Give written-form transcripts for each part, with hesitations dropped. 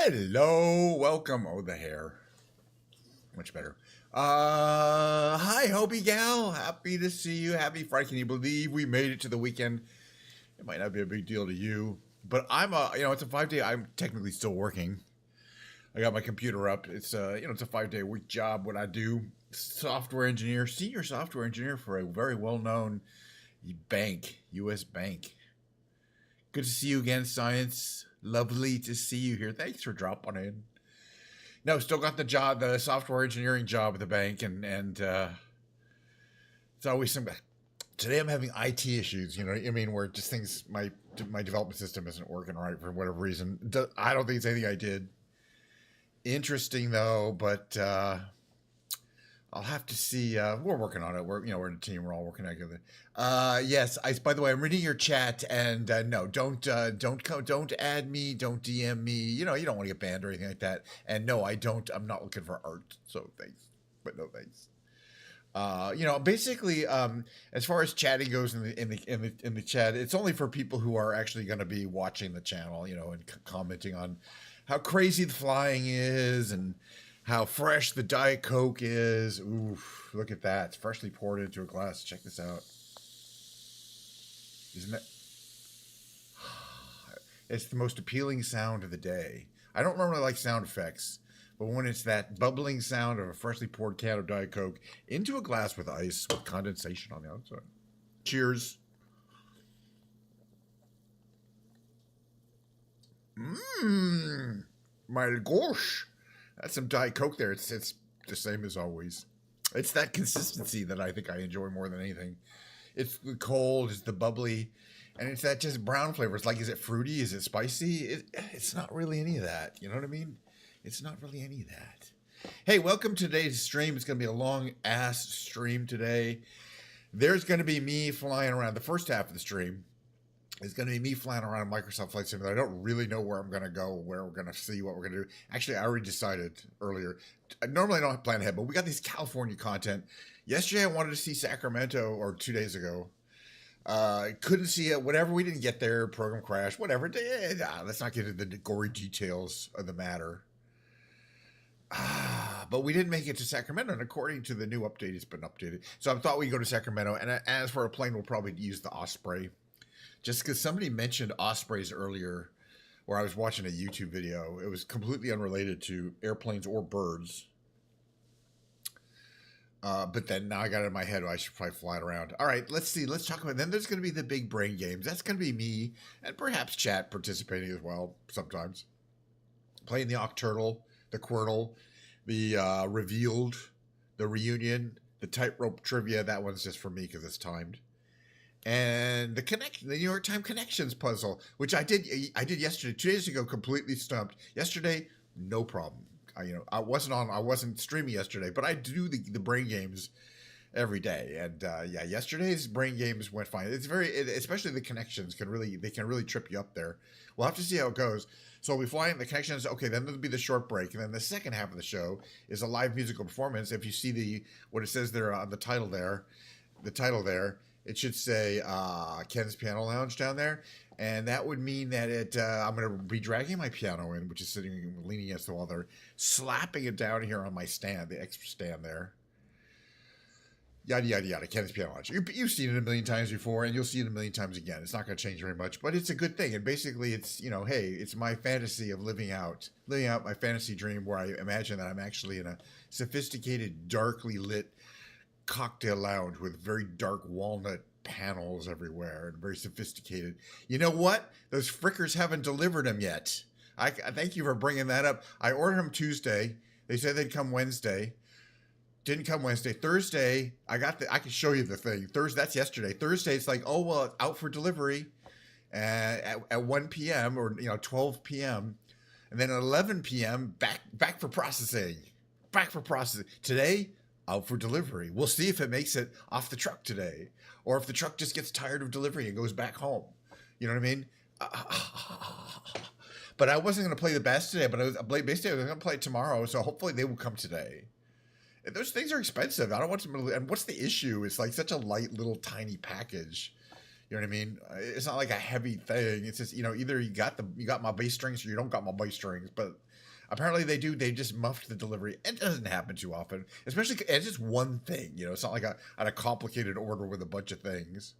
Hello, welcome. Oh, the hair. Much better. Hi, Hobie Gal. Happy to see you. Happy Friday. Can you believe we made it to the weekend? It might not be a big deal to you, but it's a 5 day. I'm technically still working. I got my computer up. It's a 5 day week job. What I do, software engineer, senior software engineer for a very well known bank, U.S. bank. Good to see you again, Science. Lovely to see you here. Thanks for dropping in. No, still got the job, the software engineering job at the bank, and it's always some. Today I'm having IT issues. You know what I mean? Where just things my development system isn't working right for whatever reason. I don't think it's anything I did. Interesting though, but I'll have to see. We're working on it. We're in a team. We're all working together. Yes. By the way, I'm reading your chat, and no, don't add me. Don't DM me. You don't want to get banned or anything like that. And no, I don't. I'm not looking for art. So thanks, but no thanks. Basically, as far as chatting goes in the chat, it's only for people who are actually going to be watching the channel. And commenting on how crazy the flying is and how fresh the Diet Coke is. Oof, look at that. It's freshly poured into a glass. Check this out. Isn't it? It's the most appealing sound of the day. I don't normally like sound effects, but when it's that bubbling sound of a freshly poured can of Diet Coke into a glass with ice with condensation on the outside. Cheers. My gosh. That's some Diet Coke there. It's the same as always. It's that consistency that I think I enjoy more than anything. It's the cold, it's the bubbly, and it's that just brown flavor. It's like, is it fruity? Is it spicy? It's not really any of that. You know what I mean? It's not really any of that. Hey, welcome to today's stream. It's going to be a long-ass stream today. There's going to be me flying around. The first half of the stream is going to be me flying around a Microsoft Flight Simulator. I don't really know where I'm going to go, where we're going to see, what we're going to do. Actually, I already decided earlier. Normally, I don't plan ahead, but we got these California content. Yesterday, I wanted to see Sacramento, or 2 days ago. Couldn't see it. Whatever, we didn't get there. Program crash. Whatever. Let's not get into the gory details of the matter. But we didn't make it to Sacramento, and according to the new update, it's been updated. So I thought we'd go to Sacramento, and as for a plane, we'll probably use the Osprey. Just because somebody mentioned Ospreys earlier, where I was watching a YouTube video. It was completely unrelated to airplanes or birds. But then now I got it in my head, I should probably fly it around. All right, let's see. Let's talk about it. Then there's going to be the big brain games. That's going to be me and perhaps chat participating as well sometimes. Playing the Octurtle, the Quirtle, the Revealed, the Reunion, the Tightrope Trivia. That one's just for me because it's timed. And the New York Times Connections puzzle, which I did yesterday. 2 days ago, completely stumped. Yesterday, no problem. I wasn't streaming yesterday, but I do the brain games every day. And yesterday's brain games went fine. It's especially the connections can really trip you up there. We'll have to see how it goes. So we'll be flying the connections. Okay, then there'll be the short break, and then the second half of the show is a live musical performance. If you see what it says there on the title there, it should say Ken's Piano Lounge down there. And that would mean that I'm going to be dragging my piano in, which is leaning against the wall there, slapping it down here on my stand, the extra stand there. Yada, yada, yada, Ken's Piano Lounge. You've seen it a million times before, and you'll see it a million times again. It's not going to change very much, but it's a good thing. And basically, it's, hey, it's my fantasy of living out my fantasy dream where I imagine that I'm actually in a sophisticated, darkly lit cocktail lounge with very dark walnut panels everywhere and very sophisticated. You know what? Those frickers haven't delivered them yet. I thank you for bringing that up. I ordered them Tuesday. They said they'd come Wednesday. Didn't come Wednesday. Thursday, I can show you the thing. Thursday, that's yesterday. Thursday, it's like, oh, well, it's out for delivery at 1 p.m. or 12 p.m. And then at 11 p.m., back for processing. Back for processing. Today, out for delivery. We'll see if it makes it off the truck today, or if the truck just gets tired of delivery and goes back home. You know what I mean? But I wasn't going to play the best today, but basically I was going to play it tomorrow, so hopefully they will come today. And those things are expensive. I don't want them to, and what's the issue? It's like such a light little tiny package. You know what I mean? It's not like a heavy thing. It's just, either you got my bass strings or you don't got my bass strings, but Apparently they do. They just muffed the delivery. It doesn't happen too often, especially it's just one thing. You know, it's not like a complicated order with a bunch of things.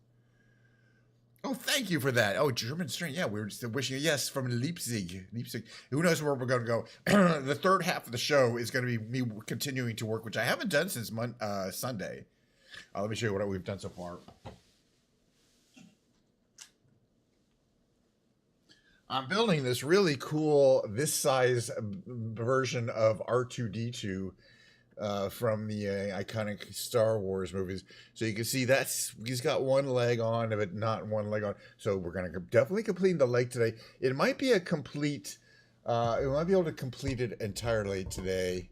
Oh, thank you for that. Oh, German strain. Yeah, we were just wishing you yes from Leipzig. Leipzig. Who knows where we're going to go? The third half of the show is going to be me continuing to work, which I haven't done since Sunday. Let me show you what we've done so far. I'm building this really cool, this size version of R2-D2 from the iconic Star Wars movies. So you can see he's got one leg on, but not one leg on. So we're going to definitely complete the leg today. It might be a complete, we might be able to complete it entirely today.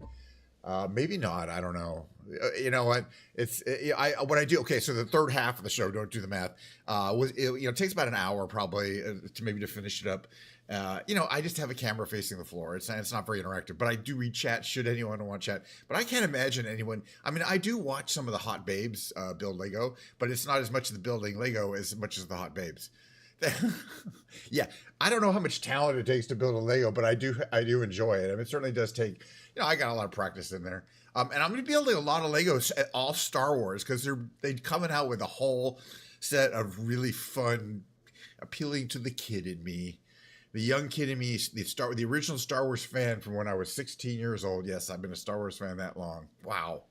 Maybe not. I don't know. You know what? What I do. Okay, so the third half of the show, don't do the math. It takes about an hour probably to finish it up. I just have a camera facing the floor. It's not very interactive, but I do read chat. Should anyone want chat? But I can't imagine anyone. I mean, I do watch some of the hot babes build Lego, but it's not as much the building Lego as much as the hot babes. Yeah, I don't know how much talent it takes to build a Lego, but I do enjoy it. I mean, it certainly does take. I got a lot of practice in there. And I'm going to be building a lot of Legos, all Star Wars, because they're coming out with a whole set of really fun, appealing to the kid in me, the young kid in me, the original Star Wars fan from when I was 16 years old. Yes, I've been a Star Wars fan that long. Wow.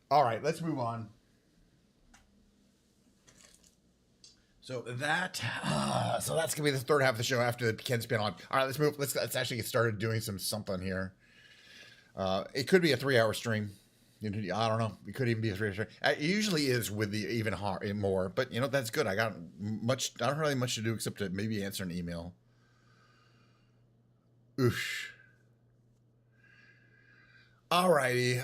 All right, let's move on. So that's gonna be the third half of the show after the Ken spin on. All right, let's move. Let's actually get started doing something here. It could be a 3-hour stream. I don't know. It could even be a 3-hour stream. It usually is with the even more, but that's good. I don't really much to do except to maybe answer an email. Oof. Alrighty.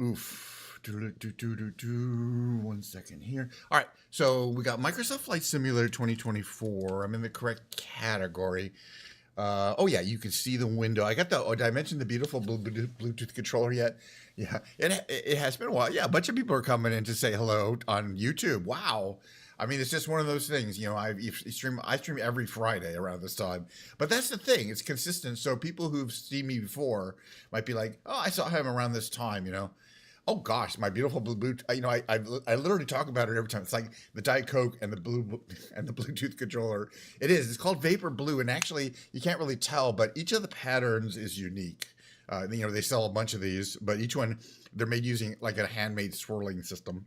Oof. 1 second here. All right. So we got Microsoft Flight Simulator 2024. I'm in the correct category. Oh yeah, you can see the window. I got did I mention the beautiful Bluetooth controller yet? Yeah, it has been a while. Yeah, a bunch of people are coming in to say hello on YouTube. Wow. I mean, it's just one of those things. I stream every Friday around this time. But that's the thing; it's consistent. So people who've seen me before might be like, "Oh, I saw him around this time." Oh gosh, my beautiful Bluetooth. I literally talk about it every time. It's like the Diet Coke and the Bluetooth controller. It is. It's called Vapor Blue, and actually you can't really tell, but each of the patterns is unique. They sell a bunch of these, but each one they're made using like a handmade swirling system.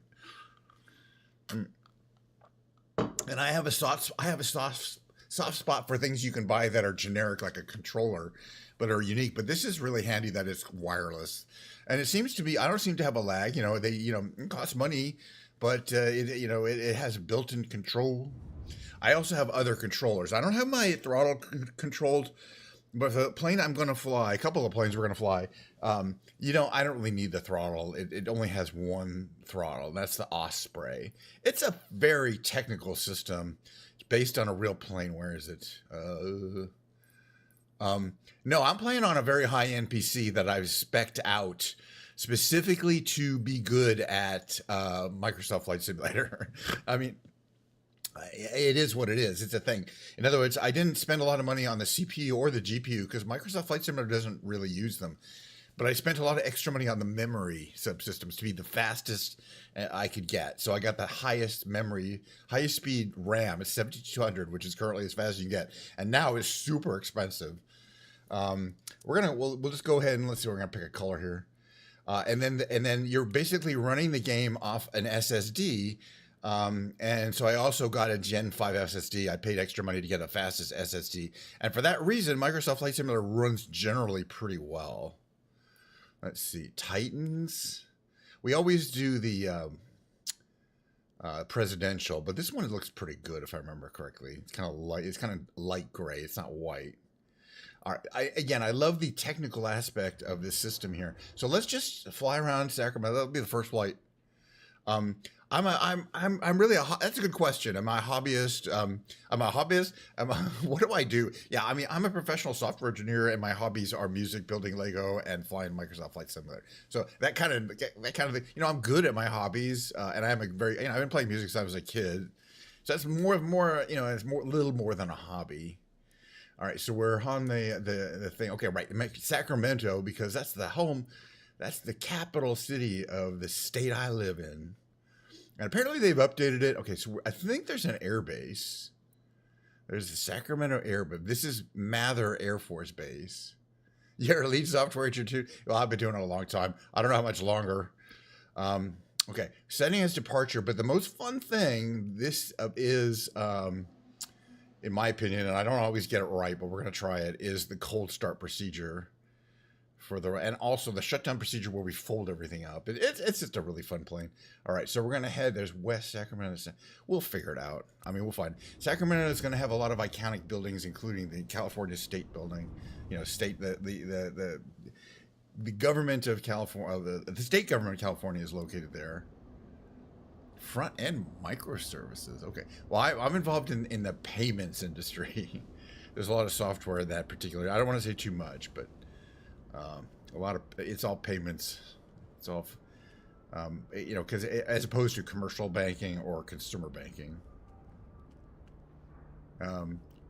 And I have a soft spot for things you can buy that are generic, like a controller, but are unique. But this is really handy that it's wireless. And it seems to be, I don't seem to have a lag. It costs money, but it has built-in control. I also have other controllers. I don't have my throttle controlled, but the plane I'm going to fly, a couple of planes we're going to fly, I don't really need the throttle. It only has one throttle. That's the Osprey. It's a very technical system. It's based on a real plane. Where is it? No, I'm playing on a very high-end PC that I've spec'd out specifically to be good at Microsoft Flight Simulator. I mean, it is what it is. It's a thing. In other words, I didn't spend a lot of money on the CPU or the GPU because Microsoft Flight Simulator doesn't really use them. But I spent a lot of extra money on the memory subsystems to be the fastest I could get. So I got the highest speed RAM. It's 7200, which is currently as fast as you can get. And now it's super expensive. We'll just go ahead and let's see. We're gonna pick a color here, and then you're basically running the game off an SSD. And so I also got a Gen 5 SSD. I paid extra money to get the fastest SSD, and for that reason, Microsoft Flight Simulator runs generally pretty well. Let's see, Titans. We always do the presidential, but this one looks pretty good if I remember correctly. It's kind of light. It's kind of light gray. It's not white. All right. I love the technical aspect of this system here. So let's just fly around Sacramento. That'll be the first flight. I'm really that's a good question. Am I a hobbyist? What do I do? Yeah, I mean, I'm a professional software engineer, and my hobbies are music, building Lego, and flying Microsoft Flight Simulator. So that kind of I'm good at my hobbies, and I'm I've been playing music since I was a kid. So that's more, it's a little more than a hobby. All right, so we're on the thing. Okay, right, Sacramento, because that's the home, that's the capital city of the state I live in. And apparently they've updated it. Okay, so I think there's an air base. There's the Sacramento Air Base. This is Mather Air Force Base. Your lead software engineer too. Well, I've been doing it a long time. I don't know how much longer. Okay, setting as departure. But the most fun thing this is, in my opinion, and I don't always get it right, but we're going to try it, is the cold start procedure for the, and also the shutdown procedure where we fold everything up. It's just a really fun plane. All right, so we're going to head, there's West Sacramento. We'll figure it out. I mean, we'll find. Sacramento is going to have a lot of iconic buildings, including the California State Building, you know, the government of California, the state government of California is located there. Front end microservices. Okay. Well, I'm involved in the payments industry. There's a lot of software in that particular. I don't want to say too much, but a lot of it's all payments. It's all, you know, because as opposed to commercial banking or consumer banking.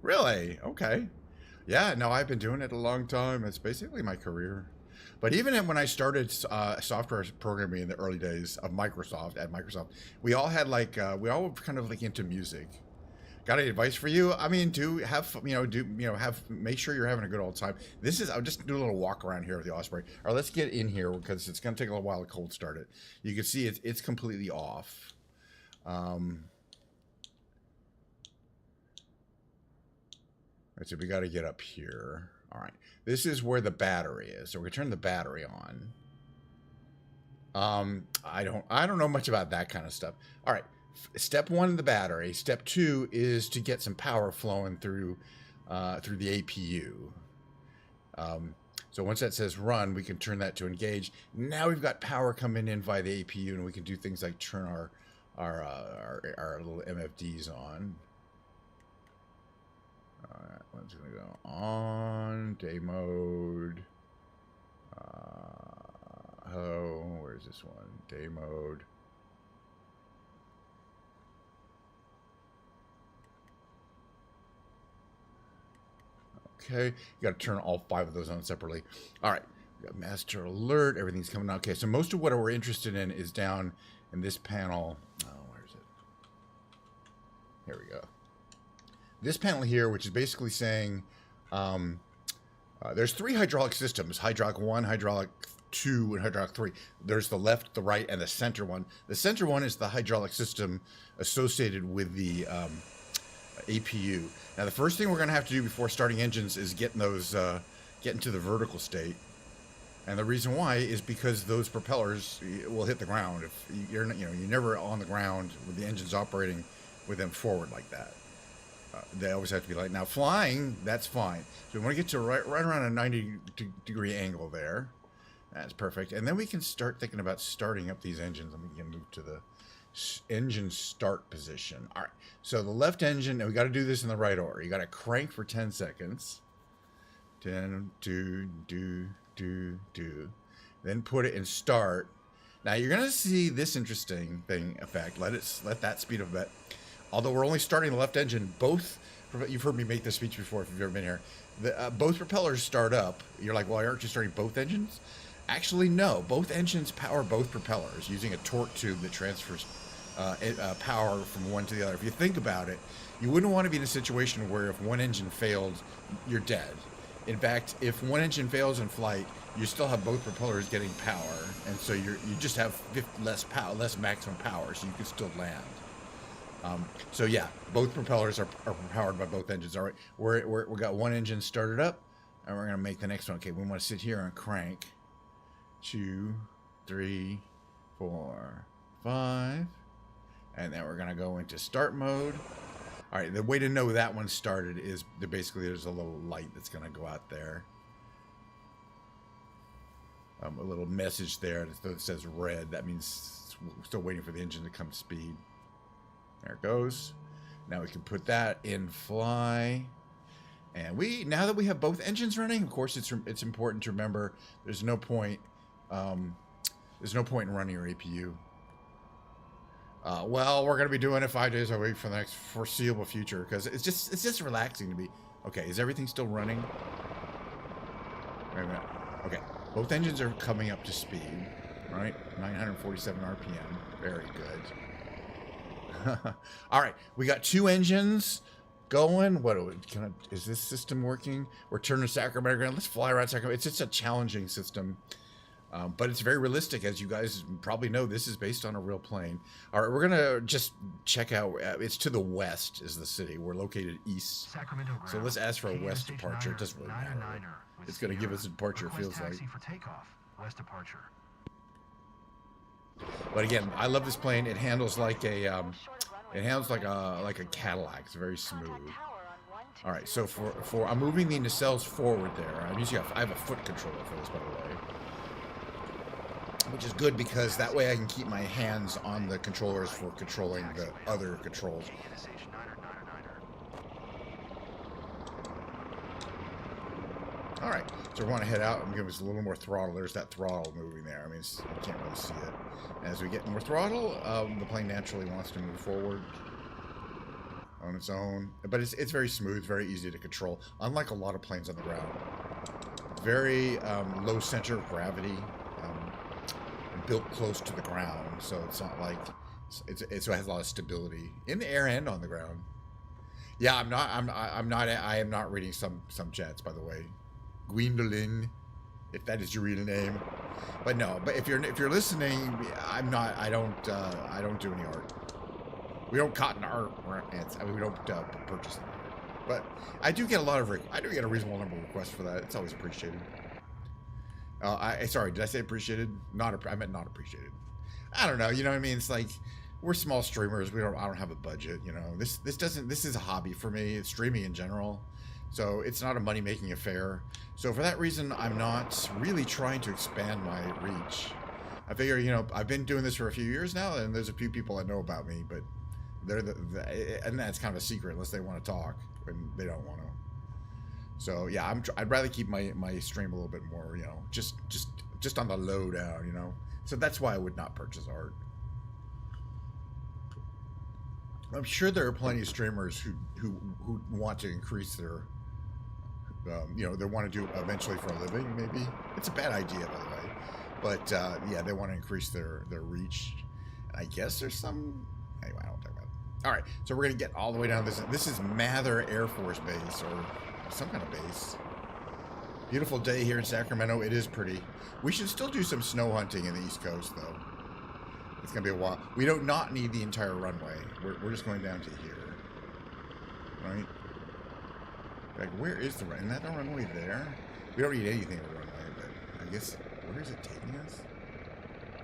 Really? Okay. Yeah. No, I've been doing it a long time. It's basically my career. But even when I started software programming in the early days of Microsoft, at Microsoft, we all had like, we all were kind of like into music. Got any advice for you? I mean, make sure you're having a good old time. I'll just do a little walk around here with the Osprey. All right, let's get in here because it's going to take a little while to cold start it. You can see it's completely off. Right, so we got to get up here. All right, this is where the battery is. So we're gonna turn the battery on. I don't know much about that kind of stuff. All right, step one, the battery. Step two is to get some power flowing through the APU. So once that says run, we can turn that to engage. Now we've got power coming in via the APU, and we can do things like turn our little MFDs on. One's gonna go on day mode. Hello, where's this one? Day mode. Okay, you got to turn all 5 of those on separately. All right, we got master alert. Everything's coming on. Okay, so most of what we're interested in is down in this panel. Oh, where's it? Here we go. This panel here, which is basically saying there's 3 hydraulic systems, hydraulic 1, hydraulic 2, and hydraulic 3. There's the left, the right, and the center one. The center one is the hydraulic system associated with the APU. Now, the first thing we're going to have to do before starting engines is get into the vertical state. And the reason why is because those propellers will hit the ground. If you're never on the ground with the engines operating with them forward like that. They always have to be like, now flying, that's fine. So we want to get to right around a 90-degree angle there. That's perfect. And then we can start thinking about starting up these engines, and we can move to the engine start position. All right. So the left engine, and we got to do this in the right order. You got to crank for 10 seconds. 10, do. Then put it in start. Now you're going to see this interesting effect. Let that speed up a bit. Although we're only starting the left engine, you've heard me make this speech before if you've ever been here. Both propellers start up. You're like, well, aren't you starting both engines? Actually, no. Both engines power both propellers using a torque tube that transfers power from one to the other. If you think about it, you wouldn't want to be in a situation where if one engine failed, you're dead. In fact, if one engine fails in flight, you still have both propellers getting power, and so you just have less maximum power, so you can still land. So yeah, both propellers are powered by both engines. All right, we got one engine started up, and we're gonna make the next one. Okay, we want to sit here and crank. 2, 3, 4, 5, and then we're gonna go into start mode. All right, the way to know that one started is basically there's a little light that's gonna go out there. A little message there that says red. That means we're still waiting for the engine to come to speed. There it goes. Now we can put that in fly. And now that we have both engines running, of course, it's important to remember there's no point in running your APU. Well, we're going to be doing it 5 days a week for the next foreseeable future because it's just relaxing to be Okay, is everything still running? Wait a minute. Okay, both engines are coming up to speed. All right, 947 RPM. Very good. All right, we got 2 engines going. What are we, is this system working? We're turning Sacramento around. Let's fly around Sacramento. It's just a challenging system. But it's very realistic, as you guys probably know. This is based on a real plane. All right, we're gonna just check out. It's to the west is the city. We're located east. Sacramento so let's ask for a west departure. It doesn't really matter. It's gonna give us a departure. It feels like. For takeoff. West departure. But again, I love this plane. It handles like a Cadillac. It's very smooth. All right, so for I'm moving the nacelles forward there. I have a foot controller for this, by the way. Which is good because that way I can keep my hands on the controllers for controlling the other controls. Alright, so we want to head out and give us a little more throttle. There's that throttle moving there. I mean, you can't really see it. And as we get more throttle, the plane naturally wants to move forward on its own. But it's very smooth, very easy to control. Unlike a lot of planes on the ground. Very low center of gravity. Built close to the ground, so it's not like so it has a lot of stability in the air and on the ground. Yeah, I am not reading some chats, by the way. Gwendolyn, if that is your real name. But no, but if you're listening, I don't do any art. We don't cotton art. We don't purchase them. But I do get a reasonable number of requests for that. It's always appreciated. Sorry, did I say appreciated? I meant not appreciated. I don't know, you know what I mean? It's like, we're small streamers. I don't have a budget, you know. This is a hobby for me. It's streaming in general. So it's not a money-making affair. So for that reason, I'm not really trying to expand my reach. I figure, you know, I've been doing this for a few years now, and there's a few people that know about me, but and that's kind of a secret unless they want to talk, and they don't want to. So yeah, I'd rather keep my stream a little bit more, you know, just on the low down, you know. So that's why I would not purchase art. I'm sure there are plenty of streamers who want to increase their, you know, they want to do eventually for a living. Maybe it's a bad idea, by the way, but yeah, they want to increase their reach. And I guess there's some. Anyway, I don't talk about it. All right, so we're gonna get all the way down. This is Mather Air Force Base or some kind of base. Beautiful day here in Sacramento. It is pretty. We should still do some snow hunting in the East Coast, though. It's gonna be a while. We do not need the entire runway. We're just going down to here, right? Like, where is the runway? Isn't that the runway there? We don't need anything of a runway, but I guess where is it taking us?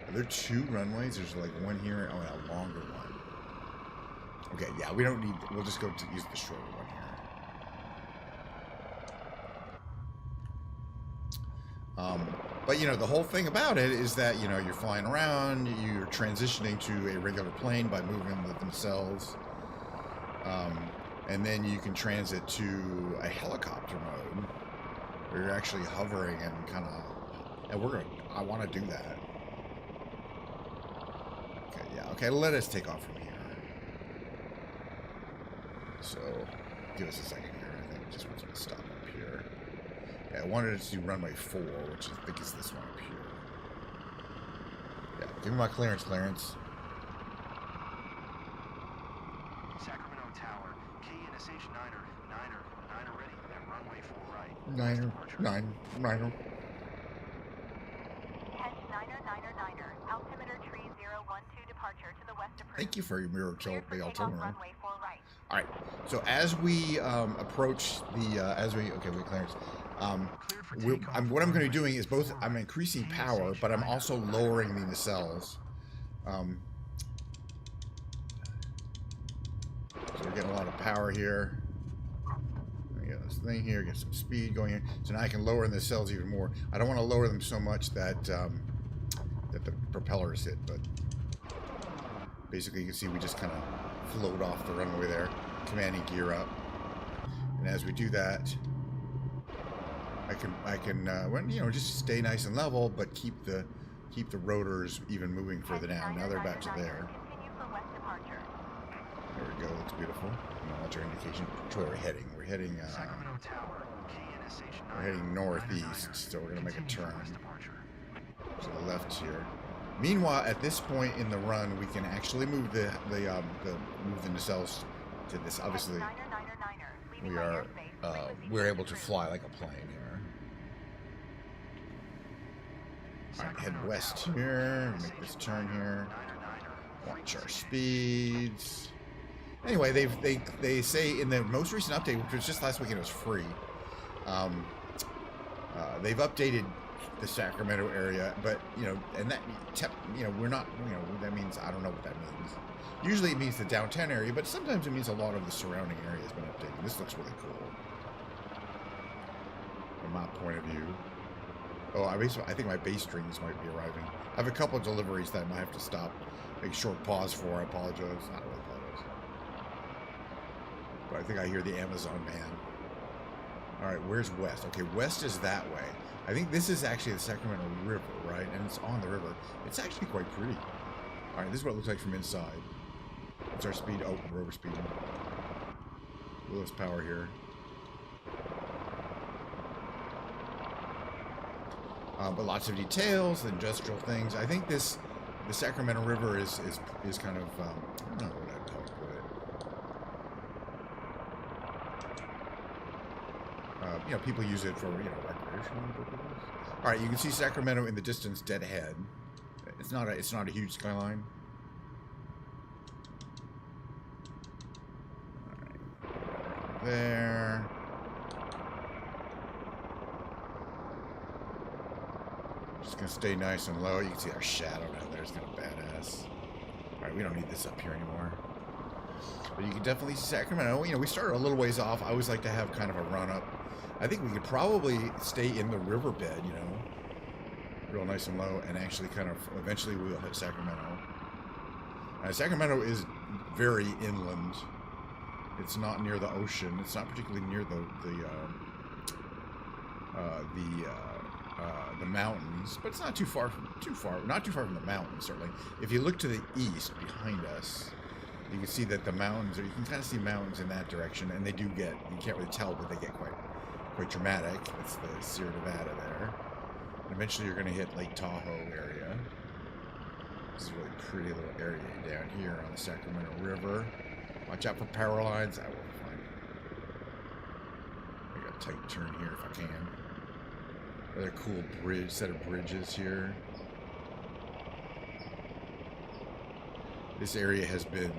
Are there 2 runways? There's like one here. Oh, and a longer one. Okay, yeah, we don't need. We'll just go to use the shorter one here. But you know, the whole thing about it is that, you know, you're flying around, you're transitioning to a regular plane by moving themselves, and then you can transit to a helicopter mode where you're actually hovering and kind of, and I want to do that. Okay, yeah, okay, let us take off from here. So, give us a second here. I think just want to stop up here. Yeah, I wanted to do runway 4, which I think is this one up here. Yeah, give me my clearance. Sacramento Tower, key in station niner ready, and runway 4 right. Niner. Catch niner, altimeter tree 012 departure to the west approved. Thank you for your mirror the altimeter. Runway 4 right. All right, so as we approach the, we clearance. What I'm going to be doing is both, I'm increasing power, but I'm also lowering the nacelles. So we're getting a lot of power here. We get this thing here, get some speed going here. So now I can lower the nacelles even more. I don't want to lower them so much that that the propellers hit, but basically you can see we just kind of float off the runway there, commanding gear up. And as we do that, I can you know, just stay nice and level, but keep the rotors even moving further down. Now they're back to there. There we go. Looks beautiful. Launcher indication. Which way we're heading? We're heading Sacramento Tower, key in station we're 9. heading northeast, so we're gonna make a Continue turn west departure. to the left here. Meanwhile, at this point in the run, we can actually move the nacelles to this. Obviously, we are we're able to fly like a plane here. All right, head west here. Make this turn here. Watch our speeds. Anyway, they say in the most recent update, which was just last weekend, it was free. They've updated the Sacramento area, but and that we're not that means I don't know what that means. Usually it means the downtown area, but sometimes it means a lot of the surrounding area has been updated. This looks really cool from my point of view. Oh, I think my base streams might be arriving. I have a couple of deliveries that I might have to stop, make a short pause for. I apologize. Not really apologize. But I think I hear the Amazon man. All right, where's west? Okay, west is that way. I think this is actually the Sacramento River, right? And it's on the river. It's actually quite pretty. All right, this is what it looks like from inside. What's our speed? Oh, we're over speeding. A little less power here. But lots of details, industrial things. I think the Sacramento River is kind of I don't know what I'd call it. People use it for recreational purposes. All right, you can see Sacramento in the distance, dead ahead. It's not a huge skyline. All right, right there. Just gonna stay nice and low. You can see our shadow down there. It's kind of badass. All right, we don't need this up here anymore. But you can definitely see Sacramento. We started a little ways off. I always like to have kind of a run up. I think we could probably stay in the riverbed, real nice and low, and actually kind of eventually we'll hit Sacramento. Sacramento is very inland. It's not near the ocean. It's not particularly near the mountains, but it's not too far from the mountains, certainly. If you look to the east behind us, you can see that the mountains, or you can kind of see mountains in that direction, and they do get, you can't really tell, but they get quite dramatic. That's the Sierra Nevada there. And eventually you're going to hit Lake Tahoe area. This is a really pretty little area down here on the Sacramento River. Watch out for power lines. I will find it. I got a tight turn here if I can. Another cool set of bridges here. This area has been,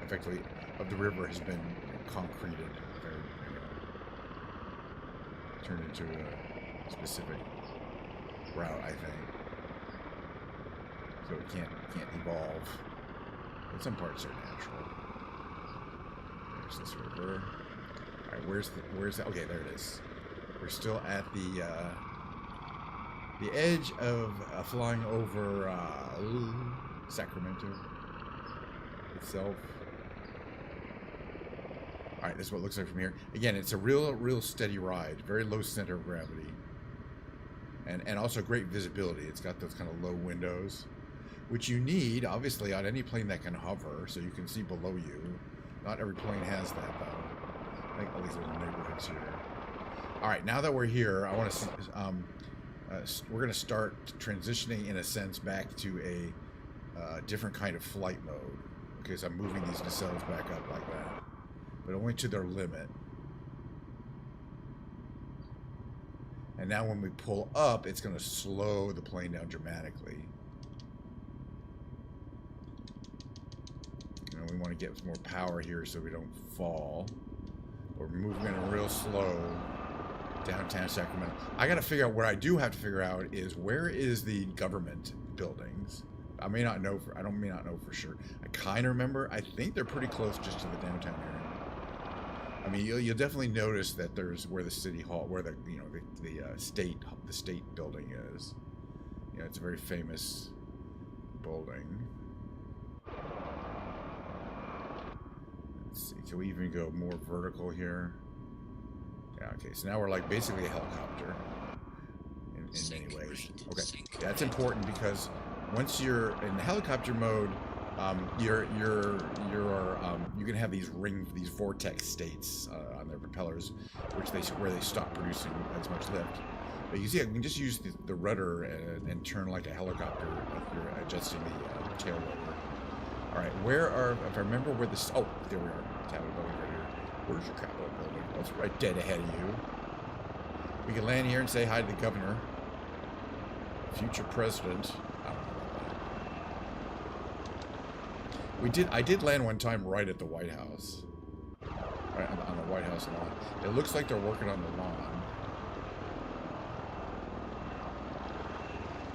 effectively, of the river has been concreted, turned into a specific route, I think. So it can't evolve. But some parts are natural. There's this river. All right, where's that? Okay, there it is. We're still at the edge of flying over Sacramento itself. All right, this is what it looks like from here. Again, it's a real steady ride. Very low center of gravity, and also great visibility. It's got those kind of low windows, which you need obviously on any plane that can hover, so you can see below you. Not every plane has that though. I think all these little neighborhoods here. All right, now that we're here, I want to see. We're going to start transitioning, in a sense, back to a different kind of flight mode. Okay, so I'm moving these nacelles back up like that, but only to their limit. And now when we pull up, it's going to slow the plane down dramatically. We want to get some more power here so we don't fall. We're moving in a real slow downtown Sacramento. I got to figure out, what I do have to figure out is, where is the government buildings? I may not know for sure. I kind of remember. I think they're pretty close just to the downtown area. I mean, you'll definitely notice that there's where the city hall, where the state building is. It's a very famous building. Let's see. Can we even go more vertical here? Yeah, okay, so now we're like basically a helicopter in many ways. Okay, that's important because once you're in helicopter mode, You can have these vortex states on their propellers, where they stop producing as much lift. But you see, I can just use the rudder and turn like a helicopter, like you're adjusting the tail rotor. All right, if I remember where this, oh, there we are, Capitol building right here. Where's your Capitol building? Oh, it's right dead ahead of you. We can land here and say hi to the governor, future president. I don't know about that. I did land one time right at the White House, right on the White House lawn. It looks like they're working on the lawn.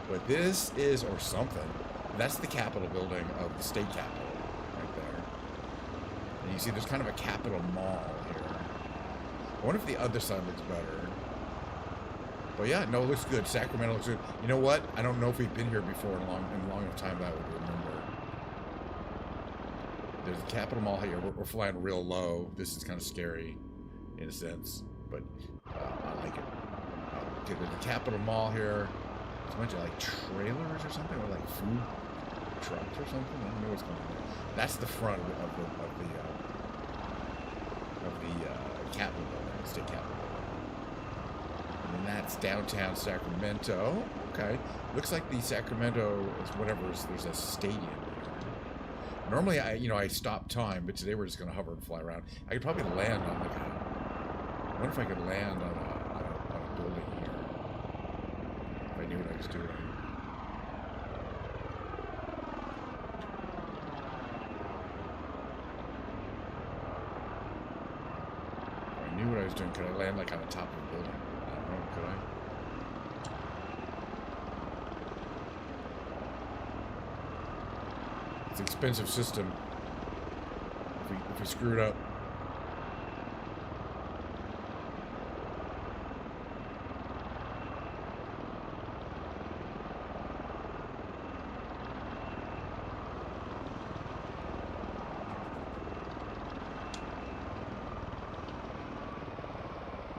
But this is, or something, that's the Capitol building of the state capitol, right there. And you see there's kind of a Capitol Mall here. I wonder if the other side looks better. But yeah, no, it looks good. Sacramento looks good. You know what? I don't know if we've been here before in a long enough time that I would remember. There's the Capitol Mall here. We're flying real low. This is kind of scary, in a sense, but I like it. Okay, there's the Capitol Mall here. There's a bunch of like trailers or something, or like food trucks or something. I don't know what's going on there. That's the front of the Capitol building, the state Capitol building. And then that's downtown Sacramento. Okay, looks like the Sacramento is whatever. There's a stadium here. Normally, I stop time, but today we're just gonna hover and fly around. I could probably land on like a. I wonder if I could land on a building here. If I knew what I was doing. If I knew what I was doing, could I land like on the top of the building? I don't know, could I? It's an expensive system. If we screw it up.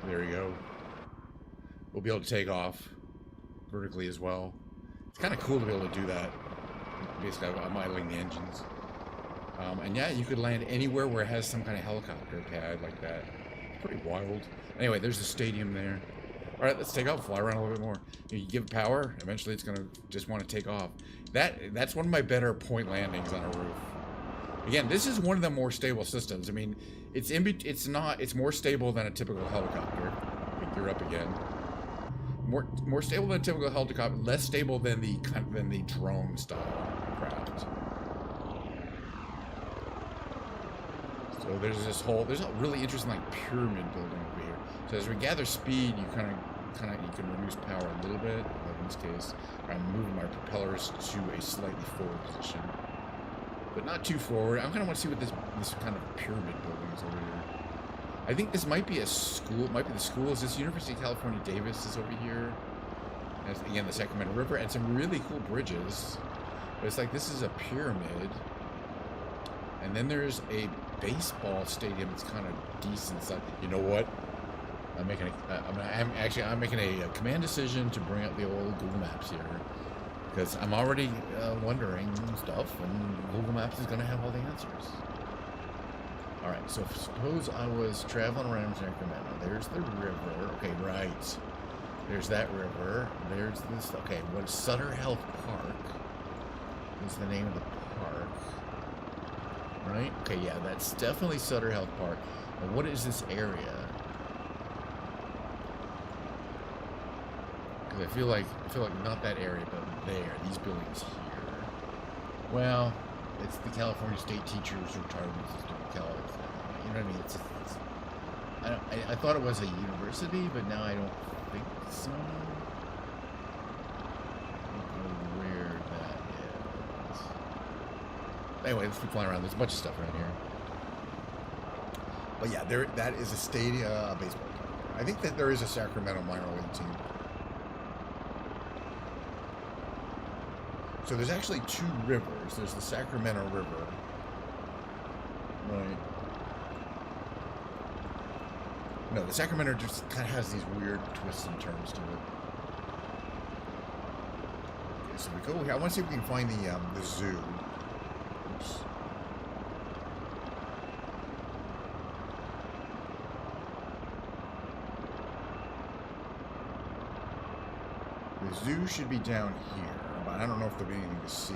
There we go. We'll be able to take off vertically as well. It's kind of cool to be able to do that. Basically, I'm idling the engines. And yeah, you could land anywhere where it has some kind of helicopter pad like that. Pretty wild. Anyway, there's the stadium there. All right, let's take off, fly around a little bit more. You give it power, eventually it's gonna just want to take off. That's one of my better point landings on a roof. Again, this is one of the more stable systems. I mean, it's more stable than a typical helicopter. Gear up again. More stable than a typical helicopter, less stable than the drone style craft. So there's a really interesting like pyramid building over here. So as we gather speed, you kind of you can reduce power a little bit. Like in this case, I'm moving my propellers to a slightly forward position, but not too forward. I kind of want to see what this kind of pyramid building is over here. I think this might be a school. It might be the school. Is this University of California, Davis is over here. And again, the Sacramento River and some really cool bridges. But it's like this is a pyramid. And then there's a baseball stadium that's kind of decent size. You know what? I'm making a command decision to bring up the old Google Maps here. Because I'm already wondering stuff, and Google Maps is going to have all the answers. Alright, so suppose I was traveling around Sacramento. There's the river. Okay, right. There's that river. There's this. Okay, what is Sutter Health Park? Is the name of the park. Right? Okay, yeah, that's definitely Sutter Health Park. Now, what is this area? Because I feel like not that area, but there. These buildings here. Well, it's the California State Teachers Retirement System. You know what I mean? I thought it was a university, but now I don't think so. I don't know where that is. Anyway, let's keep flying around. There's a bunch of stuff around here. But yeah, that is a stadium, baseball team. I think that there is a Sacramento minor league team. So there's actually two rivers. There's the Sacramento River. Right. No, the Sacramento just kind of has these weird twists and turns to it. Okay, so we go here. I want to see if we can find the zoo. zoos. The zoo should be down here, but I don't know if there'll be anything to see.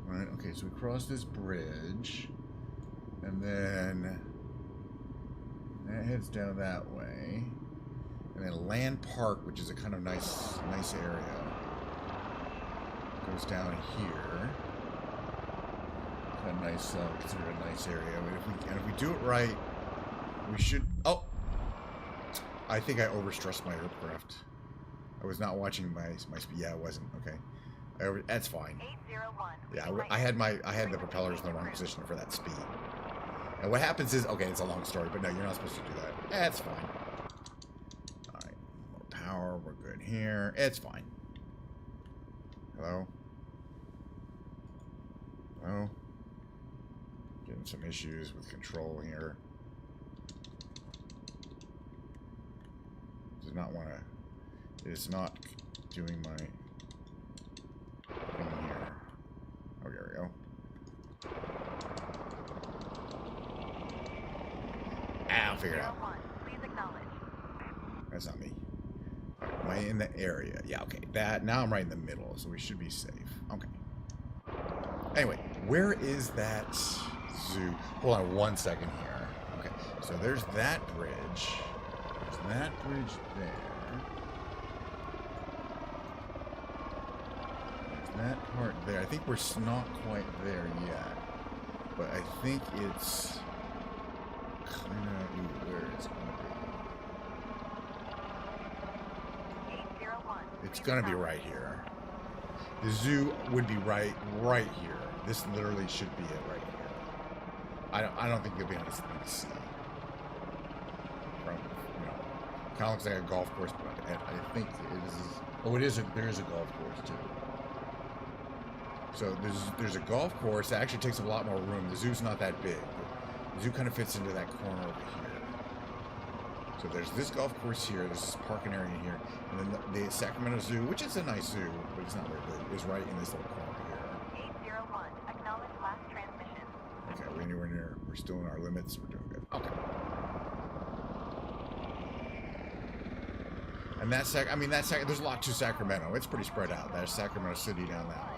Alright, okay, so we cross this bridge, and then that heads down that way. And then Land Park, which is a kind of nice area, goes down here. A nice, consider a nice area. And if we do it right, we should. Oh, I think I overstressed my aircraft. I was not watching my speed. Yeah, I wasn't. Okay, that's fine. 801. Yeah, I had the propellers in the wrong position for that speed. And what happens is, okay, it's a long story, but no, you're not supposed to do that. That's fine. All right, more power. We're good here. It's fine. Hello. Hello. Getting some issues with control here. Does not want to. It is not doing my thing here. Oh, there we go. I'll figure it out. Please acknowledge. That's not me. Right, am I in the area? Yeah, okay. Now I'm right in the middle, so we should be safe. Okay. Anyway, where is that zoo? Hold on 1 second here. Okay, so there's that bridge. There's that bridge there. There's that part there. I think we're not quite there yet. But I think it's kind of where it's going to be. 801. It's going to be right here. The zoo would be right here. This literally should be it right here. I don't think there'll be anything to see. From, kind of looks like a golf course, but I think it is. Oh, there is a golf course too. So there's a golf course that actually takes a lot more room. The zoo's not that big. The zoo kind of fits into that corner over here. So there's this golf course here, this parking area here, and then the Sacramento Zoo, which is a nice zoo, but it's not very big, is right in this little corner here. 801. Acknowledge last transmission. Okay, we're anywhere near. We're still in our limits. We're doing good. Okay. And there's a lot to Sacramento. It's pretty spread out. There's Sacramento City down that way.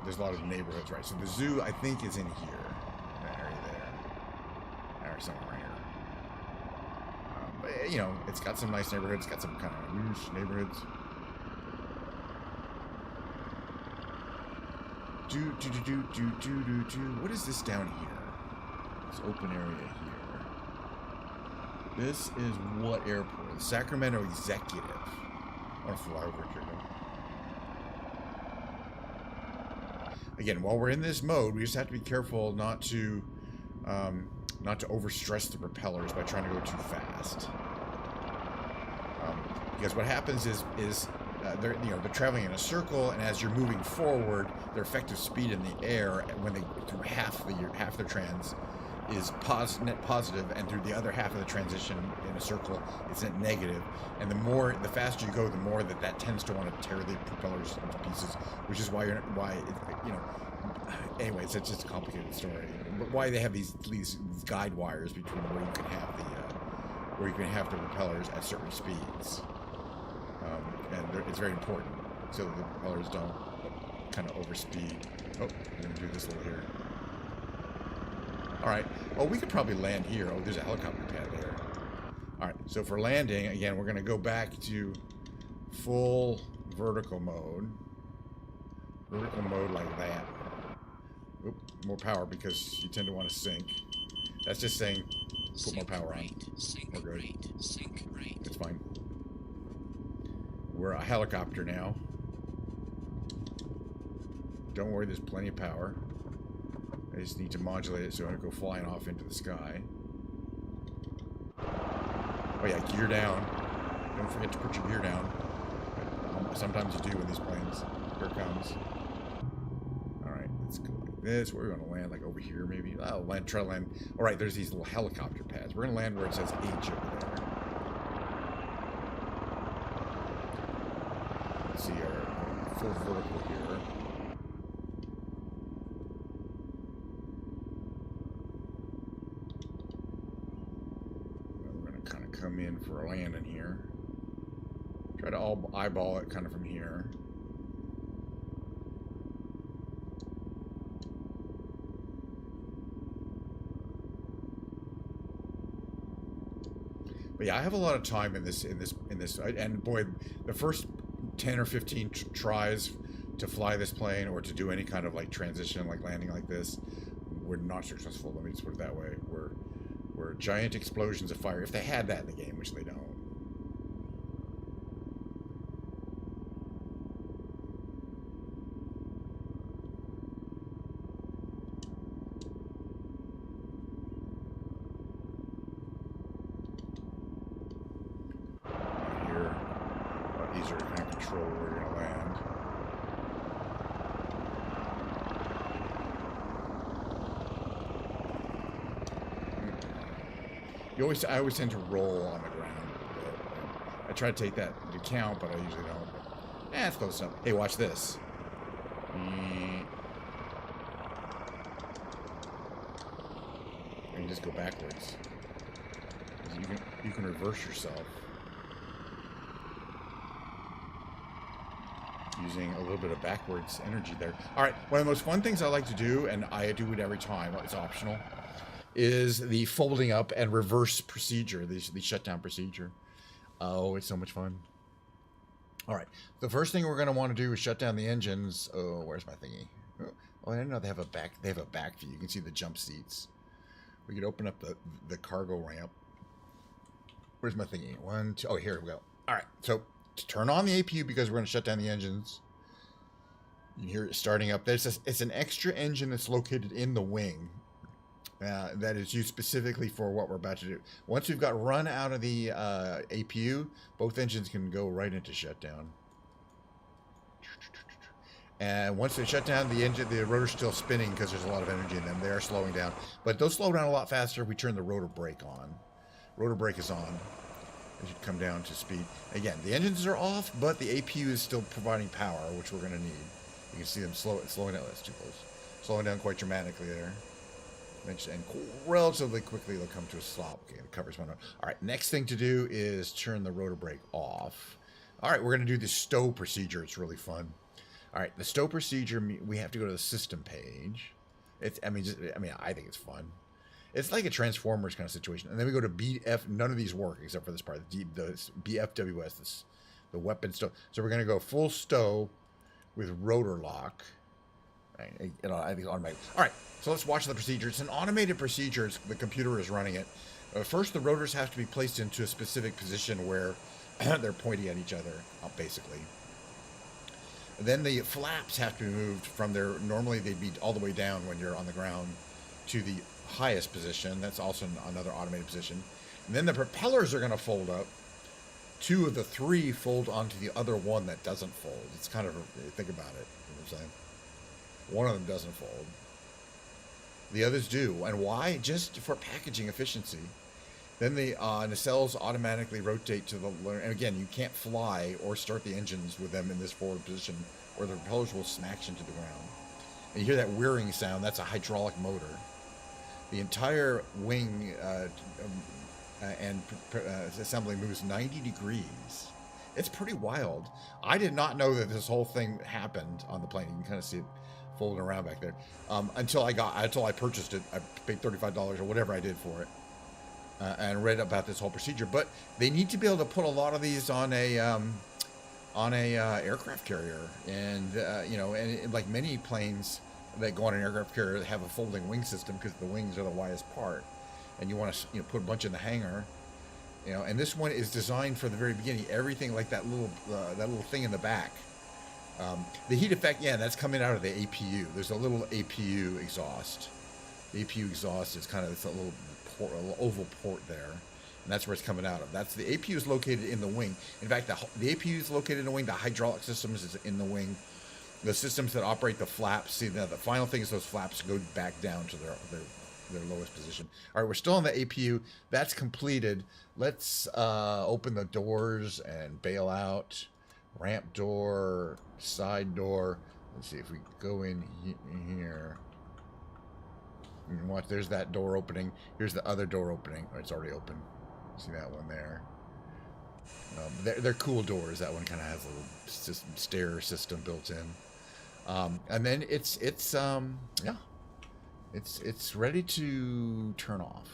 There's a lot of neighborhoods, right? So the zoo, I think, is in here, that area there, or somewhere right here. But it's got some nice neighborhoods. It's got some kind of loose neighborhoods. What is this down here? This open area here. This is what airport? Sacramento Executive. I want to fly over here. Again, while we're in this mode, we just have to be careful not to overstress the propellers by trying to go too fast. Because what happens is they're traveling in a circle, and as you're moving forward, their effective speed in the air when they through half their trans is net positive, and through the other half of the transition in a circle, it's net negative. And the faster you go, the more that tends to want to tear the propellers into pieces, which is anyways, it's just a complicated story. But why they have these guide wires between where you can have the propellers at certain speeds, and it's very important so that the propellers don't kind of overspeed. Oh, I'm gonna do this a little here. All right. Oh, we could probably land here. Oh, there's a helicopter pad there. All right. So for landing, again, we're going to go back to full vertical mode. Vertical mode like that. Oop, more power because you tend to want to sink. That's just saying put more power on. We're good. Sink right. It's fine. We're a helicopter now. Don't worry, there's plenty of power. I just need to modulate it so I don't go flying off into the sky. Oh yeah, gear down. Don't forget to put your gear down. Sometimes you do in these planes. Here it comes. Alright, let's go like this. We're going to land like over here maybe. Oh, try to land. Alright, there's these little helicopter pads. We're going to land where it says H over there. Let's see our full vertical here. And we're going to kind of come in for a landing here. Try to eyeball it kind of from here. But yeah, I have a lot of time in this, and boy, the first 10 or 15 tries to fly this plane or to do any kind of like transition, like landing like this, were not successful. Let me just put it that way. Were giant explosions of fire, if they had that in the game, which they don't. Easier to kind of control where you're going to land. I always tend to roll on the ground a bit. I try to take that into account, but I usually don't. It's close enough. Hey, watch this. And you just go backwards. You can reverse yourself. Using a little bit of backwards energy there. All right, one of the most fun things I like to do, and I do it every time, it's optional, is the folding up and reverse procedure, the shutdown procedure. Oh, it's so much fun. All right, the first thing we're going to want to do is shut down the engines. Oh, where's my thingy? Oh, I didn't know they have a back view. You can see the jump seats. We could open up the cargo ramp. Where's my thingy? 1, 2, oh, here we go. All right, so to turn on the APU, because we're going to shut down the engines, you can hear it starting up. It's an extra engine that's located in the wing that is used specifically for what we're about to do. Once we've got run out of the APU, both engines can go right into shutdown. And once they shut down, the rotor's still spinning because there's a lot of energy in them. They are slowing down, but they'll slow down a lot faster if we turn the rotor brake on. Rotor brake is on. It should come down to speed. Again, the engines are off, but the APU is still providing power, which we're going to need. You can see them slowing down. That's too close. Slowing down quite dramatically there. And relatively quickly they'll come to a stop. Okay, the cover's one on. All right, next thing to do is turn the rotor brake off. All right, we're going to do the stow procedure. It's really fun. All right, the stow procedure, we have to go to the system page. I think it's fun. It's like a Transformers kind of situation. And then we go to BF. None of these work except for this part. The BFWS, the weapon stow. So we're going to go full stow with rotor lock. I think automatic. All right, so let's watch the procedure. It's an automated procedure. The computer is running it. First, the rotors have to be placed into a specific position where they're pointing at each other, basically. Then the flaps have to be moved from their, normally they'd be all the way down when you're on the ground, to the highest position. That's also another automated position. And then the propellers are going to fold up. 2 of the 3 fold onto the other one that doesn't fold. It's kind of, think about it, you know what I'm saying? One of them doesn't fold. The others do. And why? Just for packaging efficiency. Then the nacelles automatically rotate to the, and again, you can't fly or start the engines with them in this forward position, or the propellers will smash into the ground. And you hear that whirring sound, that's a hydraulic motor. The entire wing assembly moves 90 degrees. It's pretty wild. I did not know that this whole thing happened on the plane. You can kind of see it folding around back there. Until I purchased it. I paid $35 or whatever I did for it. And read about this whole procedure. But they need to be able to put a lot of these on a aircraft carrier. And and like many planes that go on an aircraft carrier, they have a folding wing system because the wings are the widest part. And you want to put a bunch in the hangar. And this one is designed for the very beginning. Everything like that little thing in the back. The heat effect, that's coming out of the APU. There's a little APU exhaust. The APU exhaust is kind of a little oval port there, and that's where it's coming out of. The APU is located in the wing. In fact, the APU is located in the wing. The hydraulic system is in the wing. The systems that operate the flaps. See, the final thing is those flaps go back down to their lowest position. All right, we're still on the APU. That's completed. Let's open the doors and bail out. Ramp door, side door. Let's see if we go in here. And watch, there's that door opening. Here's the other door opening. Oh, it's already open. See that one there? They're cool doors. That one kind of has a little stair system built in. And then it's ready to turn off.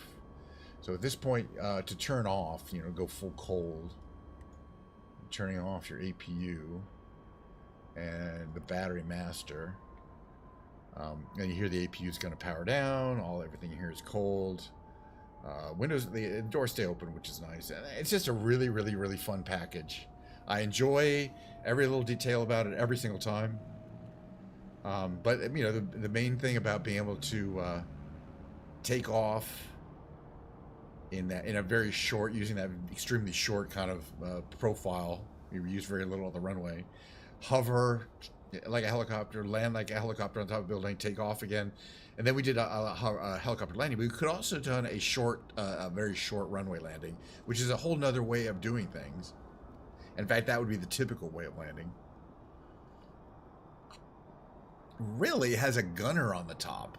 So at this point, to turn off, go full cold. Turning off your APU and the battery master. And you hear the APU is going to power down. Everything here is cold. Windows, the doors stay open, which is nice. It's just a really, really, really fun package. I enjoy every little detail about it every single time. But the main thing about being able to take off in a very short, using that extremely short kind of profile, you use very little of the runway, hover like a helicopter, land like a helicopter on top of a building, take off again, and then we did a helicopter landing. But we could also have done a very short runway landing, which is a whole nother way of doing things. In fact, that would be the typical way of landing. Really has a gunner on the top.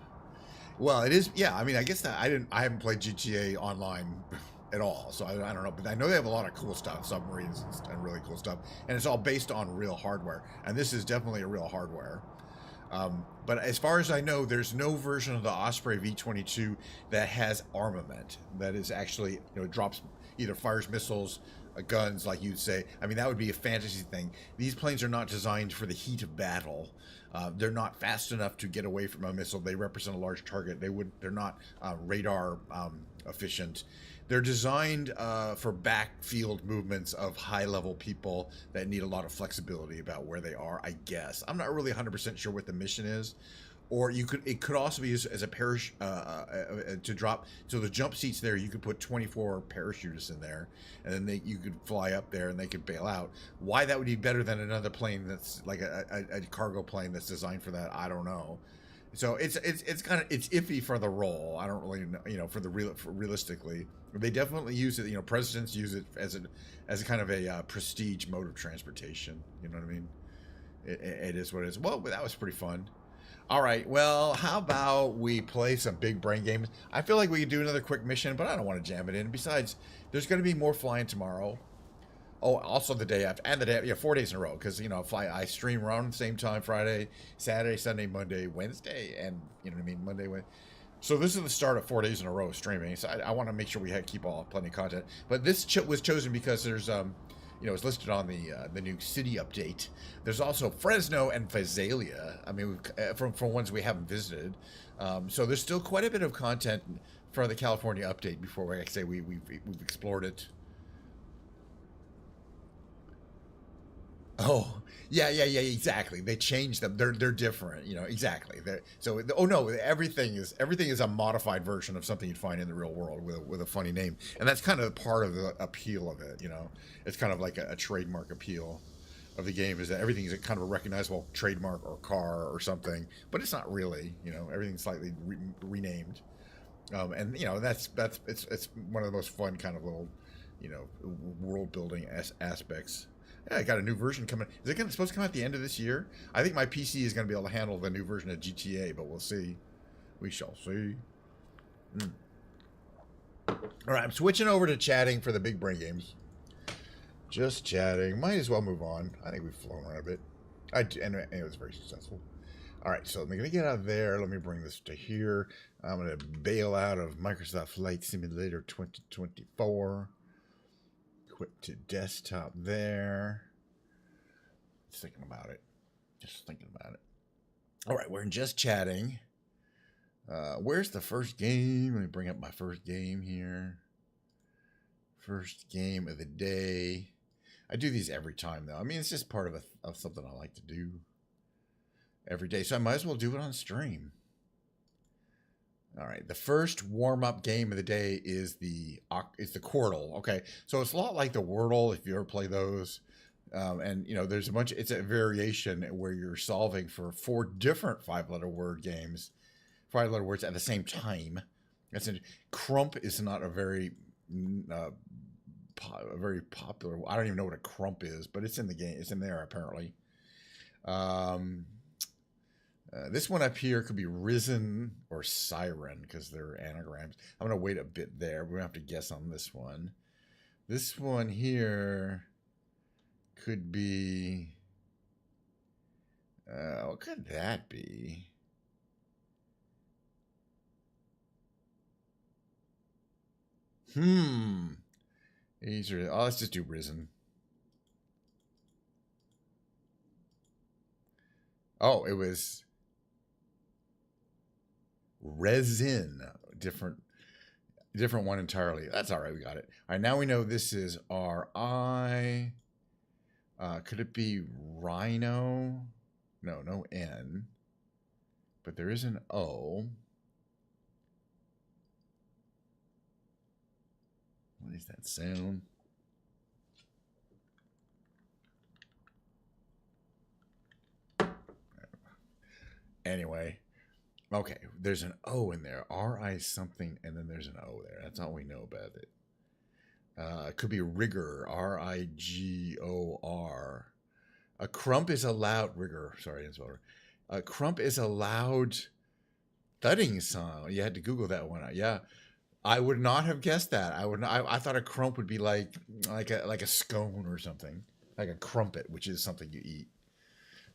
Well, it is. Yeah, I mean, I guess that I haven't played GTA Online at all, so I don't know. But I know they have a lot of cool stuff, submarines and really cool stuff, and it's all based on real hardware. And this is definitely a real hardware. But as far as I know, there's no version of the Osprey V-22 that has armament. That is actually, drops, either fires missiles, guns, like you'd say. I mean, that would be a fantasy thing. These planes are not designed for the heat of battle. They're not fast enough to get away from a missile. They represent a large target. They're not radar efficient. They're designed for backfield movements of high-level people that need a lot of flexibility about where they are, I guess. I'm not really 100% sure what the mission is. Or it could also be used as a parachute to drop. So the jump seats there, you could put 24 parachutists in there, and then you could fly up there and they could bail out. Why that would be better than another plane that's like a cargo plane that's designed for that, I don't know. So it's iffy for the role. I don't really know, for realistically. They definitely use it. Presidents use it as a kind of a prestige mode of transportation. You know what I mean? It is what it is. Well, that was pretty fun. All right, well, how about we play some big brain games? I feel like we could do another quick mission, but I don't want to jam it in. Besides, there's going to be more flying tomorrow. Oh, also the day after, and the day after, 4 days in a row, because, I stream around the same time, Friday, Saturday, Sunday, Monday, Wednesday, and, Monday, Wednesday. So this is the start of 4 days in a row of streaming, so I want to make sure we keep plenty of content. But this was chosen because there's, it's listed on the new city update. There's also Fresno and Visalia. I mean, from ones we haven't visited. So there's still quite a bit of content for the California update before we say we've explored it. Oh, yeah, exactly. They changed them. They're different, exactly. Everything is a modified version of something you'd find in the real world with a funny name. And that's kind of part of the appeal of it, It's kind of like a trademark appeal of the game, is that everything is a kind of a recognizable trademark or car or something, but it's not really, everything's slightly renamed. And that's it's one of the most fun kind of little, world building aspects. Yeah, I got a new version coming. Is it supposed to come out at the end of this year? I think my PC is going to be able to handle the new version of GTA, but we'll see. We shall see. All right, I'm switching over to chatting for the big brain games. Just chatting. Might as well move on. I think we've flown around a bit. And it was very successful. All right, so I'm going to get out of there. Let me bring this to here. I'm going to bail out of Microsoft Flight Simulator 2024. Quit to desktop there. Just thinking about it. All right, we're in just chatting. Where's the first game? Let me bring up my first game here. First game of the day. I do these every time, though. I mean, it's just part of something I like to do every day. So I might as well do it on stream. All right, the first warm-up game of the day is the Quordle. Okay, so it's a lot like the Wordle, if you ever play those. And, there's a bunch, it's a variation where you're solving for 4 different 5-letter word games, 5-letter words at the same time. Crump is not a very a very popular. I don't even know what a crump is, but it's in the game. It's in there apparently. This one up here could be risen or siren because they're anagrams. I'm gonna wait a bit there. We're gonna have to guess on this one. This one here could be. What could that be? Easier. Oh, let's just do risen. Oh, it was resin. Different one entirely. That's all right. We got it. All right. Now we know this is R-I. Could it be rhino? No N. But there is an O. What is that sound? Anyway, okay, there's an O in there. R-I something, and then there's an O there. That's all we know about it. It could be rigor. R-I-G-O-R. A crump is a loud rigor. Sorry, it's over. A crump is a loud thudding sound. You had to Google that one. Yeah. I would not have guessed that. I thought a crump would be like a scone or something, like a crumpet, which is something you eat.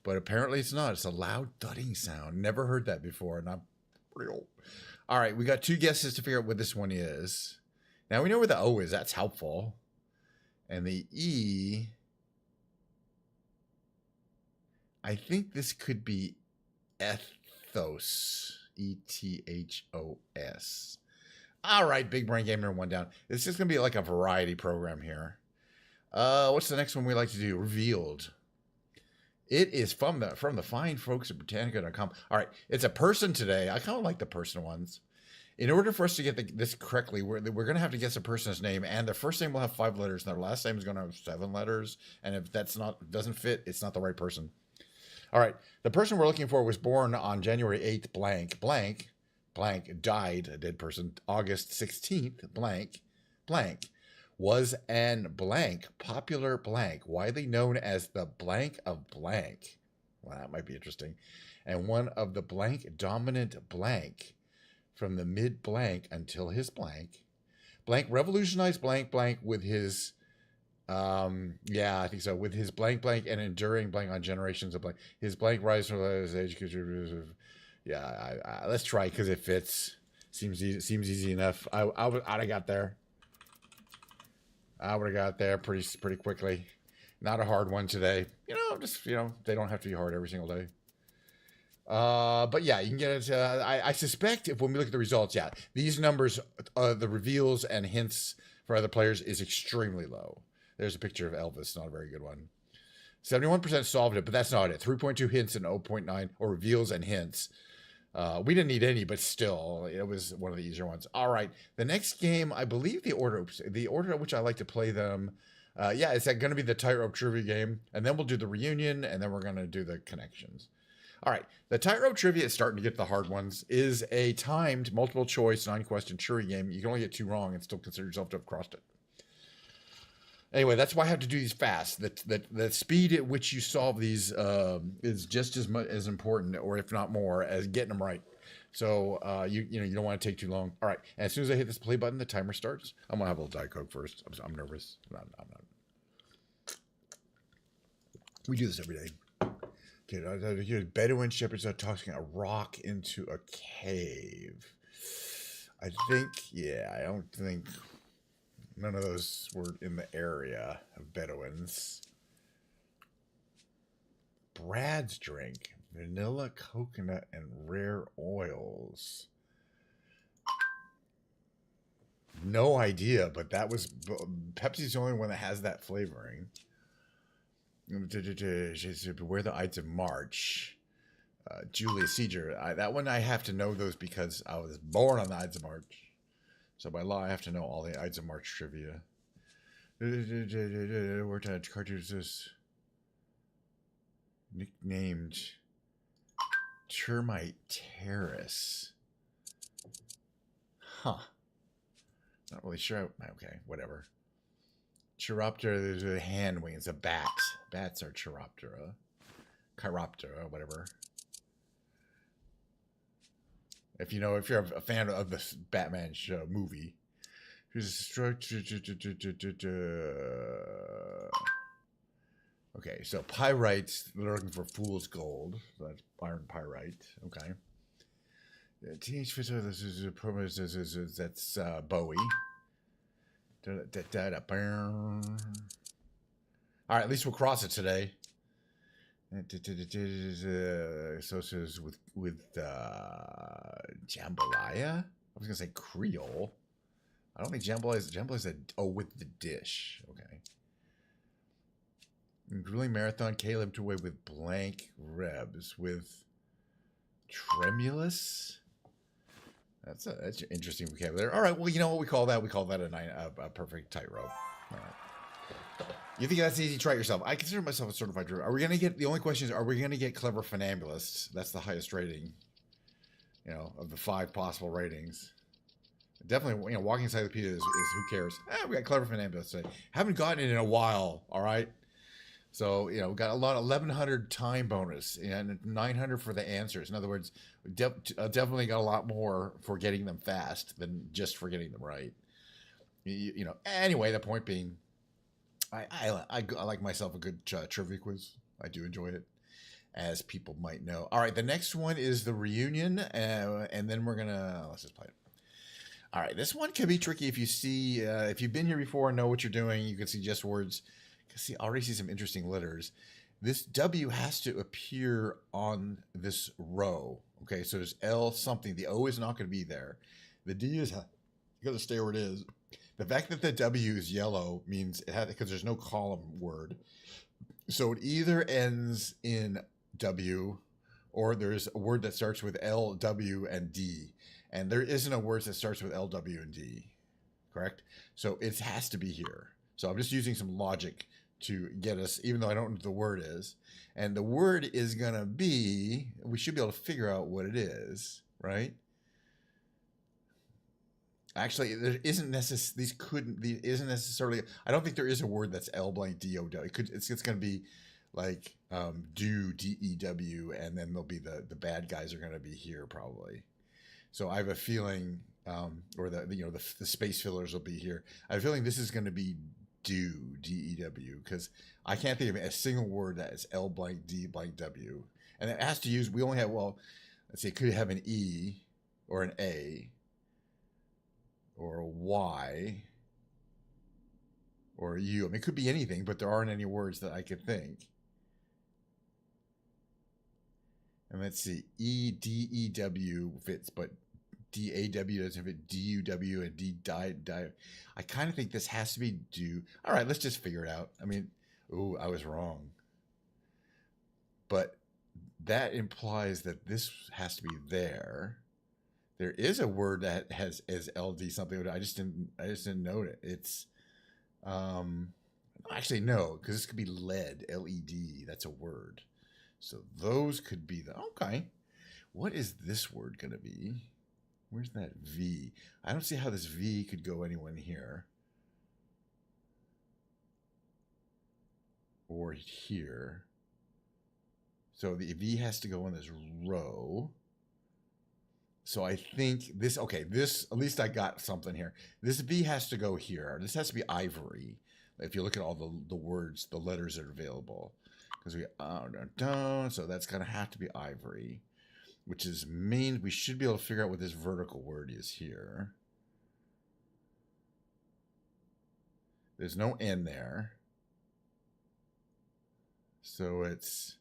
But apparently it's not. It's a loud thudding sound. Never heard that before, and I'm pretty old. All right, we got 2 guesses to figure out what this one is. Now we know where the O is. That's helpful. And the E, I think this could be ethos. E-T-H-O-S. All right, big brain game number 1 down. This is going to be like a variety program here. What's the next one we like to do? Revealed. It is from the fine folks at Britannica.com. All right, it's a person today. I kind of like the person ones. In order for us to get this correctly, we're going to have to guess a person's name, and their first name will have 5 letters, and their last name is going to have 7 letters. And if doesn't fit, it's not the right person. All right, the person we're looking for was born on January 8th, blank, died, a dead person, August 16th, blank, was an blank, popular blank, widely known as the blank of blank. Well, that might be interesting. And one of the blank dominant blank from the mid blank until his blank. Blank revolutionized blank with his, yeah, I think so, with his blank and enduring blank on generations of blank. His blank rise from his age. Yeah, let's try because it fits. Seems easy enough. I'd have got there. I would have got there pretty quickly. Not a hard one today. They don't have to be hard every single day. But yeah, you can get it. I suspect when we look at the results, yeah, these numbers, the reveals and hints for other players is extremely low. There's a picture of Elvis, not a very good one. 71% solved it, but that's not it. 3.2 hints and 0.9 or reveals and hints. We didn't need any, but still, it was one of the easier ones. All right, the next game, I believe the order at which I like to play them, yeah, it's going to be the tightrope trivia game, and then we'll do the reunion, and then we're going to do the connections. All right, the tightrope trivia is starting to get the hard ones. Is a timed multiple choice 9-question trivia game. You can only get 2 wrong and still consider yourself to have crossed it. Anyway, that's why I have to do these fast. The speed at which you solve these is just as important, or if not more, as getting them right. So you don't want to take too long. All right, and as soon as I hit this play button, the timer starts. I'm gonna have a little Diet Coke first. I'm nervous. I'm not. We do this every day. Okay, Bedouin shepherds are tossing a rock into a cave. I don't think. None of those were in the area of Bedouins. Brad's drink. Vanilla, coconut, and rare oils. No idea, but Pepsi's the only one that has that flavoring. Beware the Ides of March. Julius Caesar. That one I have to know those because I was born on the Ides of March. So by law, I have to know all the Ides of March trivia. Where cartoons is nicknamed Termite Terrace. Huh. Not really sure. Okay, whatever. Chiroptera, there's a hand wing. It's a bat. Bats are Chiroptera. Chiroptera, whatever. If you know, if you're a fan of the Batman show, movie. Here's a structure. Okay, so pyrites, they're looking for fool's gold. So that's iron pyrite. Okay. Teenage Fitter, this is a that's Bowie. All right, at least we'll cross it today. Associated with jambalaya. I was gonna say Creole. I don't think jambalaya is with the dish. Okay. Grueling marathon. Caleb to away with blank rebs with tremulous. That's an interesting vocabulary. All right, well, you know what we call that? We call that a perfect tightrope. All right. You think that's easy? Try it yourself. I consider myself a certified driver. Are we going to get, the only question is, are we going to get clever funambulists? That's the highest rating, you know, of the 5 possible ratings. Definitely, you know, walking encyclopedia is who cares? We got clever funambulists today. Haven't gotten it in a while, all right? So, you know, we got a lot of 1,100 time bonus and 900 for the answers. In other words, definitely got a lot more for getting them fast than just for getting them right. You know, anyway, the point being, I like myself a good trivia quiz. I do enjoy it, as people might know. All right, the next one is the reunion, and then we're gonna let's just play it. All right, this one can be tricky if you see if you've been here before and know what you're doing. You can see just words. You can already see some interesting letters. This W has to appear on this row. Okay, so there's L something. The O is not going to be there. The D is going to stay where it is. The fact that the W is yellow means it had, because there's no column word. So it either ends in W or there's a word that starts with L, W, and D. And there isn't a word that starts with L, W, and D. Correct? So it has to be here. So I'm just using some logic to get us, even though I don't know what the word is. And the word is going to be, we should be able to figure out what it is, right? Actually, there isn't necessarily, I don't think there is a word that's L blank D O W. It's going to be like do, D-E-W, and then there'll be the bad guys are going to be here probably. So I have a feeling, or the space fillers will be here. I have a feeling this is going to be do, D-E-W, because I can't think of a single word that is L blank D blank W. And it has to use, we only have, well, let's see, it could have an E or an A or a Y or a U. I mean, it could be anything, but there aren't any words that I could think. And let's see, E-D-E-W fits, but D-A-W doesn't fit, D-U-W and D-die. I kind of think this has to be do. All right, let's just figure it out. I mean, ooh, I was wrong. But that implies that this has to be there. There is a word that has as LD something. I just didn't note it. It's actually no, because this could be lead, L-E-D. That's a word. So those could be the okay. What is this word gonna be? Where's that V? I don't see how this V could go anywhere here. Or here. So the V has to go in this row. So I think this, okay, this, at least I got something here. This V has to go here. This has to be ivory. If you look at all the words, the letters that are available. Because we, so that's going to have to be ivory. Which is mean we should be able to figure out what this vertical word is here. There's no N there. So it's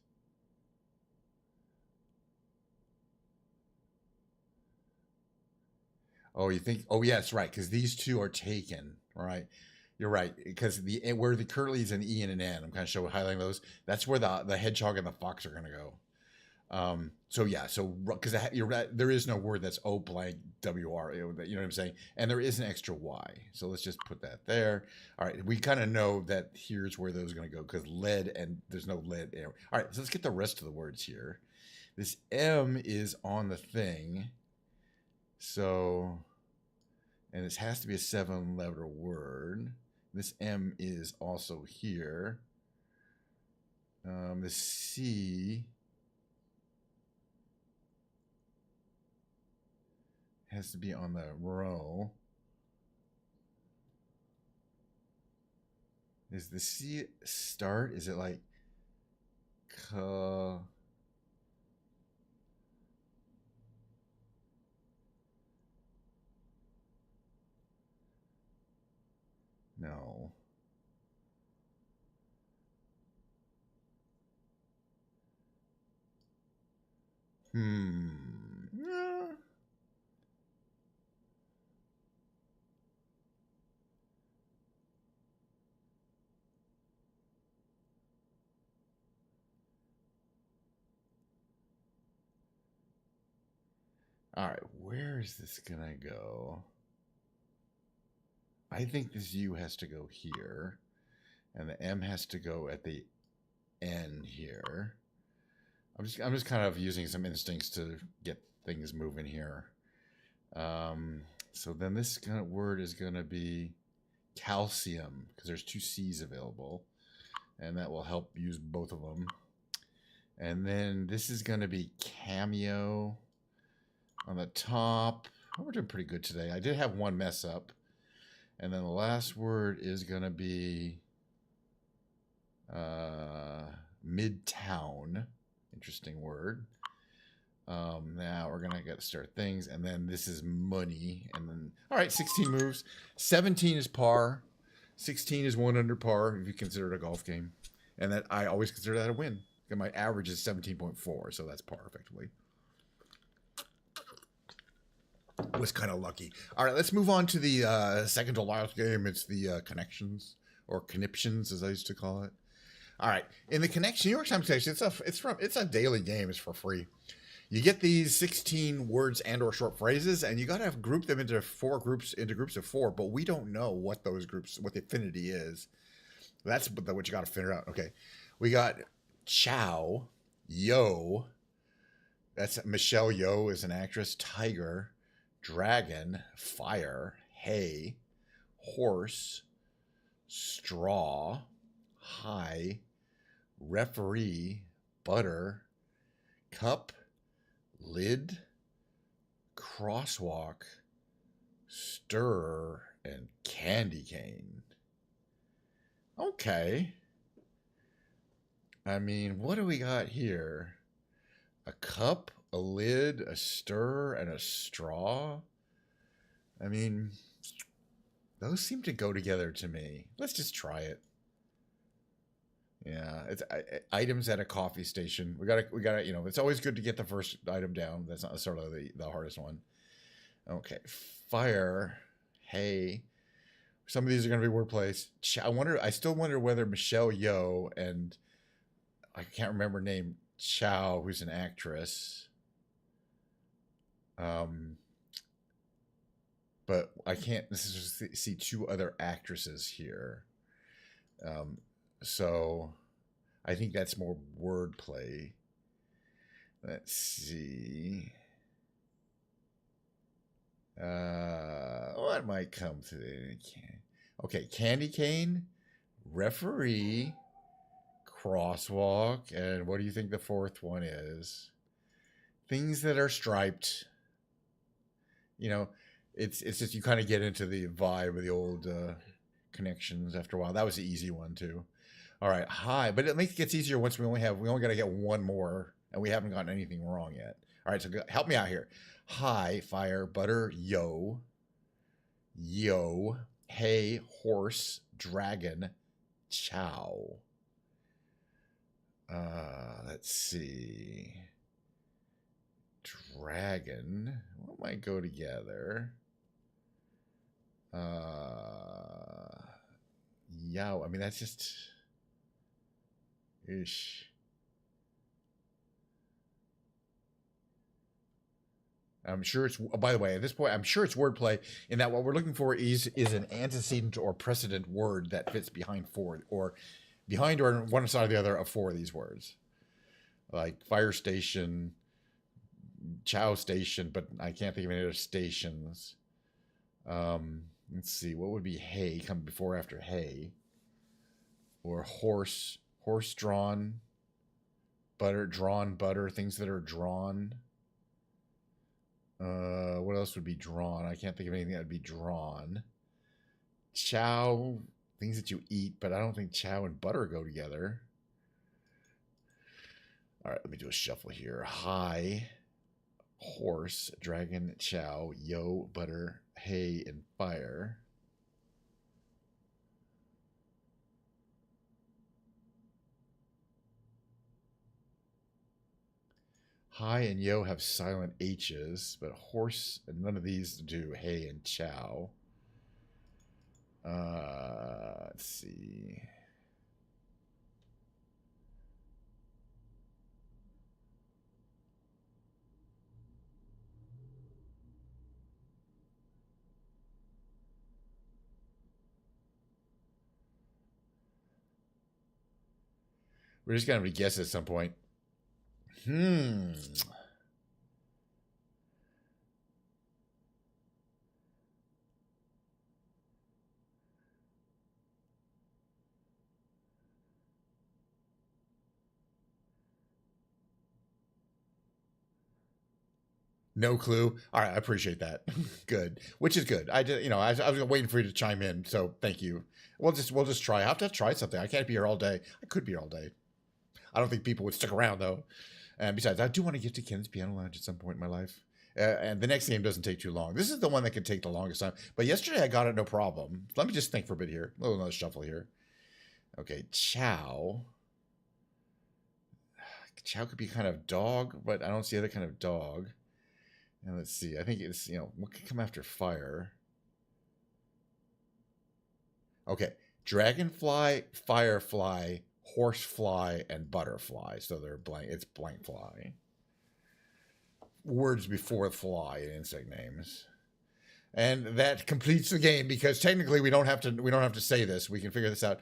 oh, you think, oh, yes, right, because these two are taken, right? You're right, because where the curly is an E and an N, I'm kind of highlighting those. That's where the hedgehog and the fox are going to go. So yeah, so because you're right, there is no word that's O blank WR, you know what I'm saying? And there is an extra Y. So let's just put that there. All right, we kind of know that here's where those are going to go because lead and there's no lead there. All right, so let's get the rest of the words here. This M is on the thing. So, and this has to be a 7-letter word. This M is also here. The C has to be on the row. Is the C start? Is it like no. Yeah. All right, where is this gonna go? I think this U has to go here, and the M has to go at the N here. I'm just kind of using some instincts to get things moving here. So then this word is gonna be calcium, because there's 2 C's available, and that will help use both of them. And then this is gonna be cameo on the top. Oh, we're doing pretty good today. I did have one mess up. And then the last word is going to be midtown. Interesting word. Now we're going to get to start things. And then this is money. And then, all right, 16 moves. 17 is par. 16 is 1 under par if you consider it a golf game. And that I always consider that a win. And my average is 17.4, so that's par effectively. Was kind of lucky. All right, let's move on to the second to last game. It's the connections, or conniptions, as I used to call it. All right, in the connection, New York Times connection, it's a daily game. It's for free. You get these 16 words and/or short phrases, and you got to group them into groups of 4. But we don't know what those groups, what the affinity is. That's what you got to figure out. Okay, we got chow, yo. That's Michelle Yeoh is an actress. Tiger. Dragon, fire, hay, horse, straw, high, referee, butter, cup, lid, crosswalk, stir, and candy cane. Okay. I mean, what do we got here? A cup, a lid, a stir, and a straw? I mean, those seem to go together to me. Let's just try it. Yeah, it's items at a coffee station. We gotta. You know, it's always good to get the first item down. That's not necessarily the hardest one. Okay, fire, hay. Some of these are gonna be wordplays. I still wonder whether Michelle Yeoh and I can't remember her name. Chow, who's an actress. But I can't necessarily see 2 other actresses here. So I think that's more wordplay. Let's see. What might come to it? Okay, candy cane, referee, crosswalk, and what do you think the 4th one is? Things that are striped. You know, it's just you kind of get into the vibe of the old connections after a while. That was the easy one too. All right, high, but it gets easier once we only got to get one more, and we haven't gotten anything wrong yet. All right, so help me out here. High, fire, butter, yo, hay, horse, dragon, chow. Let's see. Dragon. What might go together? Yow. I mean, that's just ish. I'm sure it's. By the way, at this point, I'm sure it's wordplay in that what we're looking for is an antecedent or precedent word that fits behind or on one side or the other of 4 of these words, like fire station, chow station, but I can't think of any other stations. Let's see, what would be hay come before or after hay? Or horse drawn, butter, things that are drawn. What else would be drawn? I can't think of anything that would be drawn. Chow, things that you eat, but I don't think chow and butter go together. All right, let me do a shuffle here. High, horse, dragon, chow, yo, butter, hay, and fire. High and yo have silent H's, but horse and none of these do hay and chow. Let's see. We're just gonna have to guess at some point. No clue. All right, I appreciate that. Good, which is good. I just, I was waiting for you to chime in, so thank you. We'll just try. I have to try something. I can't be here all day. I could be here all day. I don't think people would stick around though. And besides, I do want to get to Ken's Piano Lounge at some point in my life. And the next game doesn't take too long. This is the one that could take the longest time. But yesterday I got it no problem. Let me just think for a bit here. A little another shuffle here. Okay, chow. Chow could be kind of dog, but I don't see other kind of dog. And let's see. I think it's, what could come after fire? Okay. Dragonfly, firefly, horsefly, and butterfly. So they're blank. It's blank fly. Words before fly in insect names. And that completes the game because technically we don't have to say this. We can figure this out.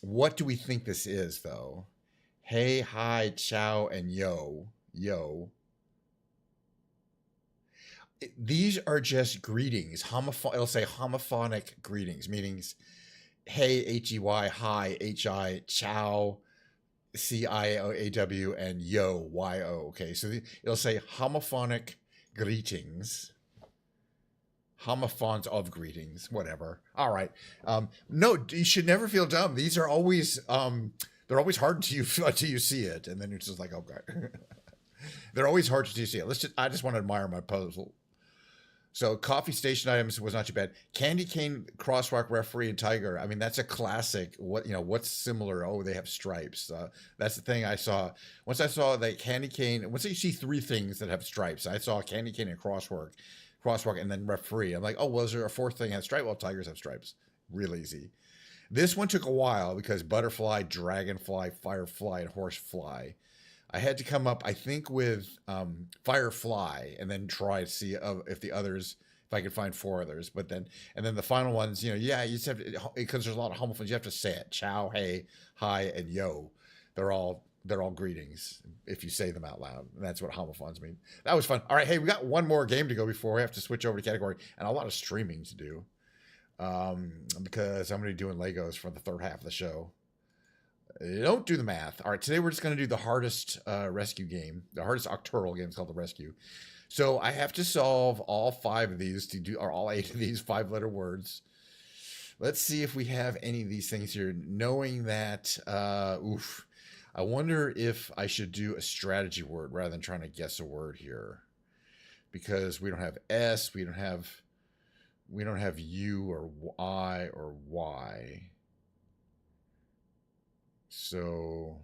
What do we think this is though? Hey, hi, chow, and yo. These are just greetings. It'll say homophonic greetings, meanings hey, H-E-Y, hi, H-I, chow, C-I-O-A-W, and yo, Y-O. Okay, so it'll say homophonic greetings. Homophones of greetings, whatever. All right. No, you should never feel dumb. These are always, they're always hard until you see it. And then it's just like, okay. They're always hard until you see it. I just want to admire my puzzle. So coffee station items was not too bad. Candy cane, crosswalk, referee, and tiger. I mean, that's a classic. What's similar? Oh, they have stripes. That's the thing I saw. Once I saw that candy cane, once you see three things that have stripes, I saw candy cane and crosswalk, and then referee. I'm like, oh, well, is there a fourth thing that has stripes? Well, tigers have stripes. Real easy. This one took a while because butterfly, dragonfly, firefly, and horsefly. I had to come up, I think, with Firefly, and then try to see if I could find four others. But then the final ones, you just have to, because there's a lot of homophones, you have to say it. Chow, hey, hi, and yo. They're all greetings if you say them out loud. And that's what homophones mean. That was fun. All right, hey, we got one more game to go before we have to switch over to category, and a lot of streaming to do, because I'm going to be doing Legos for the third half of the show. Don't do the math. All right, today we're just going to do the hardest rescue game. The hardest octoral game is called the Rescue. So I have to solve all 5 of these or all 8 of these 5-letter words. Let's see if we have any of these things here. Knowing that, I wonder if I should do a strategy word rather than trying to guess a word here, because we don't have S, we don't have U or I or Y. So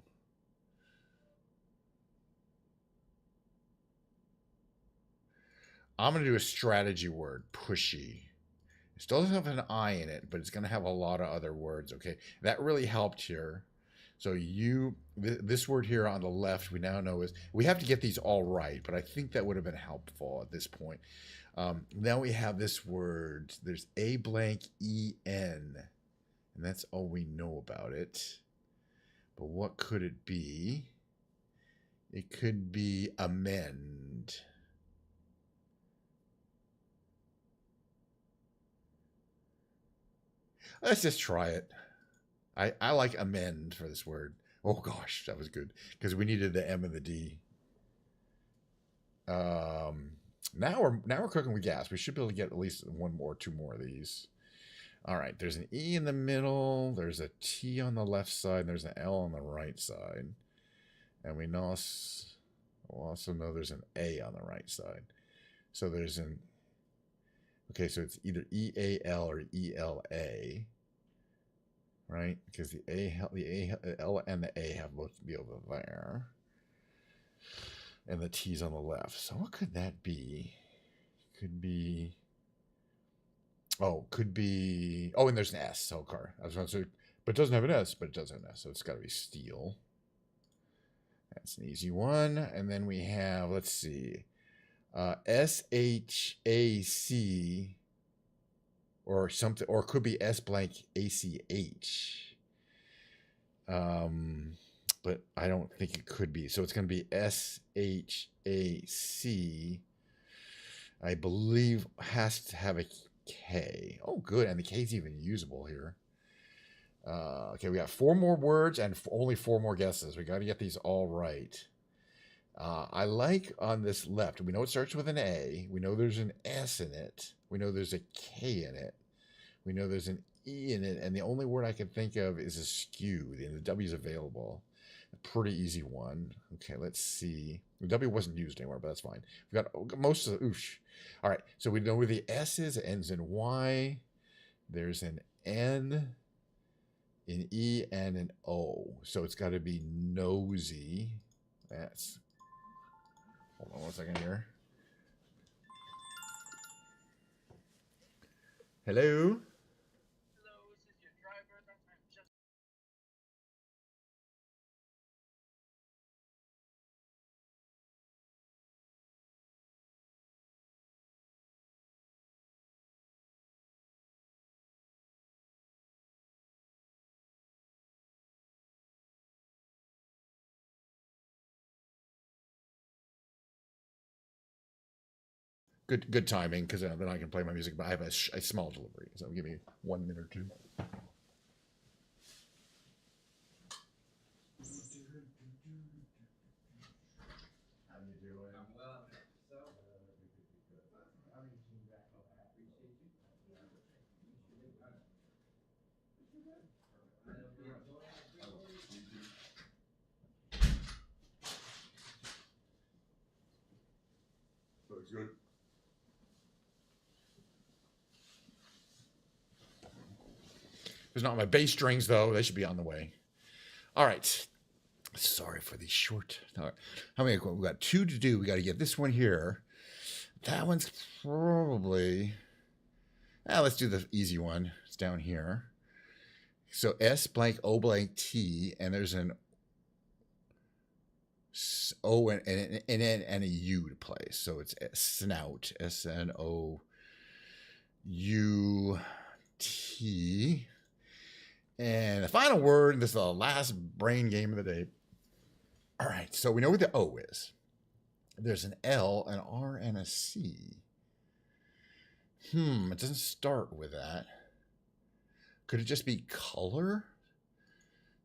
I'm going to do a strategy word, pushy. It still doesn't have an I in it, but it's going to have a lot of other words. Okay, that really helped here. So this word here on the left, we now know we have to get these all right, but I think that would have been helpful at this point. Now we have this word. There's A blank E-N, and that's all we know about it. But what could it be? It could be amend. Let's just try it. I like amend for this word. Oh gosh, that was good because we needed the M and the D. Now we're cooking with gas. We should be able to get at least one more, two more of these. All right, there's an E in the middle. There's a T on the left side. And there's an L on the right side. And we also know there's an A on the right side. So there's an, okay, so it's either EAL or ELA, right? Because the L and the A have both to be over there. And the T's on the left. So what could that be? Could be, could be, and there's an S, so car. I was going to say, but it doesn't have an S, but it does have an S, so it's got to be steel. That's an easy one. And then we have, let's see, SHAC or something, or it could be S blank ACH. But I don't think it could be. So it's going to be SHAC. I believe has to have a K. Oh, good. And the K's even usable here. Okay, we got 4 more words and only 4 more guesses. We got to get these all right. I like on this left. We know it starts with an A. We know there's an S in it. We know there's a K in it. We know there's an E in it. And the only word I can think of is askew. The W is available. A pretty easy one. Okay, let's see. The W wasn't used anymore, but that's fine. We've got most of the oosh. All right, so we know where the S is. It ends in Y. There's an N, an E, and an O. So it's got to be nosy. That's, hold on one second here. Hello? Good timing, because then I can play my music, but I have a small delivery, so give me 1 minute or two. How you doing? I'm well. So, looks good. There's not my bass strings, though. They should be on the way. All right. Sorry for the short. Right. How many? We got 2 to do. We got to get this one here. That one's probably. Let's do the easy one. It's down here. So S blank O blank T, and there's an O and an N and a U to play. So it's snout. SNOUT. And the final word, this is the last brain game of the day. All right, so we know what the O is. There's an L, an R, and a C. It doesn't start with that. Could it just be color?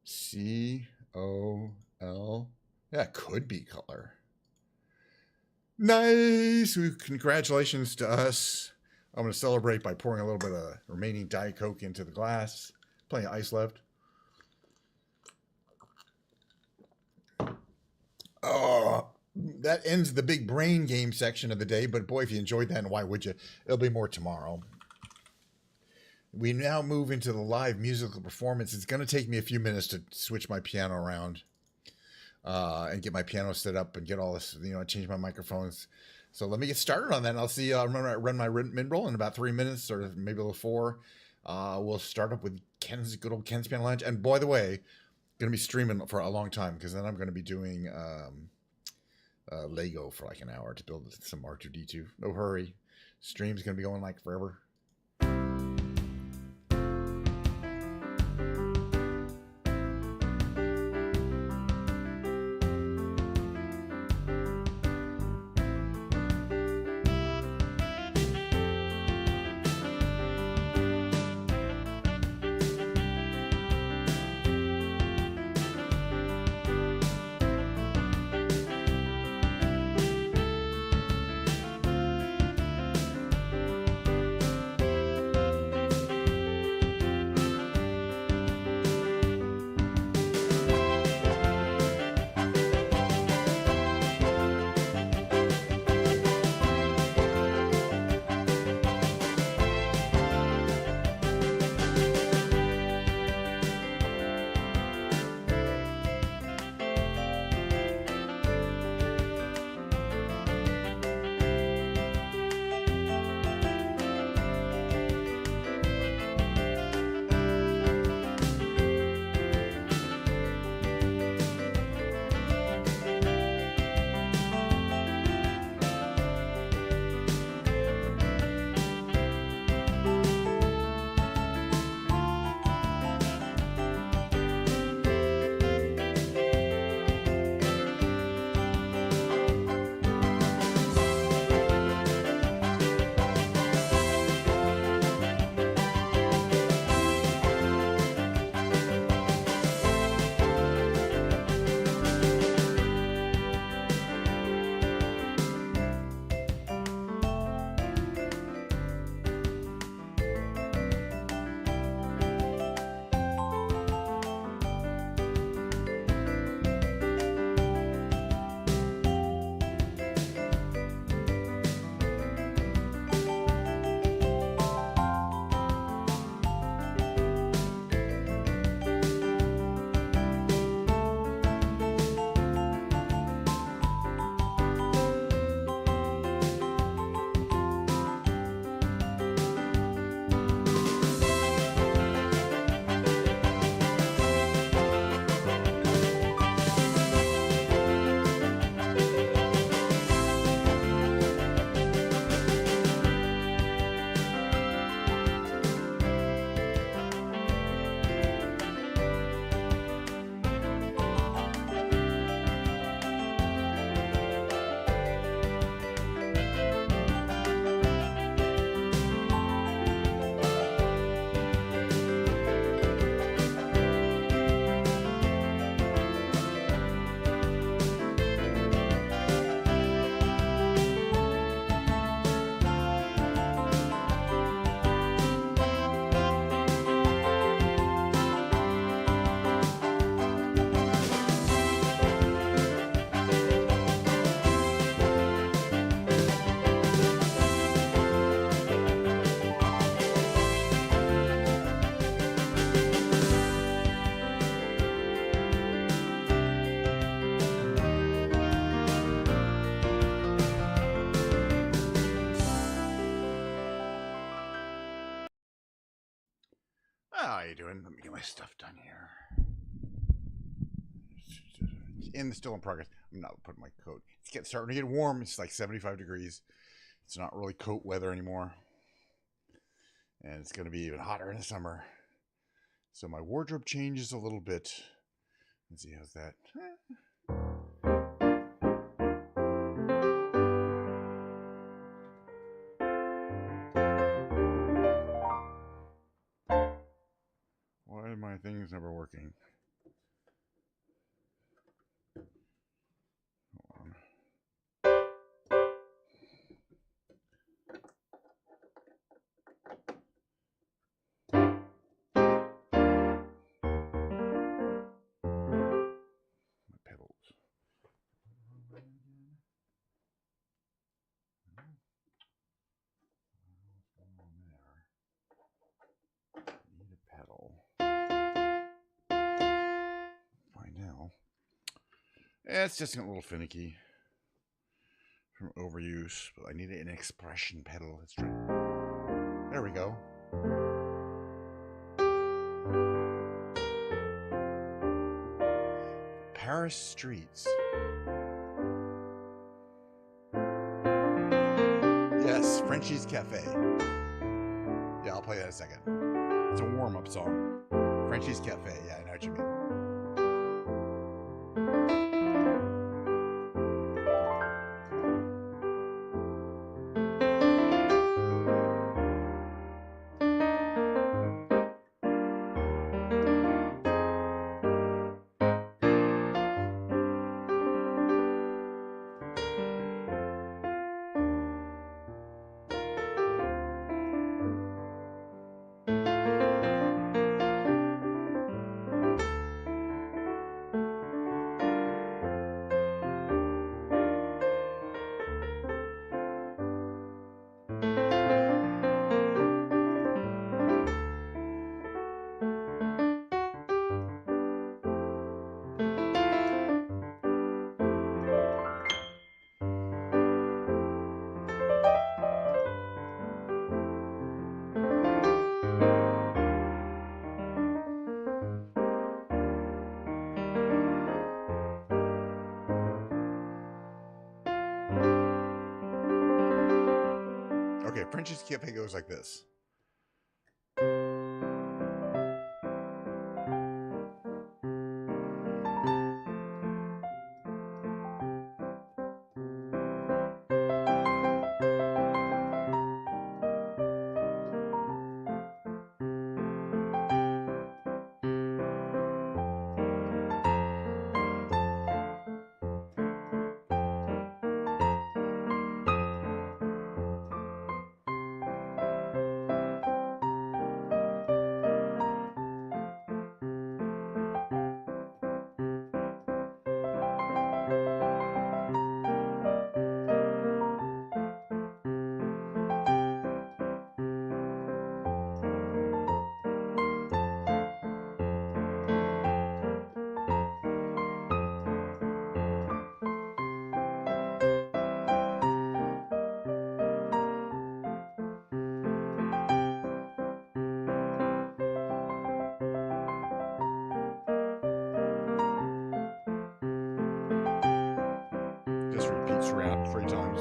COL. Yeah, it could be color. Nice. Congratulations to us. I'm going to celebrate by pouring a little bit of remaining Diet Coke into the glass. Plenty of ice left. Oh, that ends the big brain game section of the day. But boy, if you enjoyed that, and why would you? There'll be more tomorrow. We now move into the live musical performance. It's going to take me a few minutes to switch my piano around and get my piano set up and get all this, change my microphones. So let me get started on that. And I'll see. I'll run my mid-roll in about 3 minutes, or maybe a little 4. We'll start up with good old Ken's Piano Lounge. And by the way, going to be streaming for a long time, because then I'm going to be doing Lego for like an hour to build some R2-D2. No hurry. Stream's going to be going like forever. you doing? Let me get my stuff done here. Still in progress. I'm not putting my coat. It's starting to get warm. It's like 75 degrees. It's not really coat weather anymore. And it's going to be even hotter in the summer. So my wardrobe changes a little bit. Let's see, how's that? Why are my things never working? Hold on. My pedals. Need a pedal. Fine now. It's just getting a little finicky from overuse, but I need an expression pedal. Let's try. There we go. Paris streets. Yes, Frenchie's Cafe. Yeah, I'll play that in a second. It's a warm-up song. Frenchie's Cafe. Yeah, I know what you mean. Okay, Frenchie's Cafe goes like this. Just repeats around 3 times.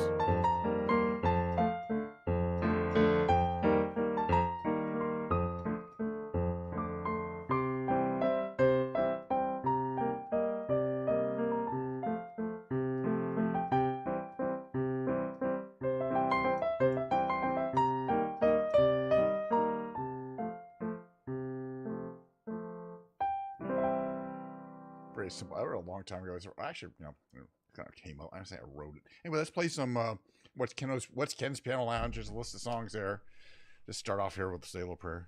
Very simple. I wrote a long time ago. Actually, it kind of came up. I don't say I wrote it. Anyway, let's play some what's Ken's Piano Lounge. There's a list of songs there. Just start off here with the Sailor Prayer.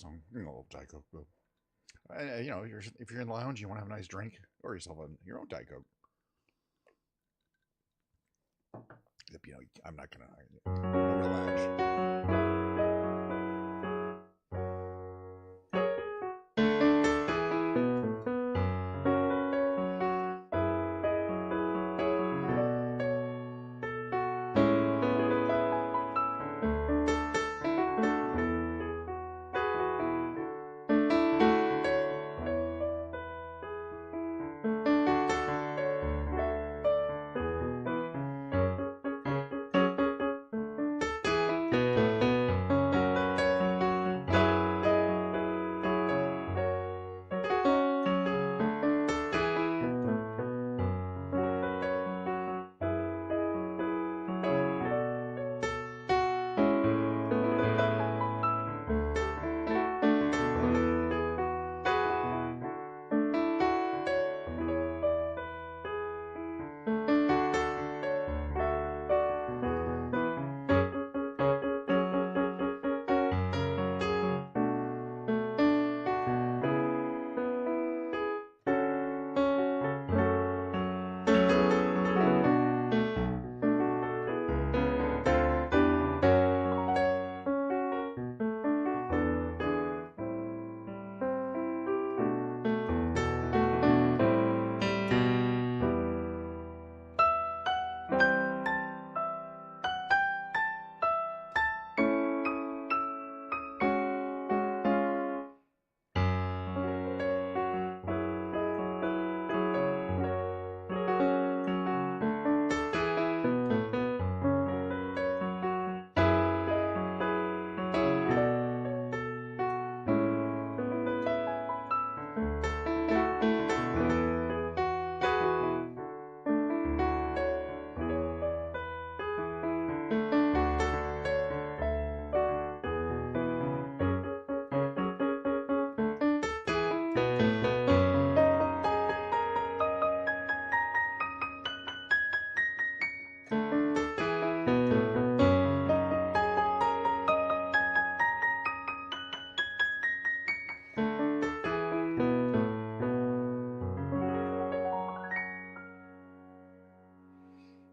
song. A little Diet Coke, though. You know, if you're in the lounge, you want to have a nice drink, or yourself your own Diet Coke. You know, I'm not gonna relax.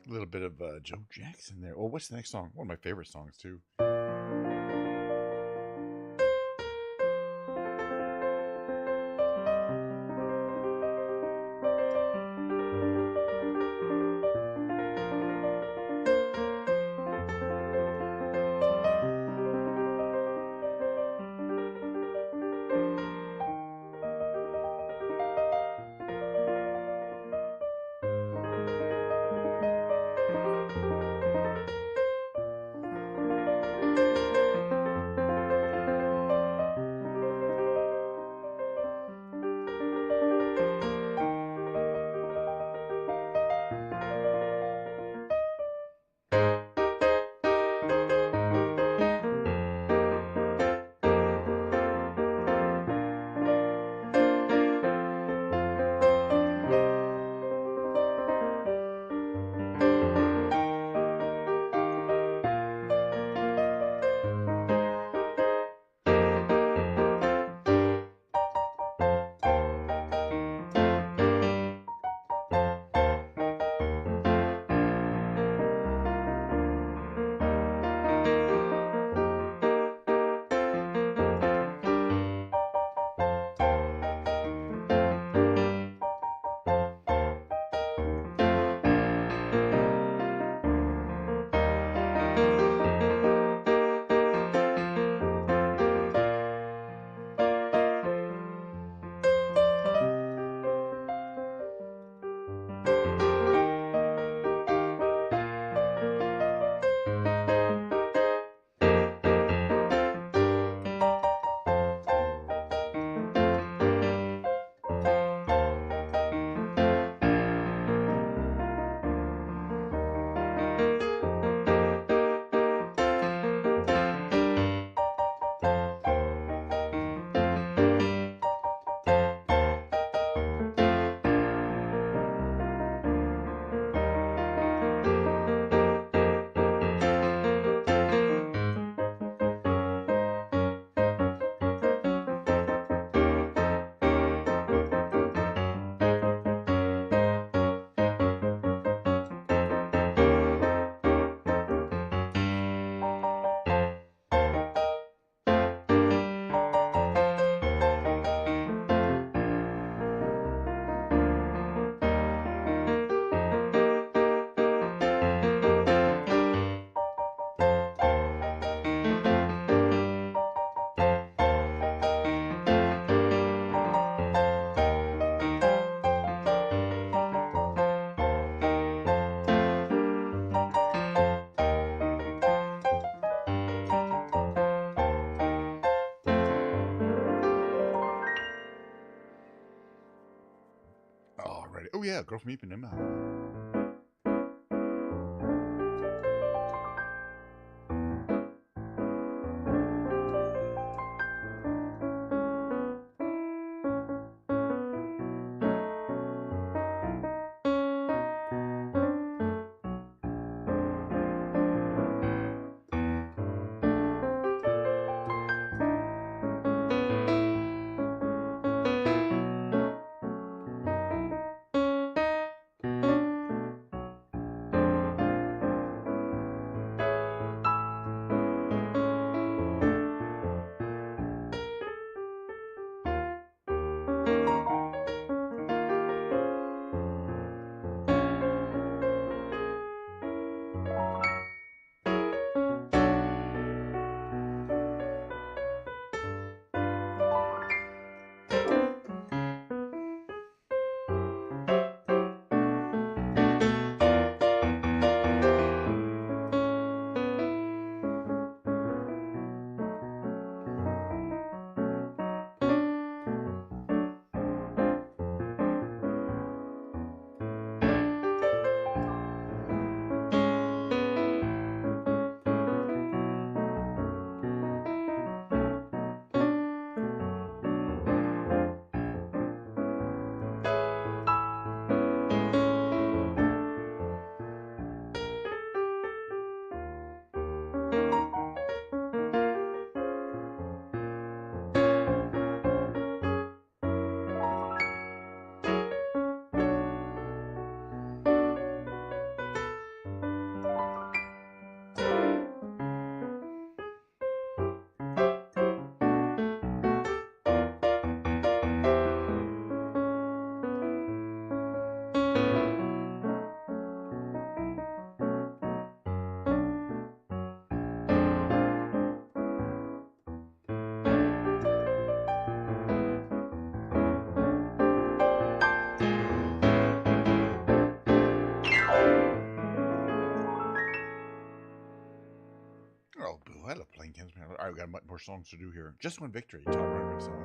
A little bit of Joe Jackson there. Oh, what's the next song? One of my favorite songs, too. yeah, Girl from Ipanema. Oh, boo! I love playing games. Man. I've got much more songs to do here. Just One Victory, Todd Rundgren song.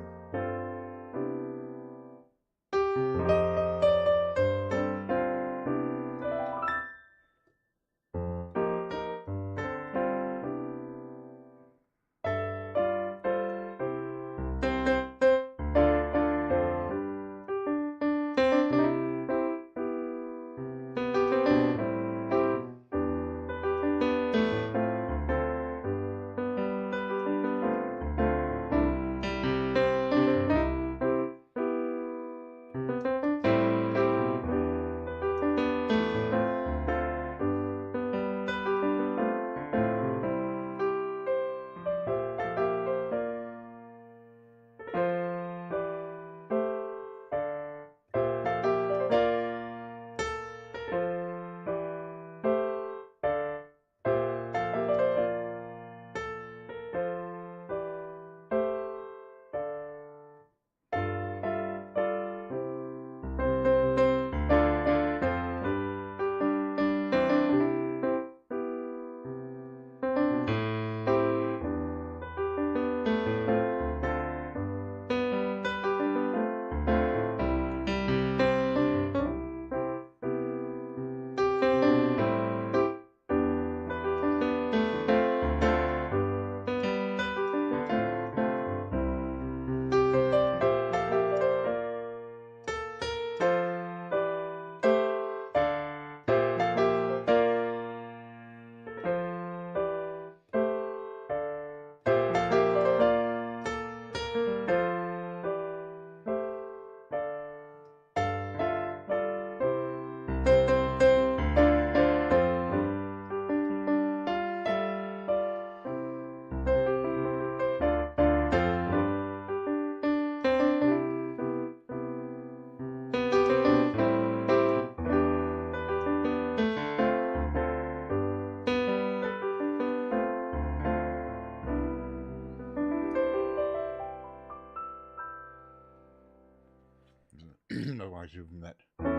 No, I do from that era.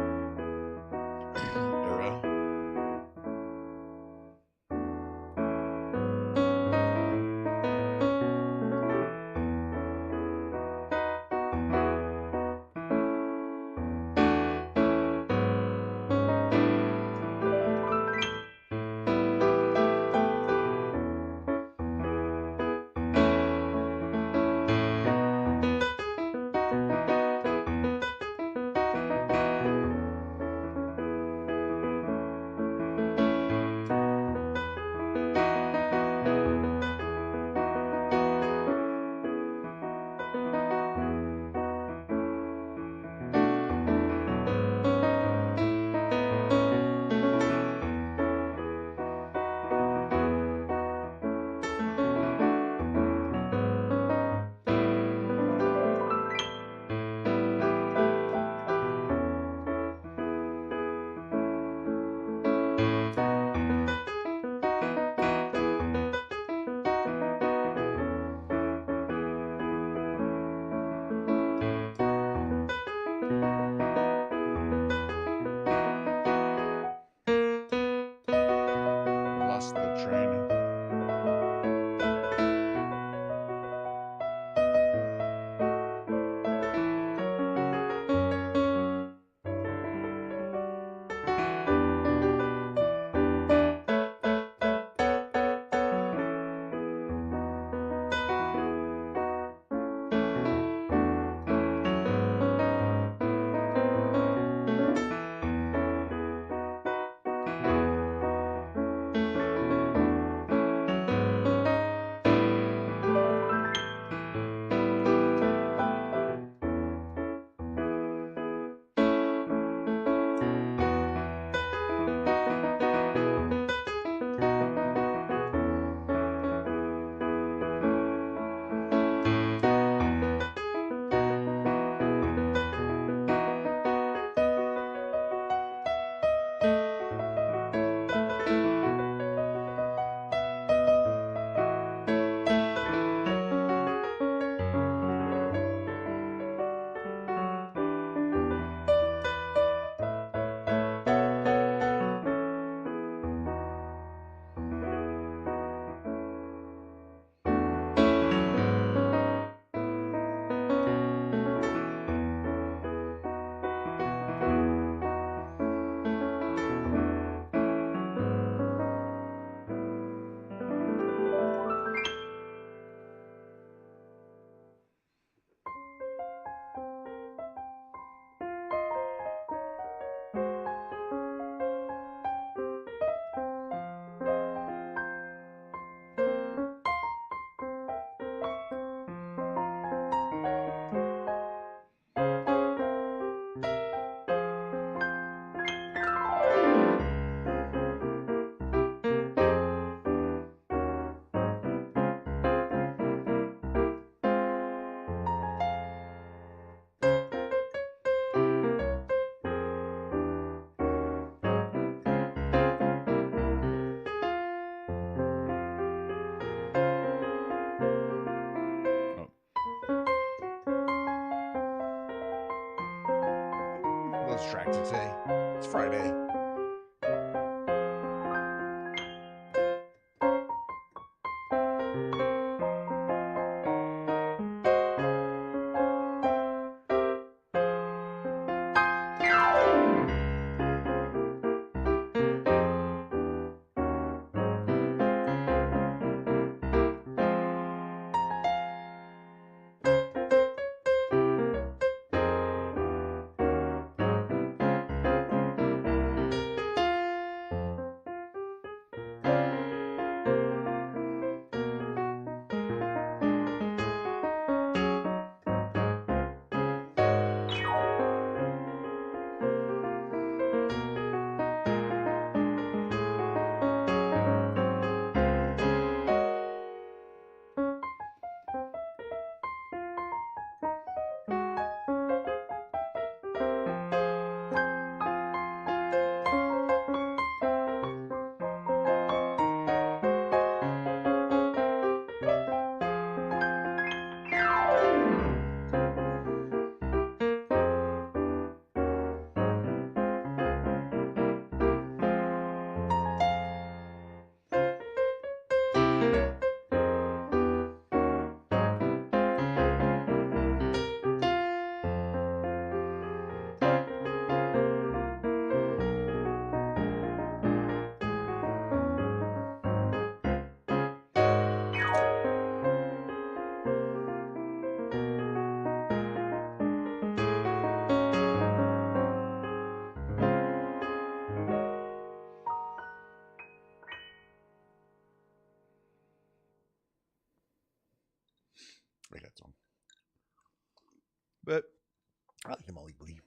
little distracted today. It's Friday. I got some. But I like the Molly Booty.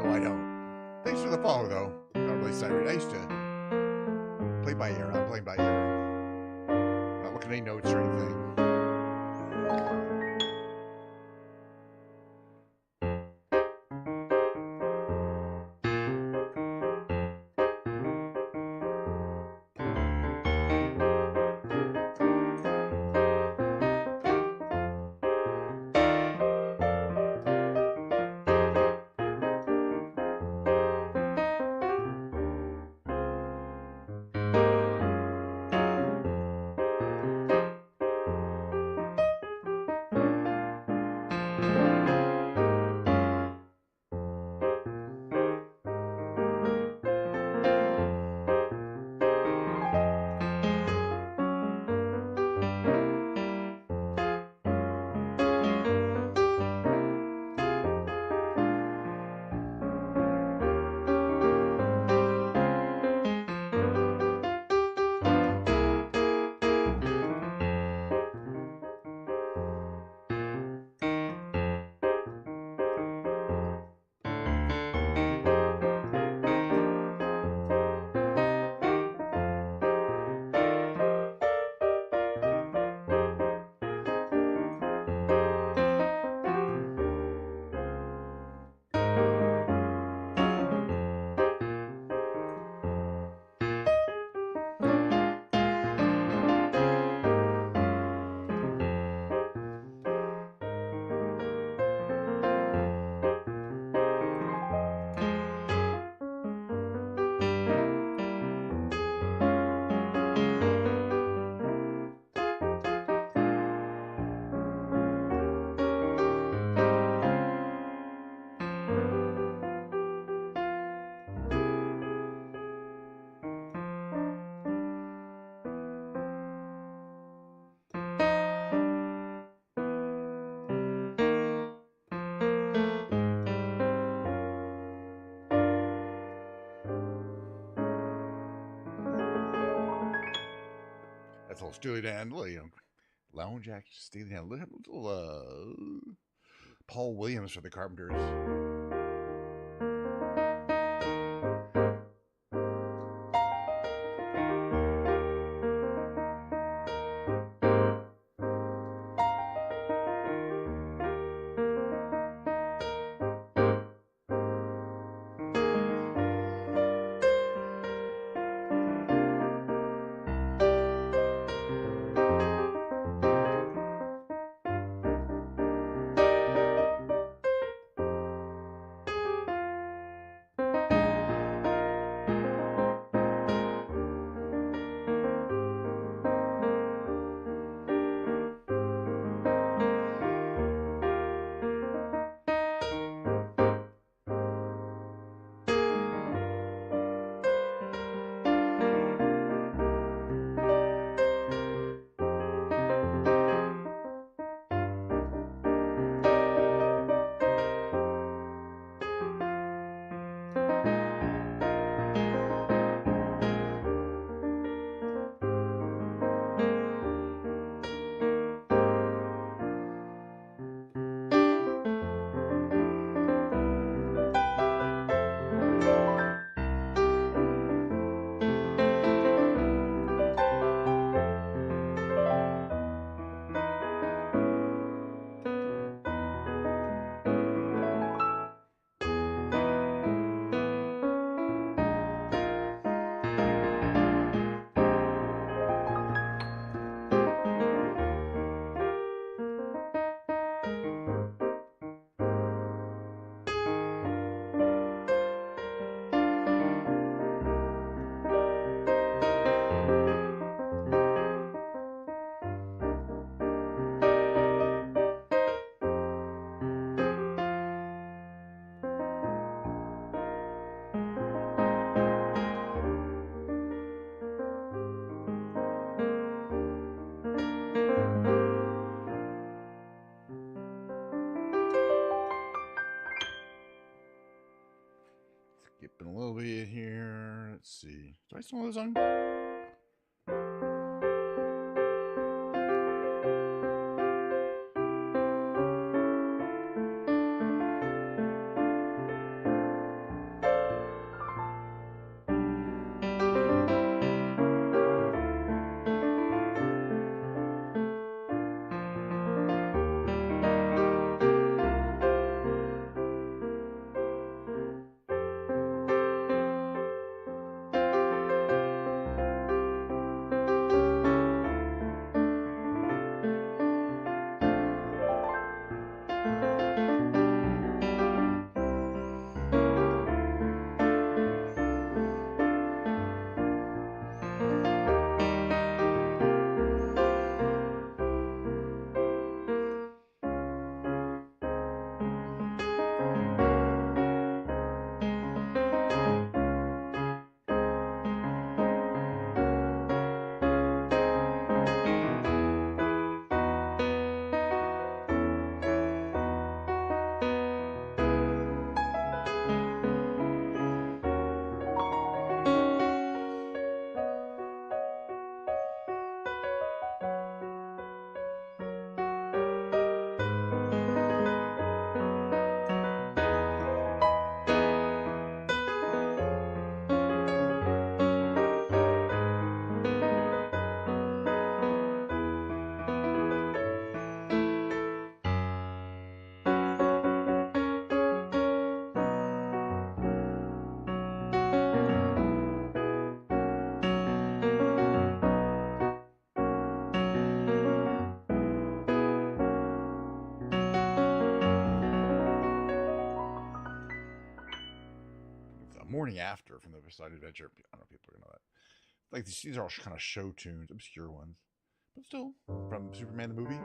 No, I don't. Thanks for the follow, though. Not really siren. I used to play by ear. I'm playing by ear. Not looking at any notes or anything. little Steely Dan, little, lounge act, Steely Dan, little Paul Williams for the Carpenters. Skipping a little bit here. Let's see. Do I still know the song? Morning After from the Beside Adventure. I don't know if people are gonna know that. Like these are all kind of show tunes, obscure ones, but still from Superman the movie.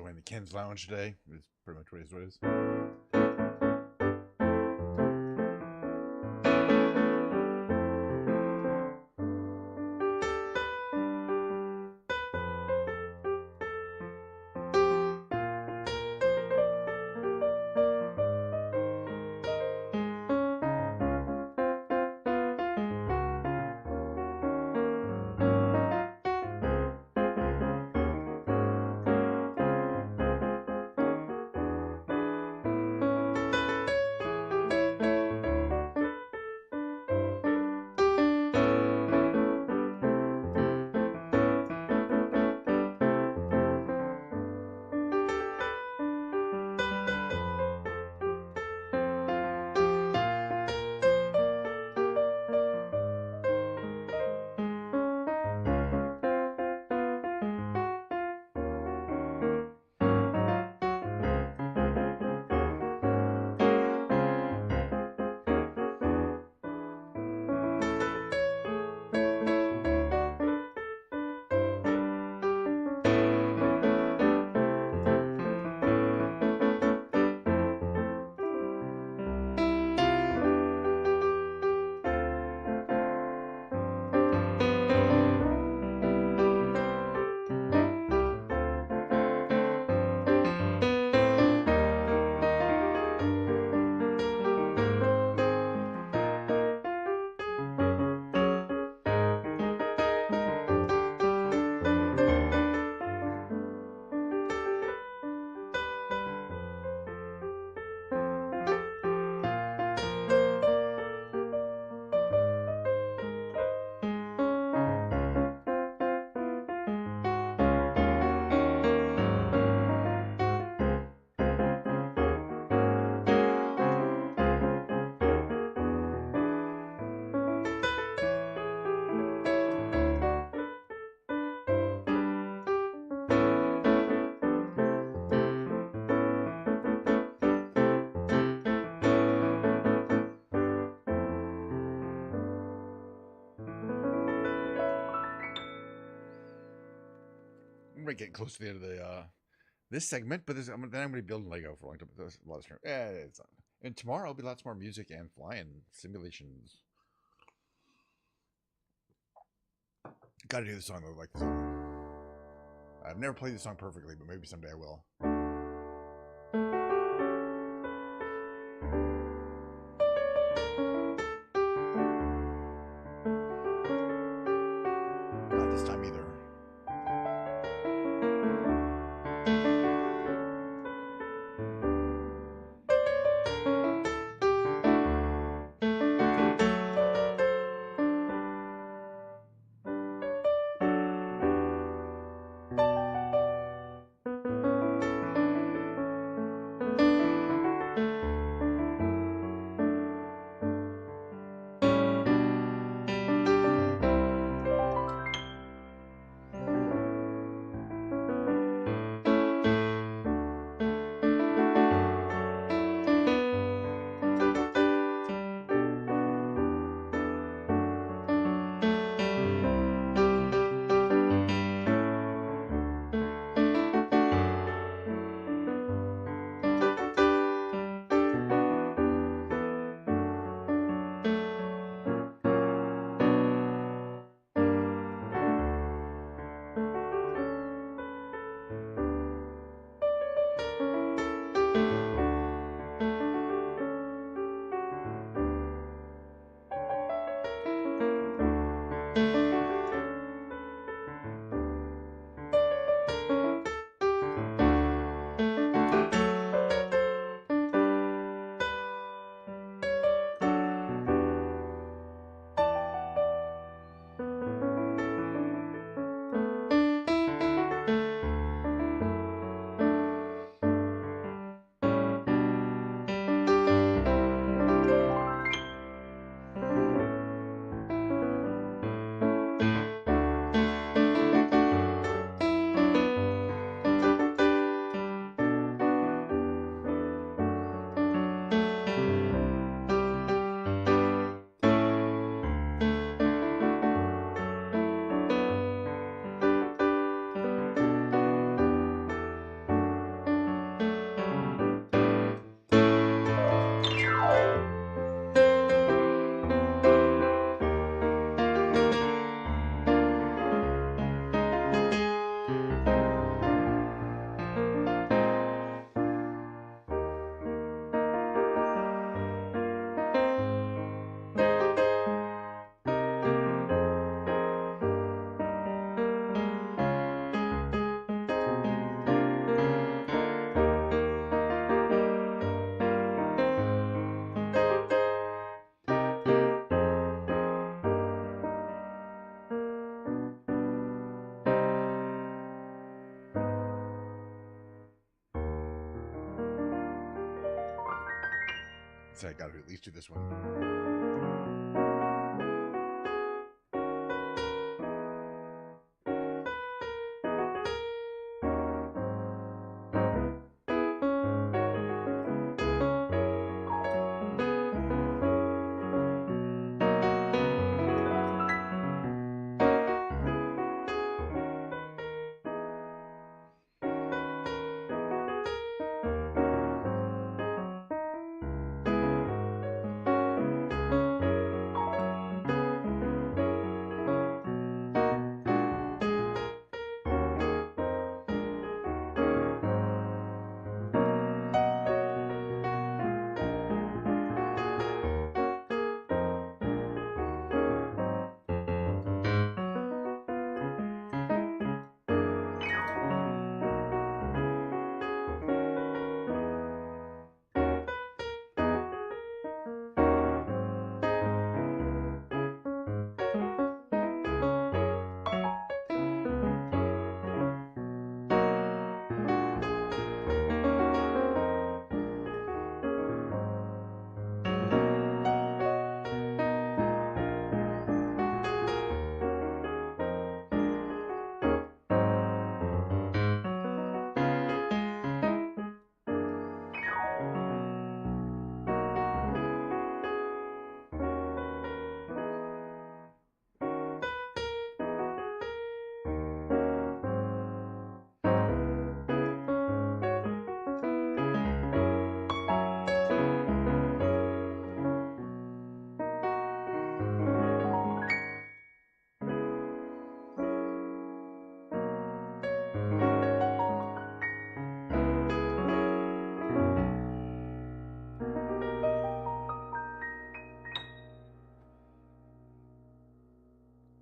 enjoying the Ken's Lounge today. It's pretty much what it is. We're getting close to the end of the this segment, but then I'm going to be building Lego for a long time. There's a lot of it's on. And tomorrow will be lots more music and flying simulations. Got to do the song though, like this song. I've never played the song perfectly, but maybe someday I will. Not this time either. So I got to at least do this one.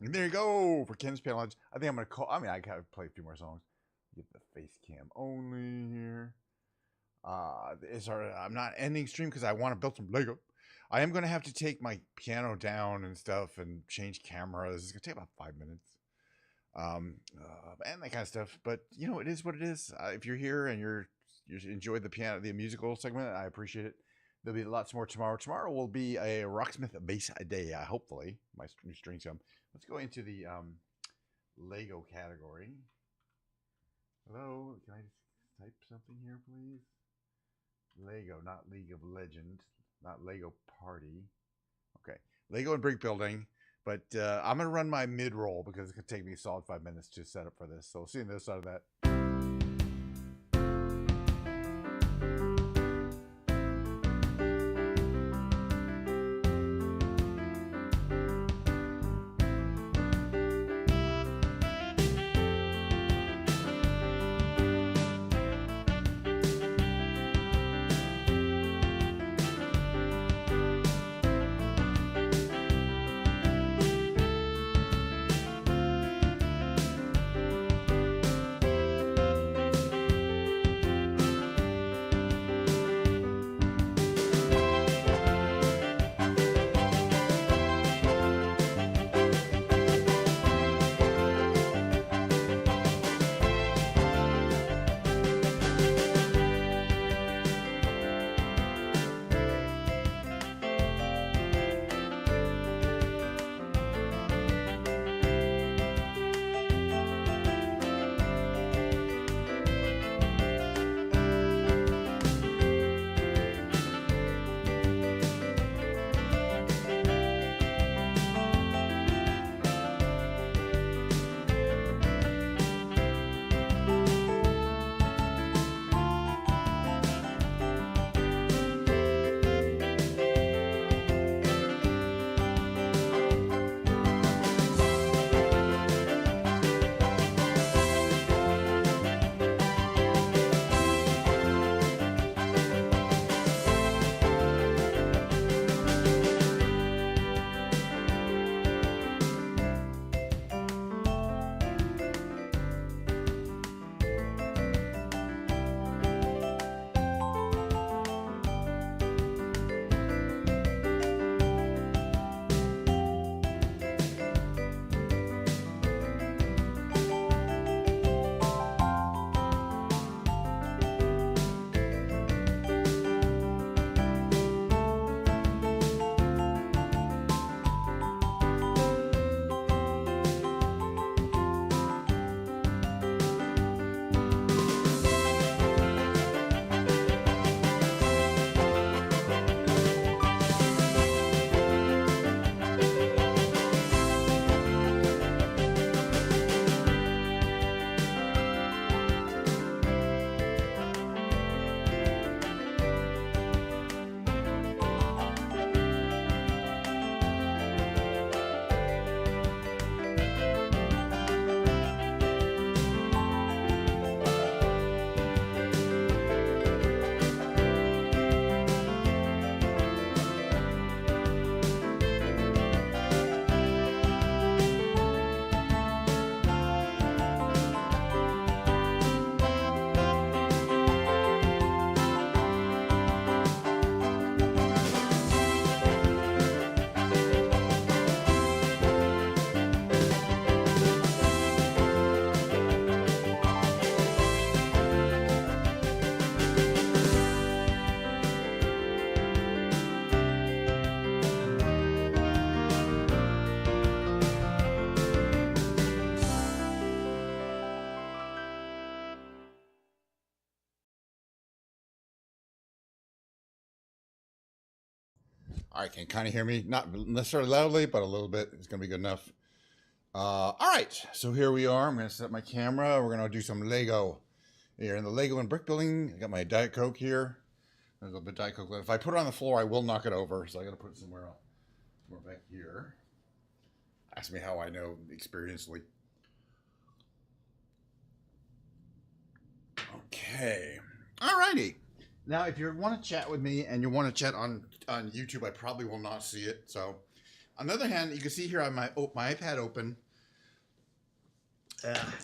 And there you go for Ken's panel. I think I'm going to call. I mean, I gotta play a few more songs. Get the face cam only here. I'm not ending stream because I want to build some Lego. I am going to have to take my piano down and stuff and change cameras. It's going to take about 5 minutes. And that kind of stuff. But you know, it is what it is. If you're here and you enjoyed the musical segment, I appreciate it. There'll be lots more tomorrow. Tomorrow will be a Rocksmith bass day. Hopefully, my new strings come. Let's go into the Lego category. Hello, can I just type something here, please? Lego, not League of Legends, not Lego Party. Okay, Lego and brick building. But I'm going to run my mid-roll because it's going to take me a solid 5 minutes to set up for this. So we'll see you on the other side of that. All right, can you kind of hear me? Not necessarily loudly, but a little bit. It's going to be good enough. All right, so here we are. I'm going to set my camera. We're going to do some Lego here in the Lego and brick building. I got my Diet Coke here. There's a little bit of Diet Coke. If I put it on the floor, I will knock it over. So I got to put it somewhere else. More back here. Ask me how I know experientially. Okay. All righty. Now, if you want to chat with me and you want to chat on YouTube, I probably will not see it. So, on the other hand, you can see here on my iPad open.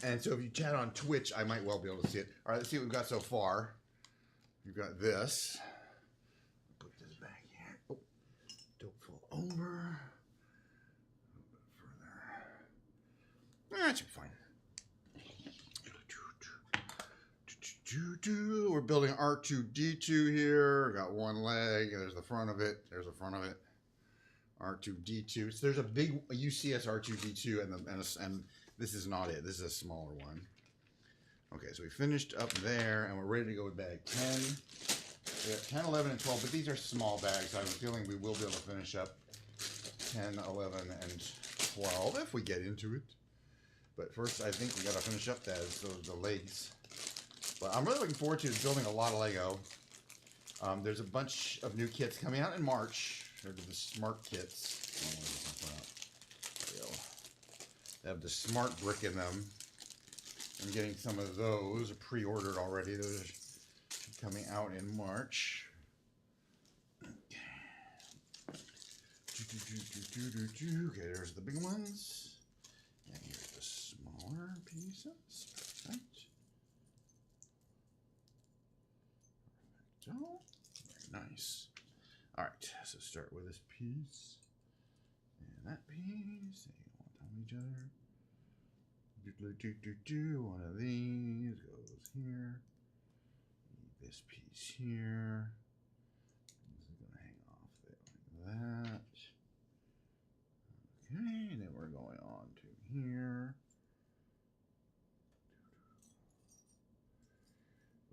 And so if you chat on Twitch, I might well be able to see it. All right, let's see what we've got so far. We've got this. Put this back here. Oh, don't fall over. That should be fine. We're building R2-D2 here. Got one leg. There's the front of it. There's the front of it. R2-D2. So there's a big UCS R2-D2, and this is not it. This is a smaller one. Okay, so we finished up there, and we're ready to go with bag 10. We got 10, 11, and 12, but these are small bags. I have a feeling we will be able to finish up 10, 11, and 12 if we get into it. But first, I think we got to finish up the legs. But I'm really looking forward to building a lot of Lego. There's a bunch of new kits coming out in March. They're the smart kits. They have the smart brick in them. I'm getting some of those pre-ordered already. Those are coming out in March. Okay, there's the big ones. And here's the smaller pieces. Perfect. Very nice. All right, so start with this piece and that piece. They want on each other. One of these goes here. This piece here. This is gonna hang off there like that. Okay, and then we're going on to here.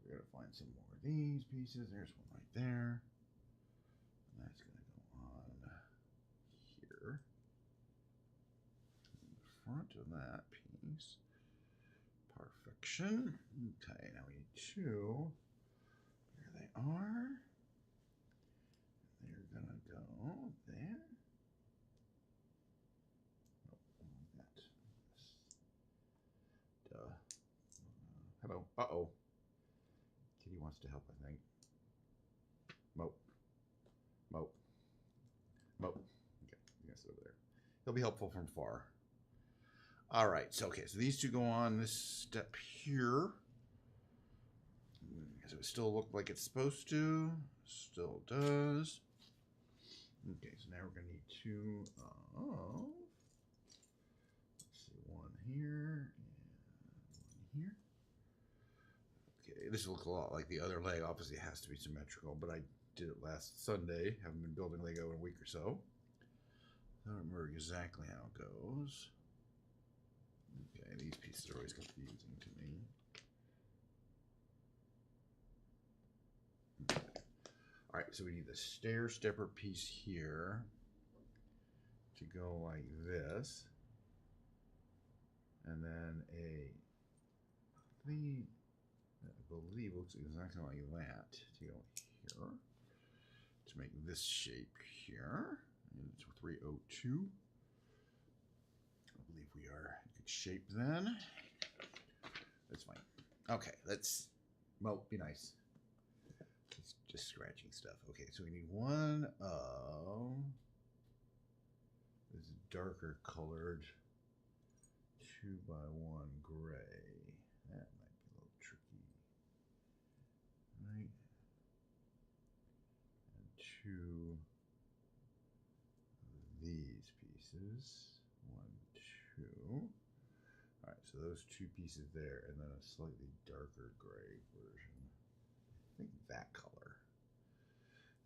We're gonna find some more of these pieces. There's one right there. And that's gonna go on here. In front of that piece. Perfection. Okay, now we need two. Here they are. They're gonna go there. Hello. Uh-oh. Kitty wants to help, I think. Mope. Mope. Mope. Okay, you guys over there. He'll be helpful from far. All right, so these two go on this step here. Does it still look like it's supposed to? Still does. Okay, so now we're gonna need two of. Let's see, one here and one here. Okay, this will look a lot like the other leg. Obviously, it has to be symmetrical, but I did it last Sunday. Haven't been building Lego in a week or so. I don't remember exactly how it goes. Okay, these pieces are always confusing to me. Okay. All right, so we need the stair stepper piece here to go like this, and then I believe looks exactly like that to go here to make this shape here. And it's 302. I believe we are in good shape then. That's fine. Okay, let's be nice. It's just scratching stuff. Okay, so we need one of this darker colored 2x1 gray. That might be a little tricky. Right? And two of these pieces. 1, 2. All right, so those two pieces there, and then a slightly darker gray version. I think that color.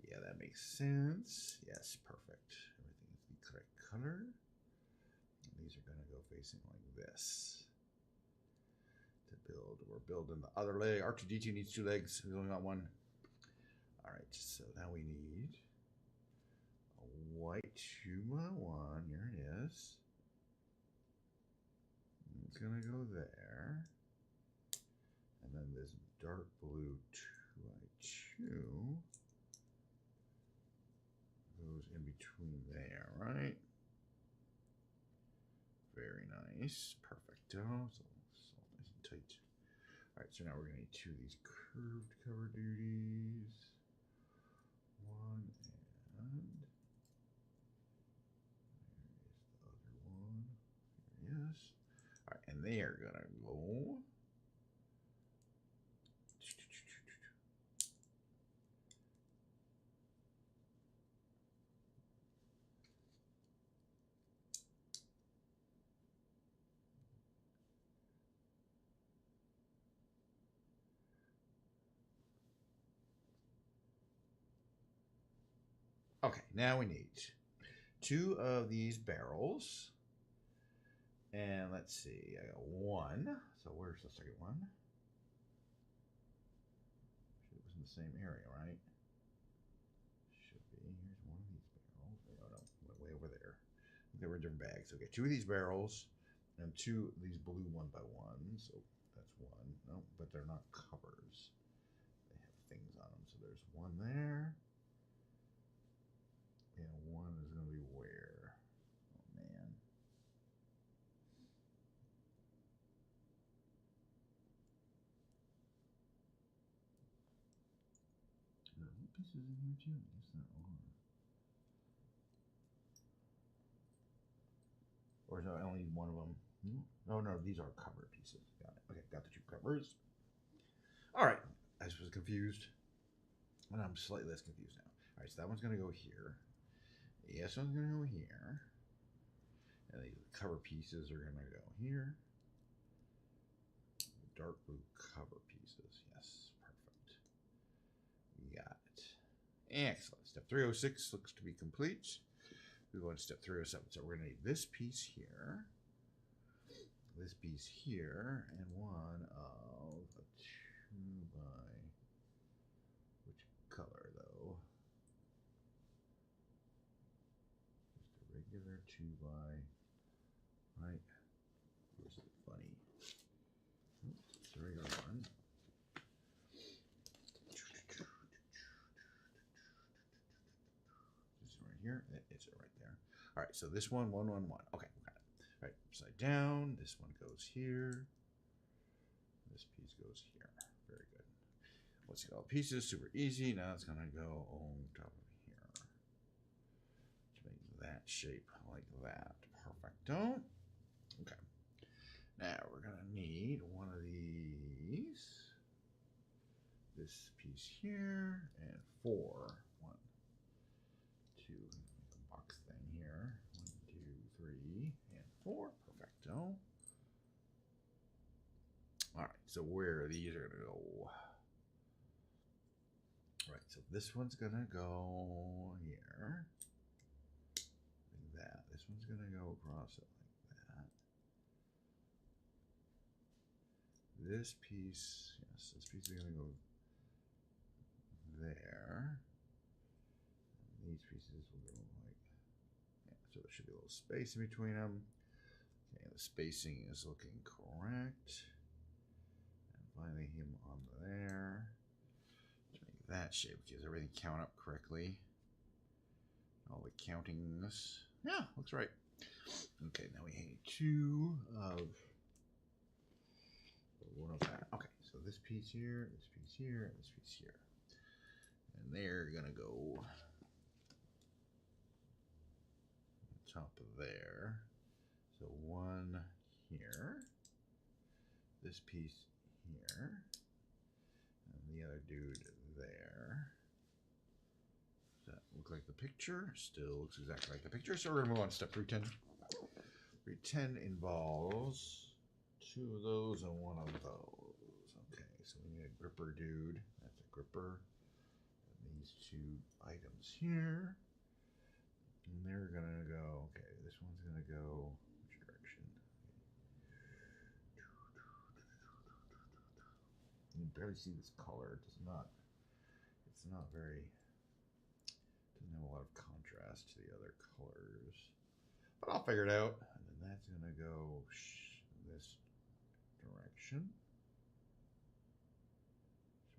Yeah, that makes sense. Yes, perfect. Everything is the correct color. And these are going to go facing like this. To build, we're building the other leg. R2-D2 needs 2 legs. We only got one. All right, so now we need a white 2x1. Here it is. It's gonna go there. And then this dark blue 2x2 goes in between there, right? Very nice. Perfecto. So nice and tight. All right, so now we're going to need two of these curved cover duties. One, and there's the other one. There he is. All right, and they are going to go. Okay, now we need two of these barrels. And let's see, I got one. So where's the second one? It was in the same area, right? Should be. Here's one of these barrels. Oh no, went way over there. They were in different bags. Okay, two of these barrels and two of these blue 1x1s. So that's one. No, but they're not covers. They have things on them. So there's one there. And one is going to be where? Oh, man. There are pieces in here, too. I guess there are. Or is there only one of them? Oh, no, these are cover pieces. Got it. Okay, got the two covers. All right. I was confused. And I'm slightly less confused now. All right, so that one's going to go here. This one's going to go here. And the cover pieces are going to go here. Dark blue cover pieces. Yes, perfect. We got it. Excellent. Step 306 looks to be complete. We go to step 307. So we're going to need this piece here. This piece here. And one of a 2x. Which color, though? Regular 2x, right? Where's the bunny? It's the regular one. Is it right here? It's right there. All right, so this one, 1, 1, 1. Okay, got it. All right, upside down. This one goes here. This piece goes here. Very good. Let's see all the pieces. Super easy. Now it's gonna go on top of that shape like that. Perfecto. Okay. Now we're going to need one of these. This piece here. And 4. 1, 2. Make a box thing here. 1, 2, 3, and 4. Perfecto. Alright, so where these are going to go? Right, so this one's going to go here. That. This one's going to go across it like that. This piece, yes, this piece is going to go there. And these pieces will go like, yeah, so there should be a little space in between them. Okay, the spacing is looking correct. And finally him on there. To make that shape, because everything count up correctly. All the countings. Yeah, looks right. Okay, now we need two of one of that. Okay, so this piece here, this piece here, and this piece here. And they're gonna go on top of there. So one here, this piece here, and the other dude there. That look like the picture? Still looks exactly like the picture. So we're gonna move on to step 310. 310 involves two of those and one of those. Okay, so we need a gripper dude. That's a gripper. And these two items here. And they're gonna go, okay, this one's gonna go which direction? You can barely see this color. It's not very, doesn't have a lot of contrast. contrast to the other colors. But I'll figure it out. And then that's going to go this direction.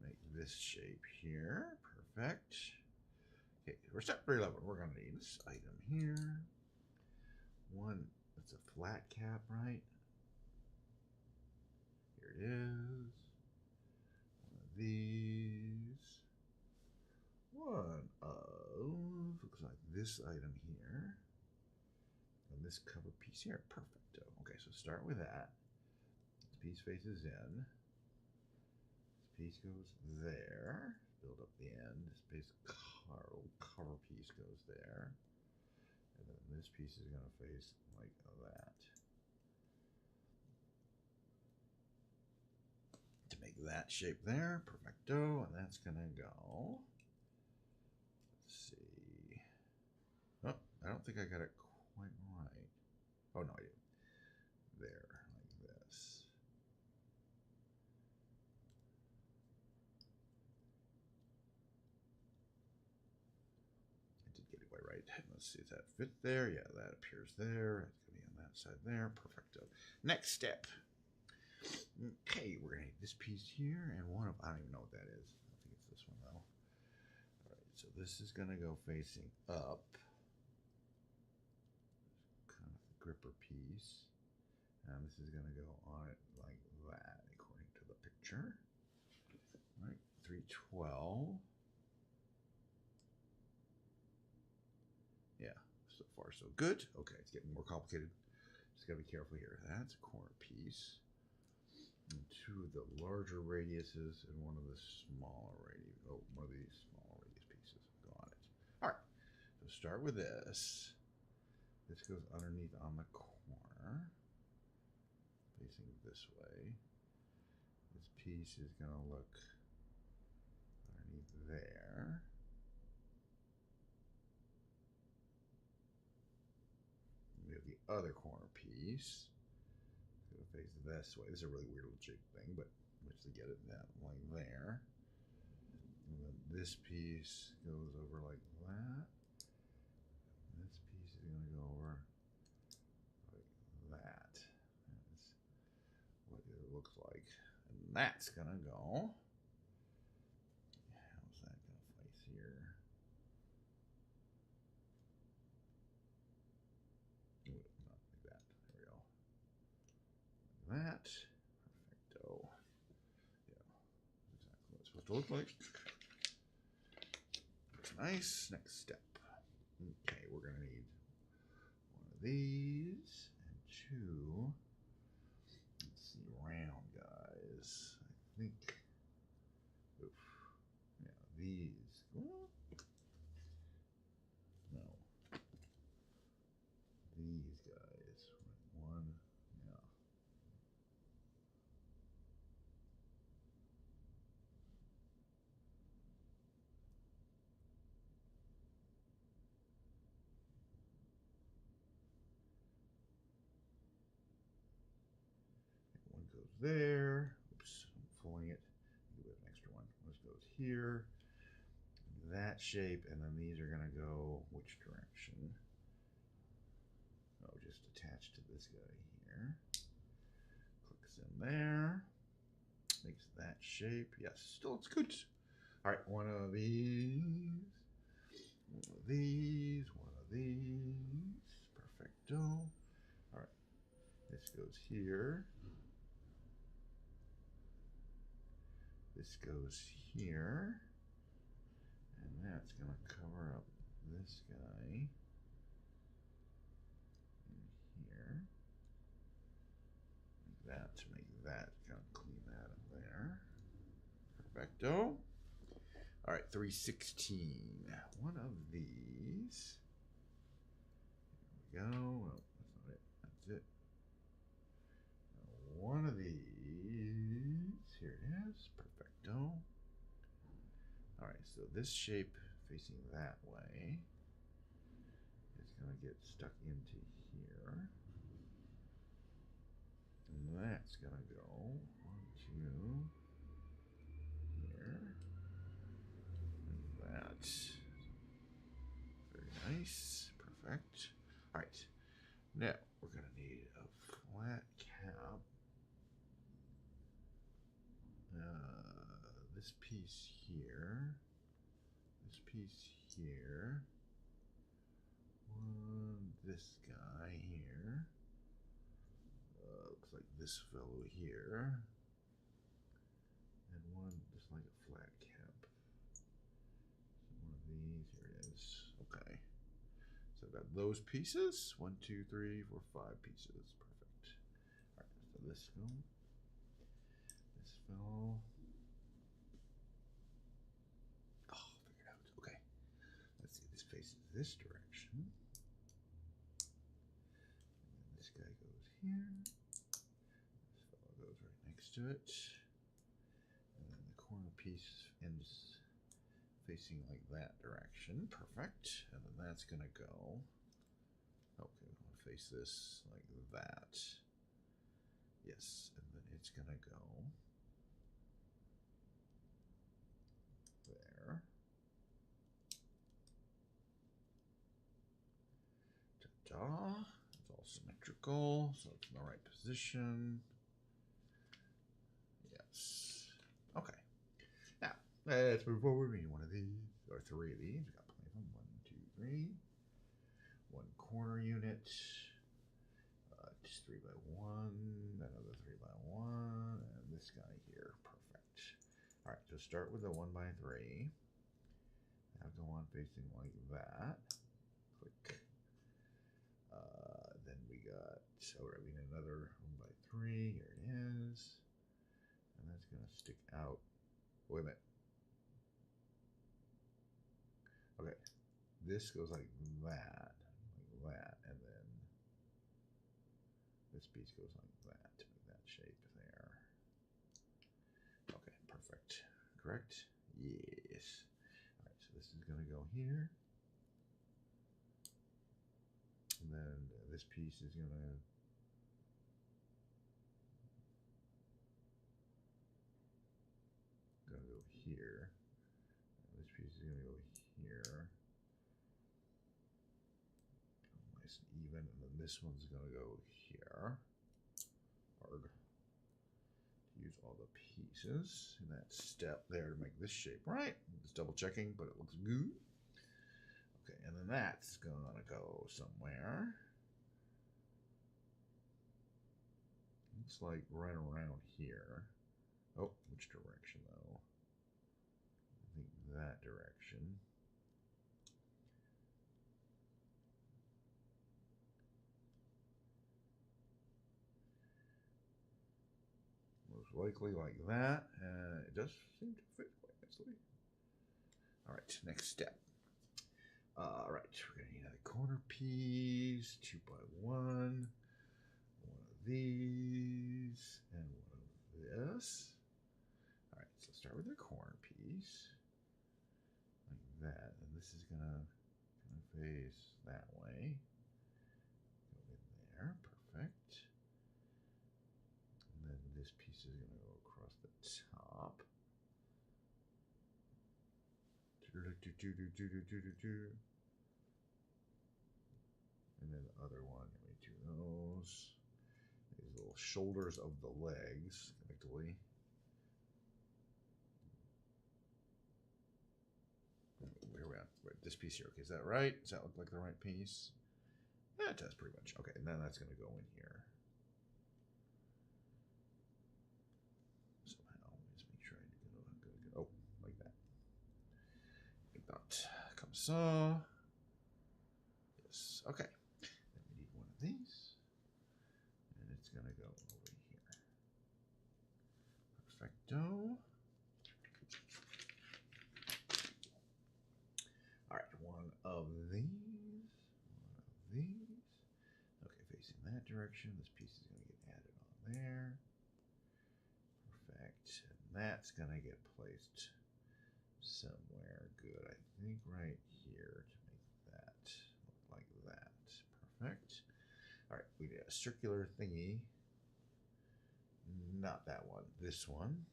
Let's make this shape here. Perfect. Okay, we're step 311. We're going to need this item here. One, that's a flat cap, right? Here it is. One of these. One of, looks like this item here. And this cover piece here. Perfecto. Okay, so start with that. This piece faces in. This piece goes there. Build up the end. This piece cover piece goes there. And then this piece is going to face like that. To make that shape there. Perfecto. And that's going to go. Let's see. Oh, I don't think I got it quite right. Oh, no, I did. There, like this. I did get it quite right. Let's see if that fit there. Yeah, that appears there. It's going to be on that side there. Perfecto. Next step. Okay, we're going to need this piece here and one of, I don't even know what that is. I think it's this one though. All right, so this is going to go facing up. Kind of the gripper piece. And this is going to go on it like that, according to the picture. All right, 312. Yeah, so far so good. Okay, it's getting more complicated. Just got to be careful here. That's a corner piece. And two of the larger radiuses and one of the smaller radius. Oh, one of these smaller radius pieces go on it. All right, so start with this. This goes underneath on the corner, facing this way. This piece is going to look underneath there. We have the other corner piece. It's going to face this way. This is a really weird little shape thing, but we just get it that like there. And then this piece goes over like that. And this piece is going to go over like that. That's what it looks like. And that's going to go. How's that going to face here? Ooh, not like that. There we go. Like that. Perfecto. Yeah. Exactly what it's supposed to look like. Looks nice. Next step. Okay, we're going to need one of these and two. Let's see, round guys. I think. Oof. Yeah, these. No. These guys. One. Yeah. One goes there. Oops, I'm pulling it. We have an extra one. This goes here. That shape, and then these are going to go which direction? Oh, just attached to this guy here. Clicks in there. Makes that shape. Yes, still looks good. All right, one of these. One of these. One of these. Perfecto. All right, this goes here. This goes here. And that's going to cover up this guy in here. Like that to make that kind of clean that up there. Perfecto. All right, 316. One of these. Here we go. Oh, that's not it. That's it. Now, one of these. Here it is. Perfecto. All right, so this shape facing that way is going to get stuck into here. And that's going to go 1, 2, here. And that. Very nice. Perfect. All right. Now we're going to need a flat cap. This piece here. This piece here. This guy here. Looks like this fellow here. And one just like a flat cap. So one of these, here it is. Okay. So I've got those pieces. 1, 2, 3, 4, 5 pieces. Perfect. Alright, so this fellow. This fellow. Oh, figured out. Okay. Let's see, this faces this direction. This guy goes here. This fellow goes right next to it. And then the corner piece ends facing like that direction. Perfect. And then that's going to go. Okay, we want to face this like that. Yes. And then it's going to go there. Ta-da. It's all symmetrical, so it's in the right position. Yes. Okay. Now, let's move forward. We need one of these, or 3 of these. We've got plenty of them. 1, 2, 3. One corner unit. Just 3 by 1. Another 3 by 1. And this guy here. Perfect. All right, so start with the 1 by 3. Now go on facing like that. Click. Then we got, all right, we need another 1 by 3. Here it is. And that's going to stick out. Wait a minute. Okay. This goes like that. And then this piece goes like that to make that shape there. Okay, perfect. Correct? Yes. All right, so this is going to go here. And then this piece is going to go here. And this piece is going to go here. Nice and even. And then this one's going to go here. Arg. Use all the pieces in that step there to make this shape right. Just double checking, but it looks good. Okay, and then that's going to go somewhere. Looks like right around here. Oh, which direction though? I think that direction. Most likely like that. It does seem to fit quite nicely. All right, next step. All right, we're gonna need another corner piece, 2 by 1 of these, and one of this. All right, so start with the corner piece, like that, and this is gonna face that way. Go in there, perfect. And then this piece is gonna go across the top. And then the other one, let me do those. These little shoulders of the legs, effectively. Where are we at? Right, this piece here. Okay, is that right? Does that look like the right piece? Yeah, it does pretty much. Okay, and then that's going to go in here. Somehow, just make sure I get, oh, like that. Like that. Comme ça. Yes. Okay. Then we need one of these. And it's going to go over here. Perfecto. All right, one of these. Okay, facing that direction. This piece is going to get added on there. Perfect. And that's going to get placed somewhere good. I think right here to make that look like that. Perfect. All right, we need a circular thingy. Not that one. This one.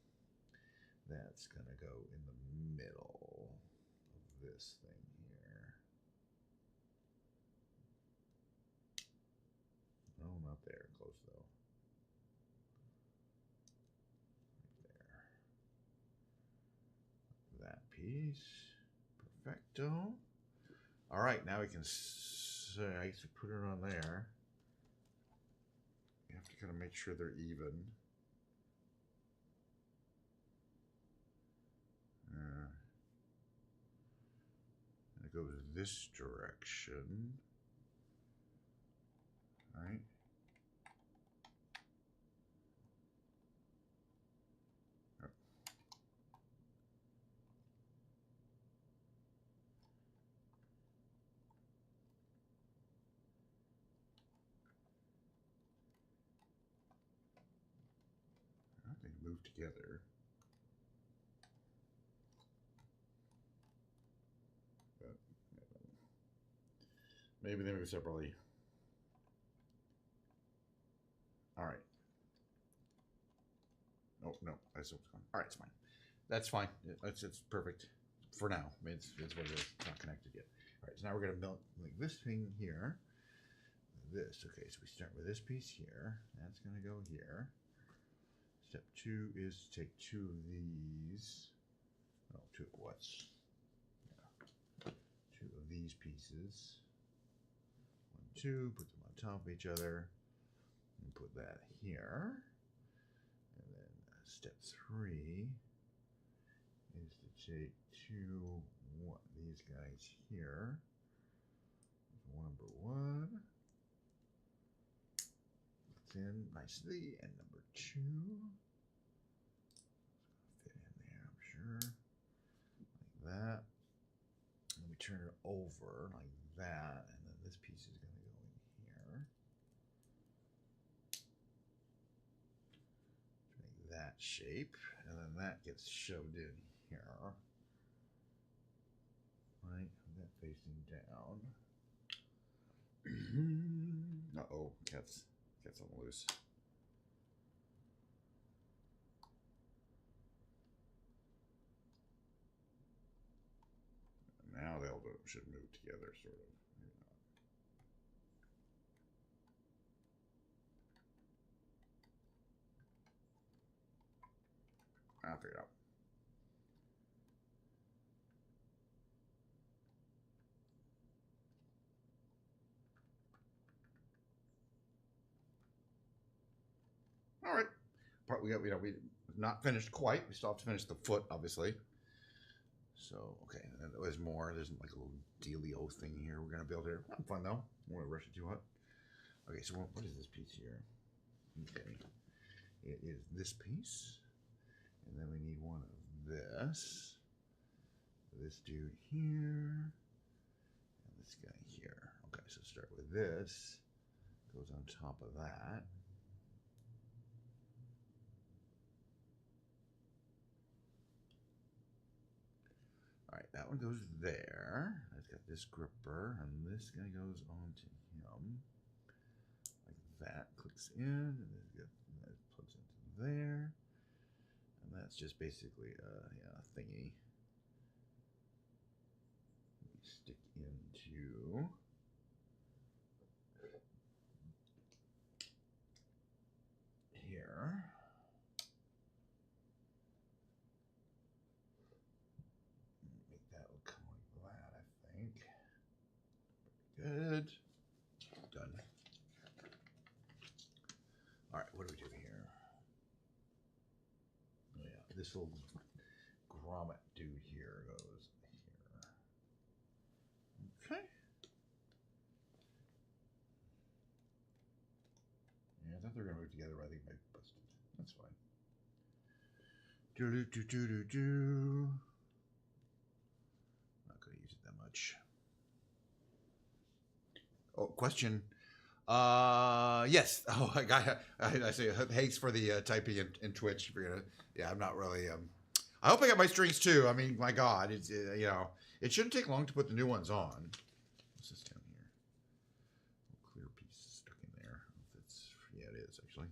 That's going to go in the middle of this thing here. there close though. Right there. That piece. Perfecto. All right, now we can say, so put it on there. You have to kind of make sure they're even. And it goes this direction. Right? Yep. They move together. But maybe they move separately. All right. Oh, no, I see what's going on. All right, it's fine. That's fine. It's perfect for now. I mean, it's what it is. It's not connected yet. All right, so now we're going to make this thing here. This. Okay, so we start with this piece here. That's going to go here. Step 2 is to take 2 of these. Oh, 2 of what's? Yeah. 2 of these pieces. 1, 2, put them on top of each other. And put that here. And then step 3 is to take 2 these guys here. Number 1. Fits in nicely. And number 2. Fit in there, I'm sure. Like that. And then we turn it over like that. And then this piece is going to go in here. Make that shape. And then that gets shoved in here. Right? That facing down. Uh-oh, cat's on loose. Now they'll should move together, sort of. Maybe not. I'll figure it out. All right. Part we got, we not finished quite. We still have to finish the foot, obviously. So, okay, and there's more. There's like a little dealio thing here we're going to build here. Not fun, though. I won't rush it too hot. Okay, so what is this piece here? Okay. It is this piece. And then we need one of this. This dude here. And this guy here. Okay, so start with this. Goes on top of that. All right, that one goes there. It's got this gripper, and this guy goes on to him. Like that, clicks in, and then that plugs into there. And that's just basically a thingy. Stick into here. Make that look like that, I think. Good. Done. All right, what do we do here? Oh yeah, this little grommet dude here goes here. Okay. Yeah, I thought they were gonna move together, but I think they busted. That's fine. Do. Not gonna use it that much. Oh, question. Yes. Oh, I say thanks for the typing in Twitch. If you're gonna, yeah, I'm not really. I hope I got my strings too. I mean, my God, it's you know, it shouldn't take long to put the new ones on. What's this down here? A clear piece stuck in there. Yeah, it is actually.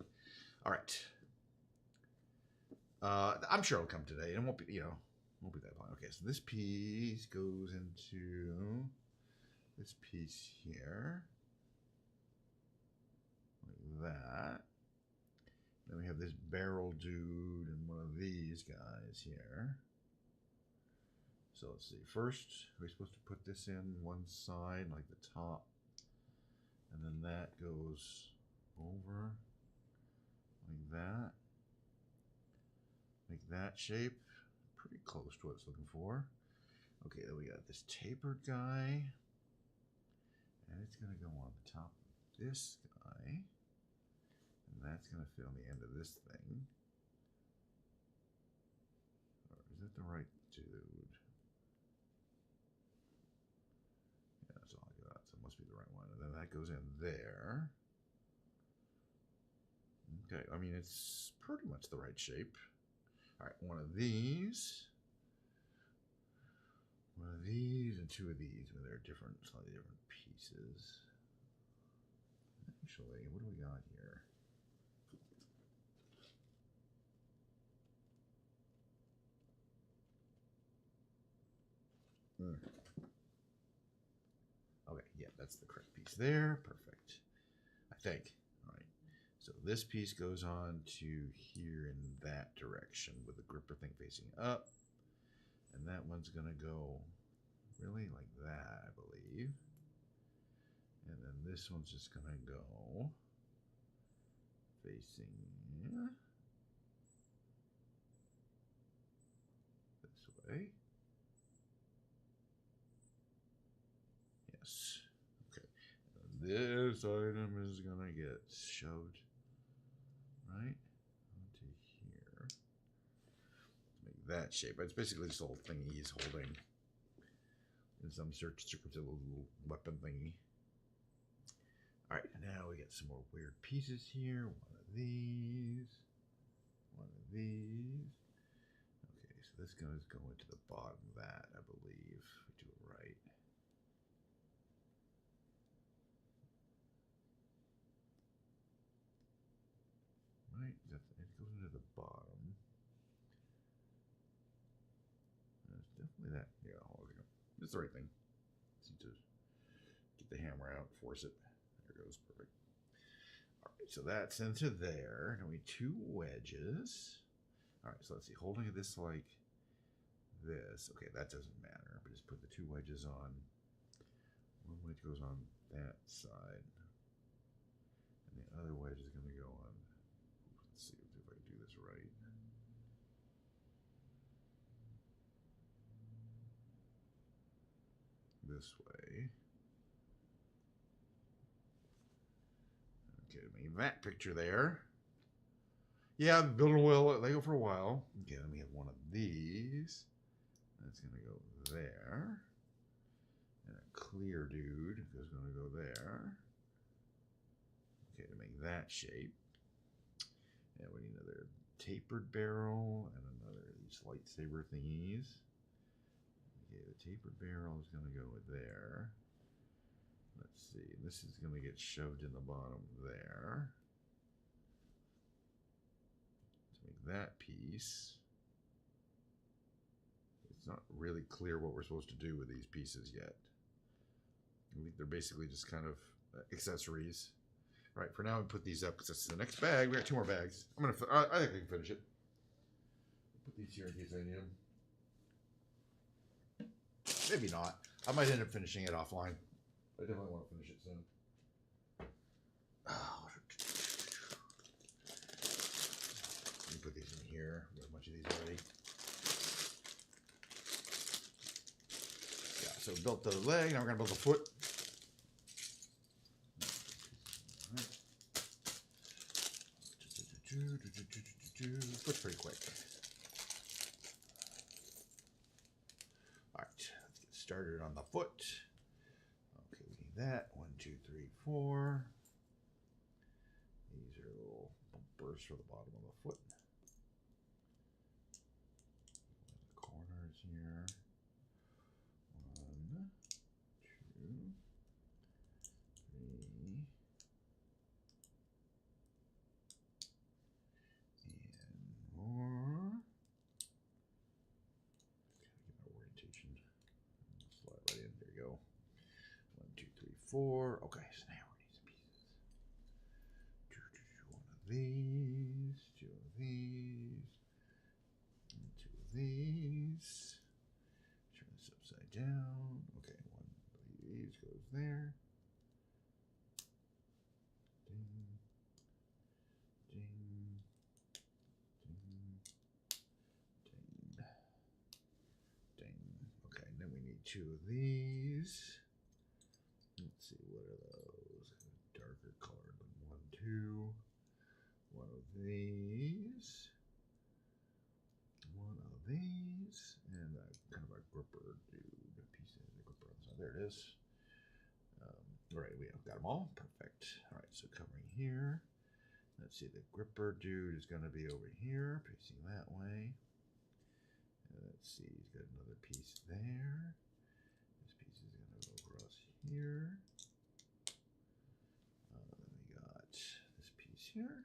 All right. I'm sure it'll come today. It won't be, won't be that long. Okay, so this piece goes into this piece here. that. Then we have this barrel dude and one of these guys here. So let's see. First, we're supposed to put this in one side, like the top. And then that goes over like that. Make that shape. Pretty close to what it's looking for. Okay, then we got this tapered guy. And it's going to go on the top of this guy. And that's going to fit on the end of this thing. Or is that the right dude? Yeah, that's all I got. So it must be the right one. And then that goes in there. Okay, I mean, it's pretty much the right shape. All right, one of these. One of these and two of these, but they're different, slightly different pieces. Actually, what do we got here? Okay, yeah, that's the correct piece there. Perfect. I think. All right. So this piece goes on to here in that direction with the gripper thing facing up. And that one's going to go really like that, I believe. And then this one's just going to go facing this way. Yes. Okay. And this item is going to get shoved right onto here. Make that shape. It's basically this little thing he's holding in some circumstance, a little weapon thingy. All right, now we got some more weird pieces here. One of these. One of these. Okay, so this is going to the bottom of that, I believe. We do it right. Right, it goes into the bottom. It's definitely that. Yeah, okay. It's the right thing. Just need to get the hammer out, force it. There it goes, perfect. All right, so that's into there. Now we need two wedges. All right, so let's see. Holding this like this. Okay, that doesn't matter. But just put the two wedges on. One wedge goes on that side, and the other wedge is going to go on. Let's see if I can do this right. This way. Okay, make that picture there. Yeah, I'm building well. They go for a while. Okay, then we have one of these. That's gonna go there. And a clear dude is gonna go there. Okay, to make that shape. And we need another tapered barrel and another of these lightsaber thingies. Okay, the tapered barrel is gonna go there. Let's see, this is gonna get shoved in the bottom there. To make that piece. It's not really clear what we're supposed to do with these pieces yet. I think they're basically just kind of accessories. All right, for now, we put these up because that's the next bag. We got two more bags. I think I can finish it. Put these here in case I need them. Maybe not. I might end up finishing it offline. I definitely want to finish it soon. Oh. Let me put these in here. We got a bunch of these already. Yeah, so we built the leg. Now we're going to build the foot. Foot's pretty quick. All right, let's get started on the foot. Okay, we need that. 1, 2, 3, 4. These are little bumpers for the bottom of the foot. The corners here. 1, 2, 3. More. Gotta get my orientation. Slide right in. There you go. 1, 2, 3, 4. Okay, so now we need some pieces. these, two of these, and two of these. Turn this upside down. Okay, one of these goes there. Ding, ding, ding, ding, ding. Okay, and then we need two of these. Let's see, what are those? Darker colored, but 1, 2. One of these. One of these. And a kind of a gripper dude. A piece of the gripper on the side. There it is. All right, we have got them all. Perfect. All right, so covering here. Let's see, the gripper dude is going to be over here, facing that way. And let's see, he's got another piece there. This piece is going to go across here. Then we got this piece here.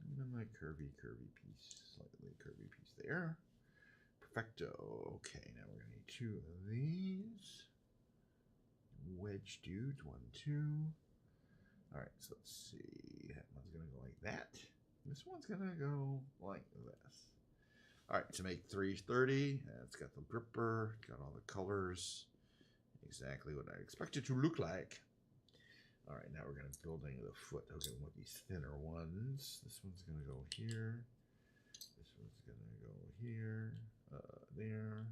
And then my curvy piece, slightly curvy piece there. Perfecto. Okay, now we're going to need two of these. Wedge dudes, 1, 2. All right, so let's see. That one's going to go like that. This one's going to go like this. All right, to make 330, it's got the gripper, got all the colors, exactly what I expect it to look like. All right, now we're going to building the foot. Okay, we want these thinner ones. This one's going to go here. This one's going to go here, there.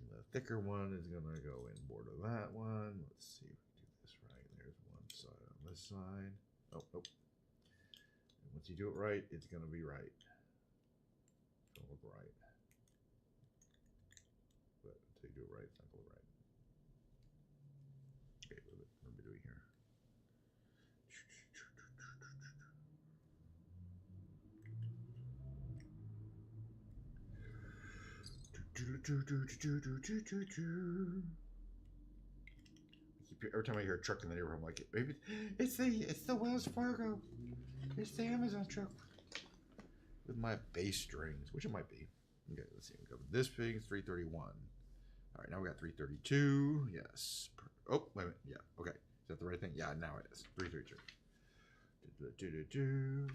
And the thicker one is going to go in board of that one. Let's see if we do this right. There's one side on this side. Oh, nope. And once you do it right, it's going to be right. It's going to look right. But until you do it right, it's not going to look right. Okay, what are we doing here? Every time I hear a truck in the neighborhood, I'm like, maybe it's the Wells Fargo, it's the Amazon truck with my bass strings, which it might be. Okay, let's see. We got this thing is 331. All right, now we got 332. Yes. Oh, wait a minute. Yeah. Okay. Is that the right thing? Yeah. Now it is 332.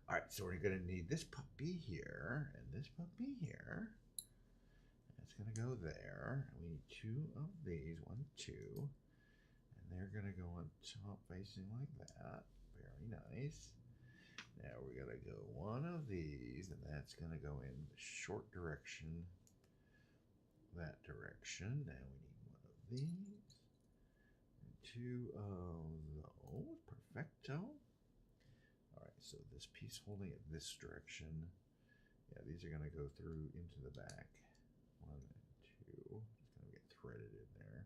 All right, so we're gonna need this puppy here and this puppy here. It's gonna go there. We need two of these, 1, 2, and they're gonna go on top facing like that. Very nice. Now we're gonna go one of these, and that's gonna go in the short direction, that direction. Now we need one of these, and two of those. Perfecto. All right, so this piece holding it this direction. Yeah, these are gonna go through into the back. 1 and 2. It's gonna get threaded in there.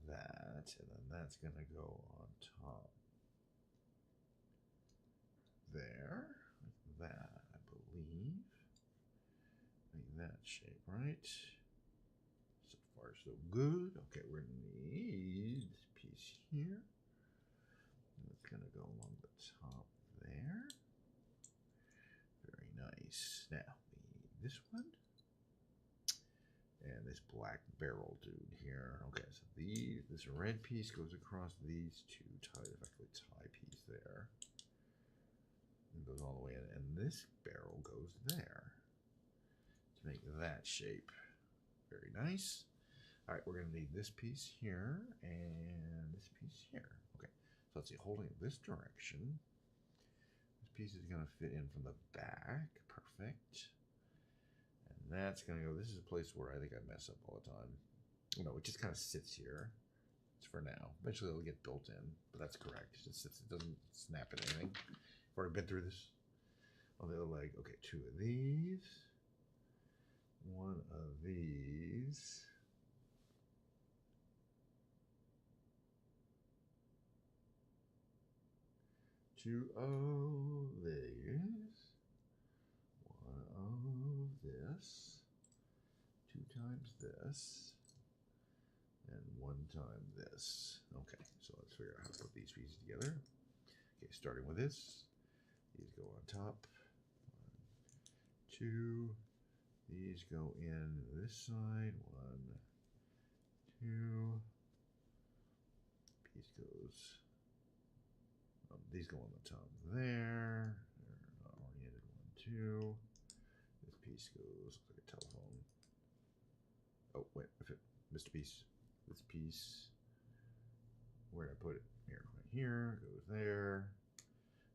That, and then that's gonna go on top there, like that, I believe. Make that shape, right? So far, so good. Okay, we're gonna need this piece here. And it's gonna go along the top there. Very nice. Now, we need this one. And this black barrel dude here. Okay, so this red piece goes across these two effectively tie piece there. It goes all the way in, and this barrel goes there to make that shape. Very nice. All right, we're gonna need this piece here and this piece here. Okay, so let's see, holding it this direction. This piece is gonna fit in from the back. Perfect. And that's gonna go, this is a place where I think I mess up all the time. You know, it just kind of sits here. It's for now. Eventually it'll get built in, but that's correct. It just sits, it doesn't snap at anything. I've already been through this. On the other leg, okay, two of these. One of these. Two of these. One of this. 2 times this. And 1 time this. Okay, so let's figure out how to put these pieces together. Okay, starting with this. These go on top. 1, 2. These go in this side. 1, 2. piece goes. These go on the top there. They're not oriented. 1, 2. This piece goes like a telephone. Oh wait, if it missed a piece. This piece. Where did I put it? Here, right here. Goes there.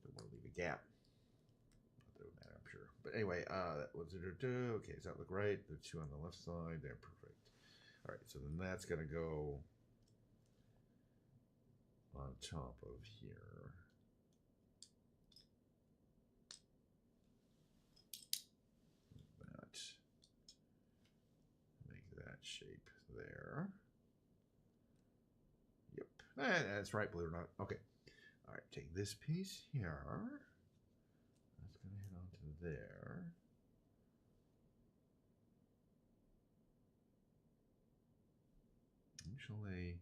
Don't want to leave a gap. That would matter, I'm sure. But anyway, that was it. Okay, does that look right? The 2 on the left side. They're perfect. All right, so then that's gonna go on top of here. That. Make that shape there. Yep, that's right, believe it or not. Okay. All right, take this piece here. That's going to hit onto there. Actually,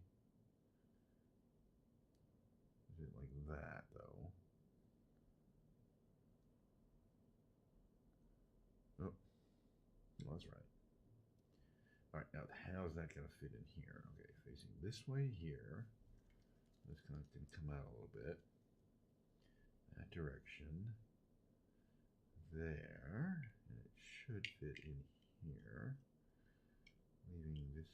is it like that, though? Oh, well, that's right. All right, now how's that going to fit in here? Okay, facing this way here. This kind of can come out a little bit. That direction. There. And it should fit in here. Leaving this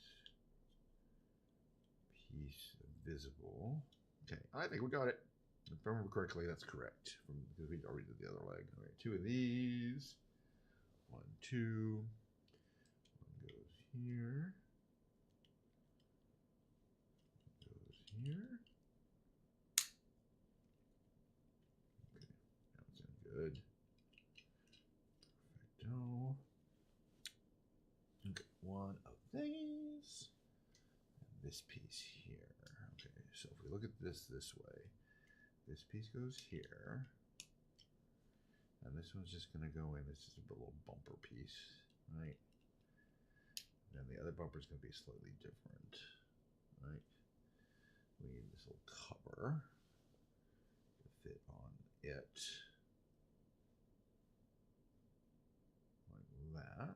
piece visible. Okay, I think we got it. If I remember correctly, that's correct. Because we already did the other leg. All right, 2 of these. 1, 2. One goes here. Goes here. Okay, that was in good. Perfecto. Okay, 1 of these. And this piece here. Okay, so if we look at this way, this piece goes here. And this one's just going to go in. It's just a little bumper piece, right? And the other bumper is going to be slightly different, right? We need this little cover to fit on it. Like that.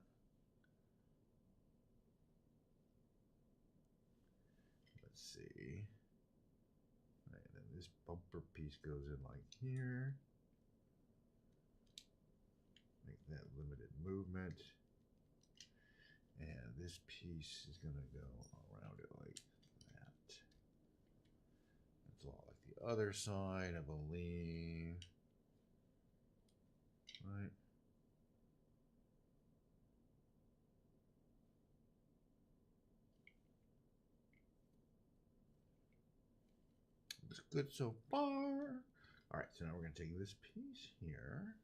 Let's see. Right, and then this bumper piece goes in like here. Make that limited movement. And this piece is going to go around it like that. That's all like the other side, I believe. Right. Looks good so far. All right, so now we're going to take this piece here.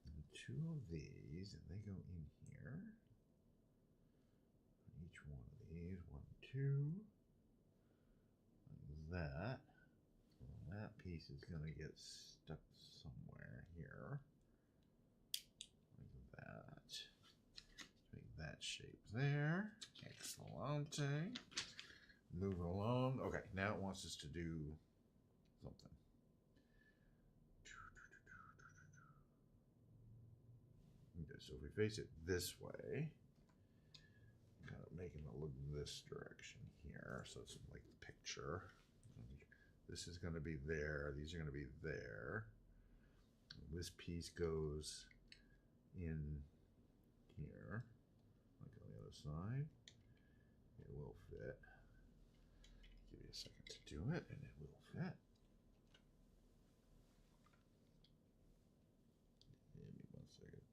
And 2 of these, and they go in here. Each one of these, 1, 2. Like that. Well, that piece is going to get stuck somewhere here. Like that. Make that shape there. Excellent. Move along. Okay, now it wants us to do something. Okay, so if we face it this way, kind of making it look this direction here, so it's like the picture. This is going to be there. These are going to be there. This piece goes in here, like on the other side. It will fit. Give you a second to do it, and it will fit. Give me 1 second.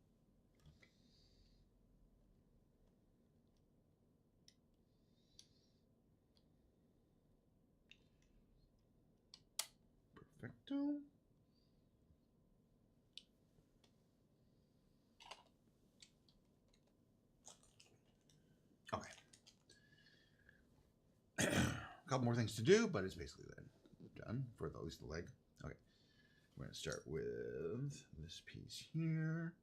Perfecto. Okay. A couple more things to do, but it's basically done for at least the leg. Okay. We're going to start with this piece here.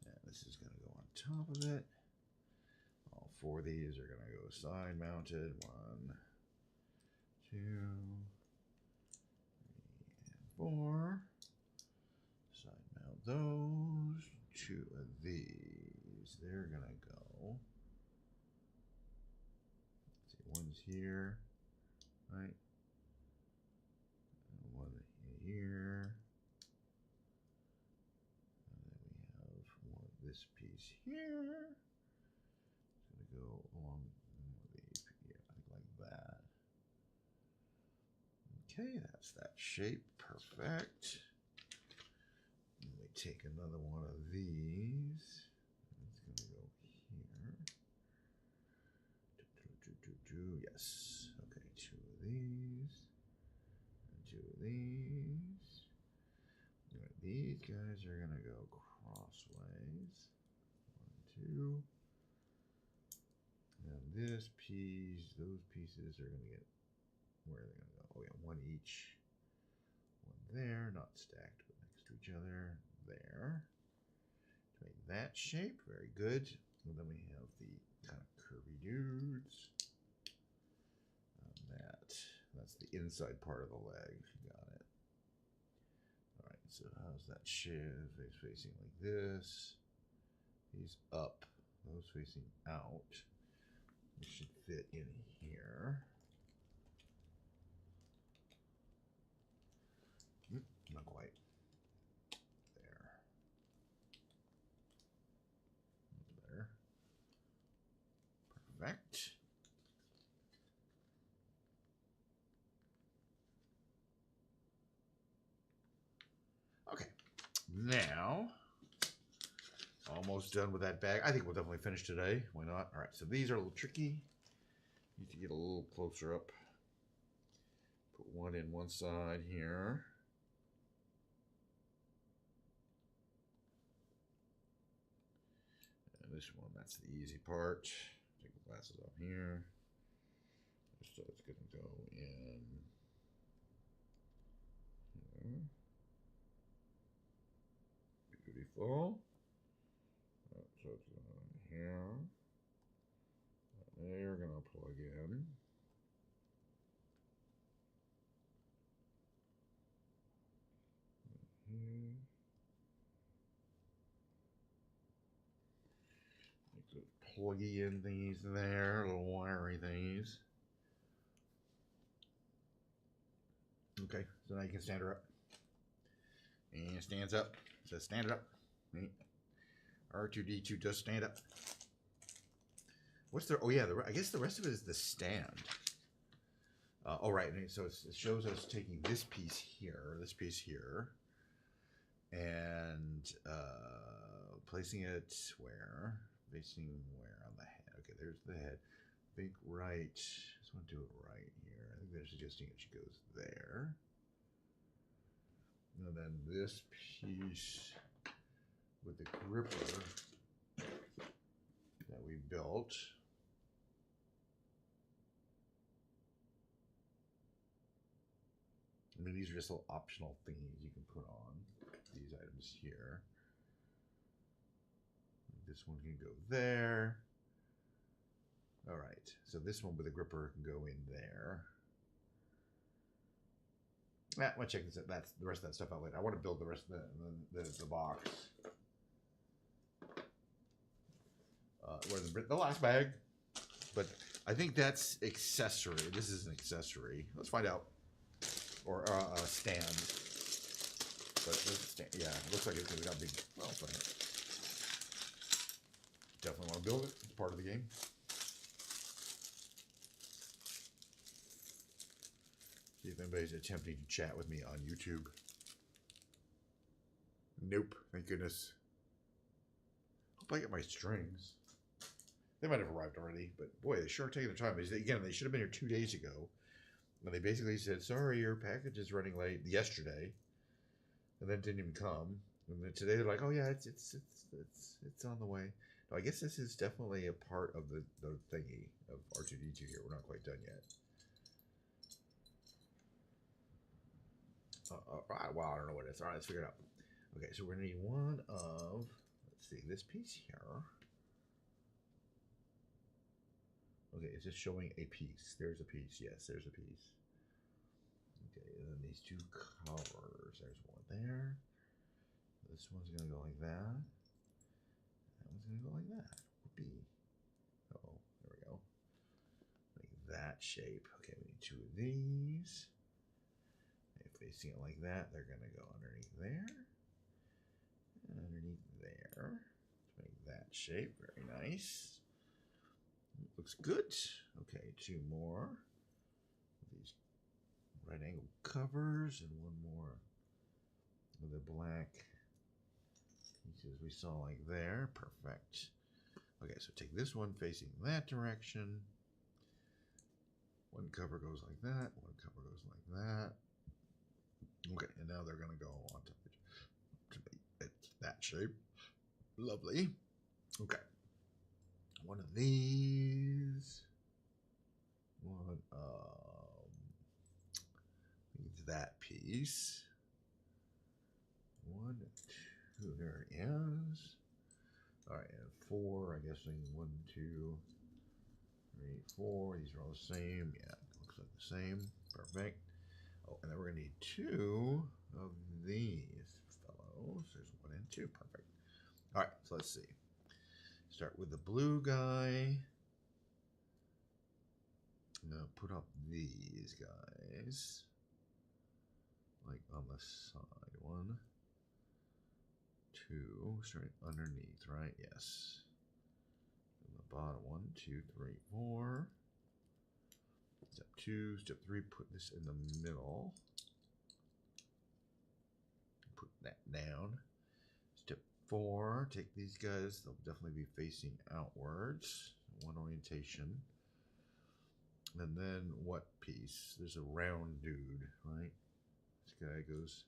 And this is going to go on top of it. All 4 of these are going to go side mounted. 1, 2, 3, and 4. Side mount those. 2 of these. They're going to go. Let's see, one's here. right? One here. And then we have one, this piece here. It's going to go along the, yeah, I think like that. Okay, that's that shape. Perfect. And we take another one of these. It's going to go here. Yes. Okay, two of these. And two of these. Right, these guys are going to go crossways. One, two. And this piece, those pieces are going to get, where are they going to go? Oh, yeah, one each. One there, not stacked, but next to each other. There. To make that shape, very good. And then we have the kind of curvy dudes. That's the inside part of the leg. Got it. All right, so how's that shiv? He's facing like this. He's up. Those facing out. It should fit in here. Not quite. There. There. Perfect. Okay. Now, almost done with that bag. I think we'll definitely finish today. Why not? All right, so these are a little tricky. Need to get a little closer up. Put one in one side here. And this one, that's the easy part. Take the glasses off here. So it's going to go in here. Beautiful. So it's going here. They're going to plug in. Here. Pluggy in things there, little wiry things. Okay, so now you can stand her up. And stands up. It says stand it up. R2-D2 does stand up. What's the? Oh yeah, I guess the rest of it is the stand. Oh right, so it shows us taking this piece here, and placing it where? Facing where on the head? Okay, there's the head. Think right. Just want to do it right here. I think they're suggesting it goes there. And then this piece with the gripper that we built. I mean, these are just little optional things you can put on these items here. This one can go there. All right, so this one with the gripper can go in there. I'm gonna check this out. That's the rest of that stuff out later. I want to build the rest of the box. Where the last bag, but I think that's accessory. This is an accessory. Let's find out. Or a stand. But yeah, it looks like it's got a big. Well, fine. Definitely want to build it. It's part of the game. See if anybody's attempting to chat with me on YouTube. Nope. Thank goodness. Hope I get my strings. They might have arrived already, but boy, they sure are taking their time. Again, they should have been here 2 days ago. And they basically said, sorry, your package is running late yesterday. And then didn't even come. And then today they're like, oh yeah, it's on the way. No, I guess this is definitely a part of the thingy of R2-D2 here. We're not quite done yet. Wow, I don't know what it is. All right, let's figure it out. Okay, so we're going to need one of, let's see, this piece here. Okay, it's just showing a piece. There's a piece. Yes, there's a piece. Okay, and then these two covers. There's one there. This one's going to go like that. That one's going to go like that. Whoopee. Uh-oh, there we go. Like that shape. Okay, we need 2 of these. If they see it like that, they're going to go underneath there. And underneath there. Let's make that shape. Very nice. Looks good. Okay, 2 more. These right angle covers and 1 more with the black pieces we saw like there. Perfect. Okay, so take this one facing that direction. 1 cover goes like that. 1 cover goes like that. Okay, and now they're going to go on top to make it that shape. Lovely. Okay. 1 of these. 1 that piece. 1, 2, there it is. All right, and 4, I guess 1, 2, 3, 4. These are all the same. Yeah, looks like the same. Perfect. Oh, and then we're gonna need 2 of these fellows. There's 1 and 2. Perfect. All right, so let's see. Start with the blue guy. Now put up these guys. Like on the side. 1, 2. Starting underneath, right? Yes. On the bottom. 1, 2, 3, 4. Step 2, step 3. Put this in the middle. Put that down. Step 4. Take these guys. They'll definitely be facing outwards. 1 orientation. And then what piece? There's a round dude, right? This guy goes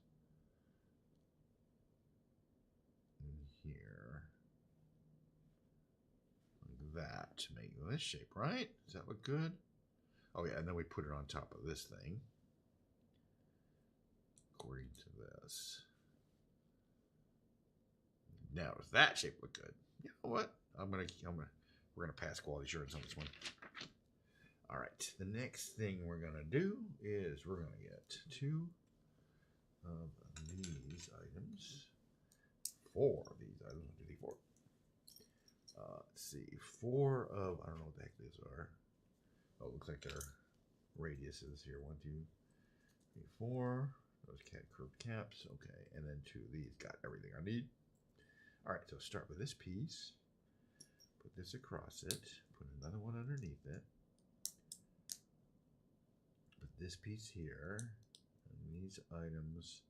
in here. Like that to make this shape, right? Does that look good? Oh yeah, and then we put it on top of this thing. According to this. Now does that shape look good? You know what? We're gonna pass quality assurance on this one. All right, the next thing we're gonna do is we're gonna get 2 of these items, 4 of these items, 1, 2, 3, 4. Let's see, 4 of, I don't know what the heck these are. Oh, it looks like they're radiuses here. 1, 2, 3, 4. Those curved caps. Okay, and then 2 of these. Got everything I need. All right, so start with this piece. Put this across it. Put another one underneath it. Put this piece here. And these items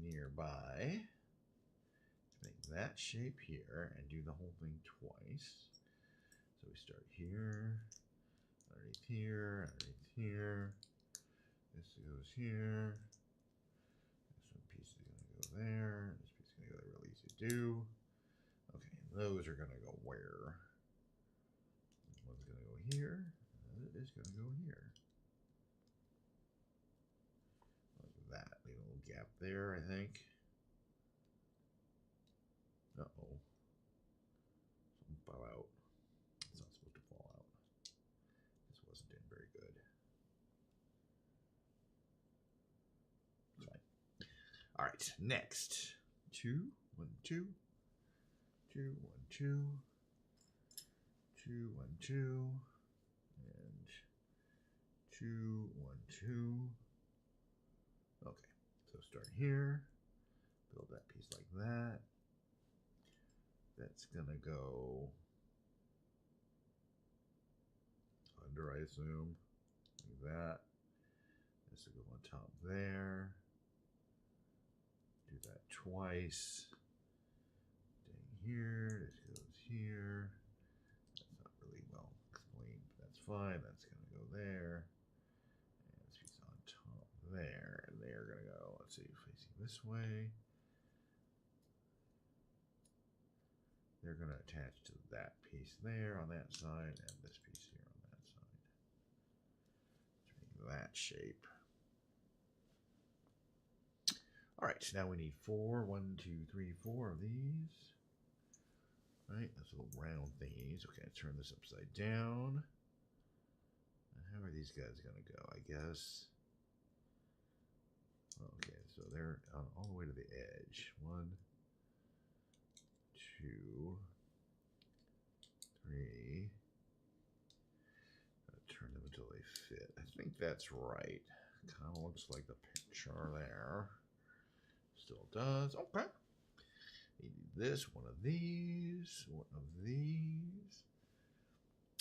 nearby. Make that shape here and do the whole thing twice. So we start here. Underneath here. Underneath here. This goes here. This one piece is going to go there. This piece is going to go there real easy to do. Okay, and those are going to go where? One's going to go here. And it is going to go here. Like that. Leave a little gap there, I think. Uh-oh. Something fell out. It's not supposed to fall out. This wasn't doing very good. Fine. All right, next. 2, 1, 2. 2, 1, 2. 2, 1, 2. And 2, 1, 2. Okay, so start here. Build that piece like that. That's gonna go under, I assume, like that. This will go on top there. Do that twice. Staying here. This goes here. That's not really well explained, but that's fine. That's gonna go there. And this piece on top there, and they're gonna go. Let's see, facing this way. They're going to attach to that piece there on that side and this piece here on that side. To make that shape. All right, so now we need 4. 1, 2, 3, 4 of these. Right, those little round thingies. Okay, turn this upside down. And how are these guys going to go? I guess. Okay, so they're all the way to the edge. 1, 2, 3. Turn them till they fit. I think that's right. Kind of looks like the picture there. Still does. Okay. You need this, one of these, one of these,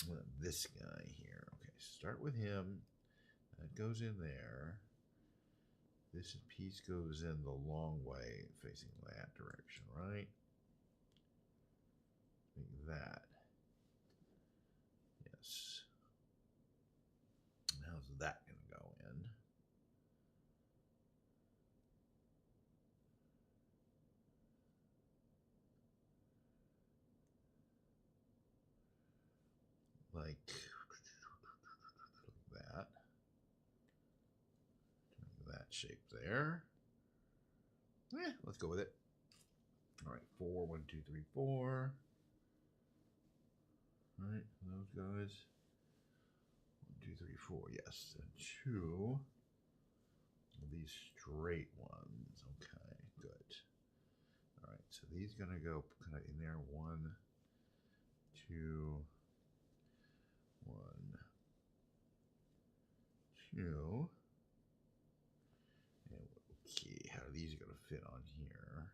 one of this guy here. Okay, start with him. That goes in there. This piece goes in the long way, facing that direction, right? Like that. Yes. How's that going to go in? Like that. That shape there. Yeah, let's go with it. All right, 4, 1, 2, 3, 4. All right, those guys. 1, 2, 3, 4. Yes, and 2 of these straight ones. Okay, good. All right, so these gonna go kind of in there. 1, 2, 1, 2. And okay, how are these gonna fit on here?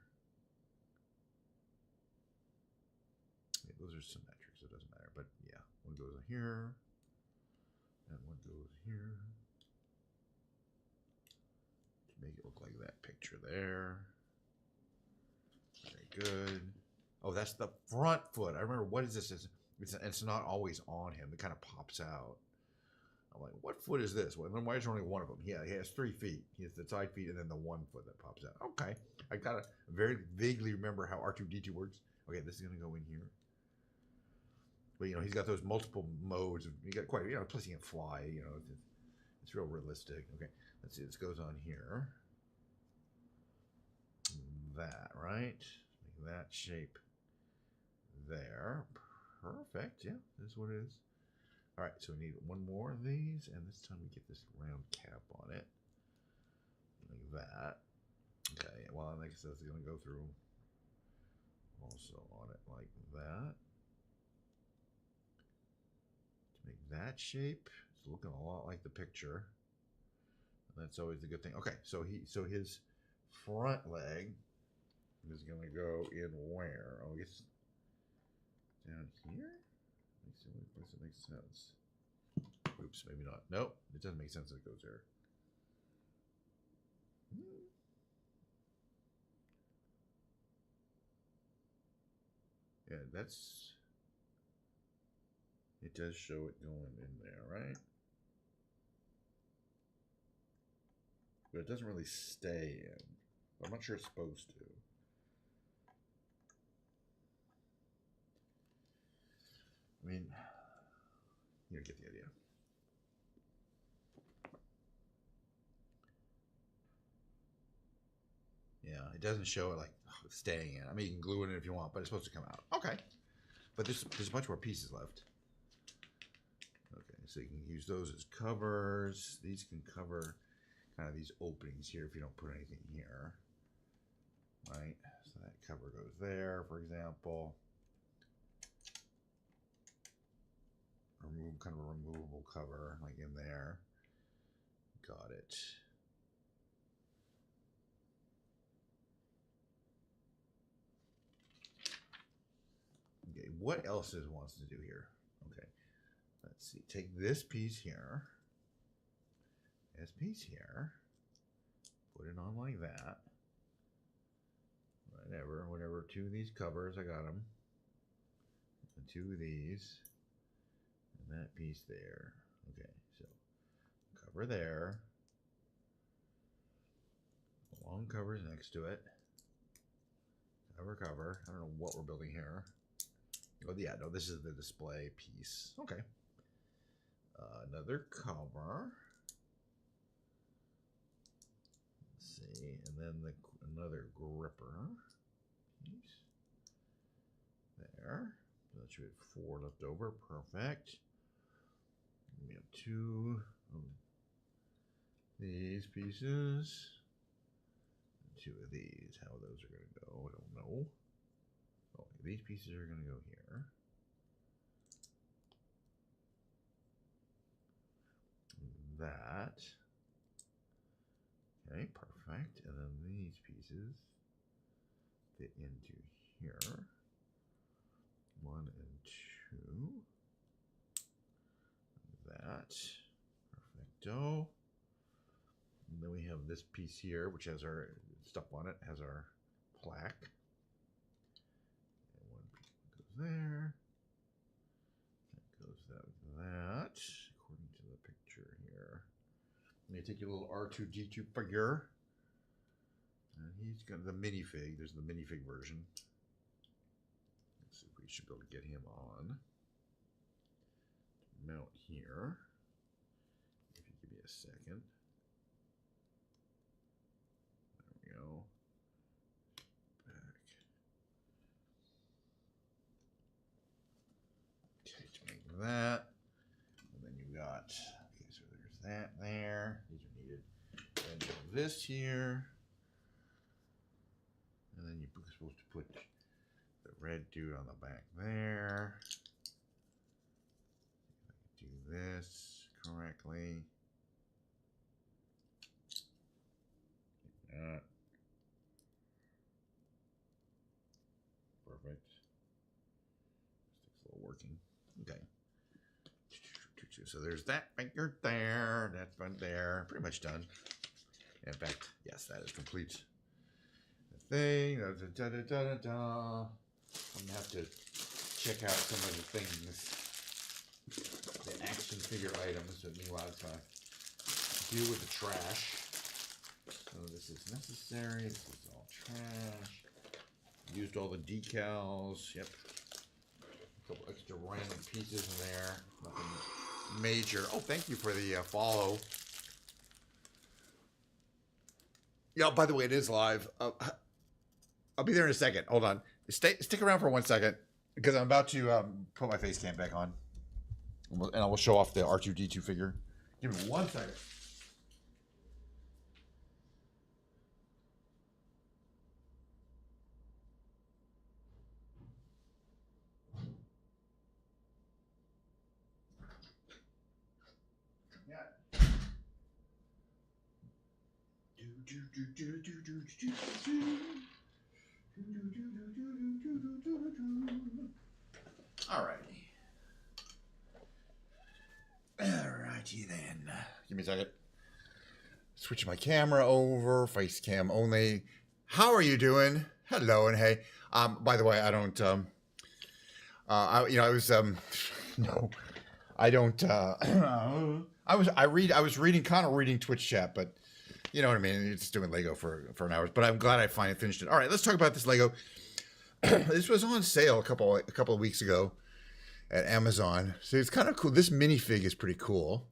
Yeah, those are symmetric, so it doesn't matter. But yeah, one goes here, and one goes here to make it look like that picture there. Very good. Oh, that's the front foot. I remember, what is this? It's not always on him. It kind of pops out. I'm like, what foot is this? Well, then why is there only one of them? Yeah, he has 3 feet. He has the side feet and then the 1 foot that pops out. Okay. I gotta very vaguely remember how R2-D2 works. Okay, this is gonna go in here. But you know, he's got those multiple modes. He got quite, you know, plus he can fly. You know, it's real realistic. Okay, let's see. This goes on here. That right. Make that shape there. Perfect. Yeah, this is what it is. All right, so we need one more of these, and this time we get this round cap on it, like that. Okay, well, like I said, it's going to go through also on it like that. To make that shape, it's looking a lot like the picture. And that's always a good thing. Okay, so his front leg is going to go in where? Oh, I guess down here? Makes the only place that makes sense. Oops, maybe not. Nope, it doesn't make sense that it goes there. Yeah, it does show it going in there, right? But it doesn't really stay in. I'm not sure it's supposed to. I mean, you get the idea. Yeah, it doesn't show it like staying in. I mean, you can glue it in if you want, but it's supposed to come out. Okay. But there's a bunch more pieces left. Okay, so you can use those as covers. These can cover kind of these openings here if you don't put anything here. Right? So that cover goes there, for example. Remove kind of a removable cover like in there. Got it. Okay, what else it wants to do here? Okay, let's see. Take this piece here, this piece here, put it on like that. Whatever. 2 of these covers, I got them. And 2 of these, and that piece there. Okay, so cover there. Long covers next to it. Cover. I don't know what we're building here. Oh yeah, no, this is the display piece. Okay. Another cover. Let's see, and then another gripper piece. There. That should be 4 left over. Perfect. We have 2 of these pieces. 2 of these. How those are going to go, I don't know. Oh, these pieces are going to go here. that. Okay, perfect. And then these pieces fit into here. 1 and 2. That. Perfecto. And then we have this piece here, which has our stuff on it, has our plaque. And one piece goes there. That goes that, according to the picture here. Let me take your little R2-D2 figure. And he's got the minifig. There's the minifig version. Let's see if we should be able to get him on. Mount here. If you give me a second. There we go. Back. Okay, to make that. And then you got, okay, so there's that there. These are needed. And you have this here. And then you're supposed to put the red dude on the back there. Do this correctly. That. Perfect. Stick's a little working. Okay. So there's that figure there. That's right there. Pretty much done. In fact, yes, that is complete. The thing. I'm gonna have to check out some of the things. The action figure items, but meanwhile it's gonna deal with the trash. So this is necessary. This is all trash. Used all the decals. Yep. A couple extra random pieces in there. Nothing major. Oh, thank you for the follow. Yeah. By the way, it is live. I'll be there in a second. Hold on. Stick around for 1 second because I'm about to put my face cam back on. And I will show off the R2-D2 figure. Give me 1 second. Alrighty then. Give me a second. Switch my camera over. Face cam only. How are you doing? Hello and hey. By the way, I don't. I was reading Twitch chat, but you know what I mean. It's doing Lego for an hour, but I'm glad I finally finished it. All right, let's talk about this Lego. This was on sale a couple of weeks ago at Amazon. So it's kind of cool. This minifig is pretty cool.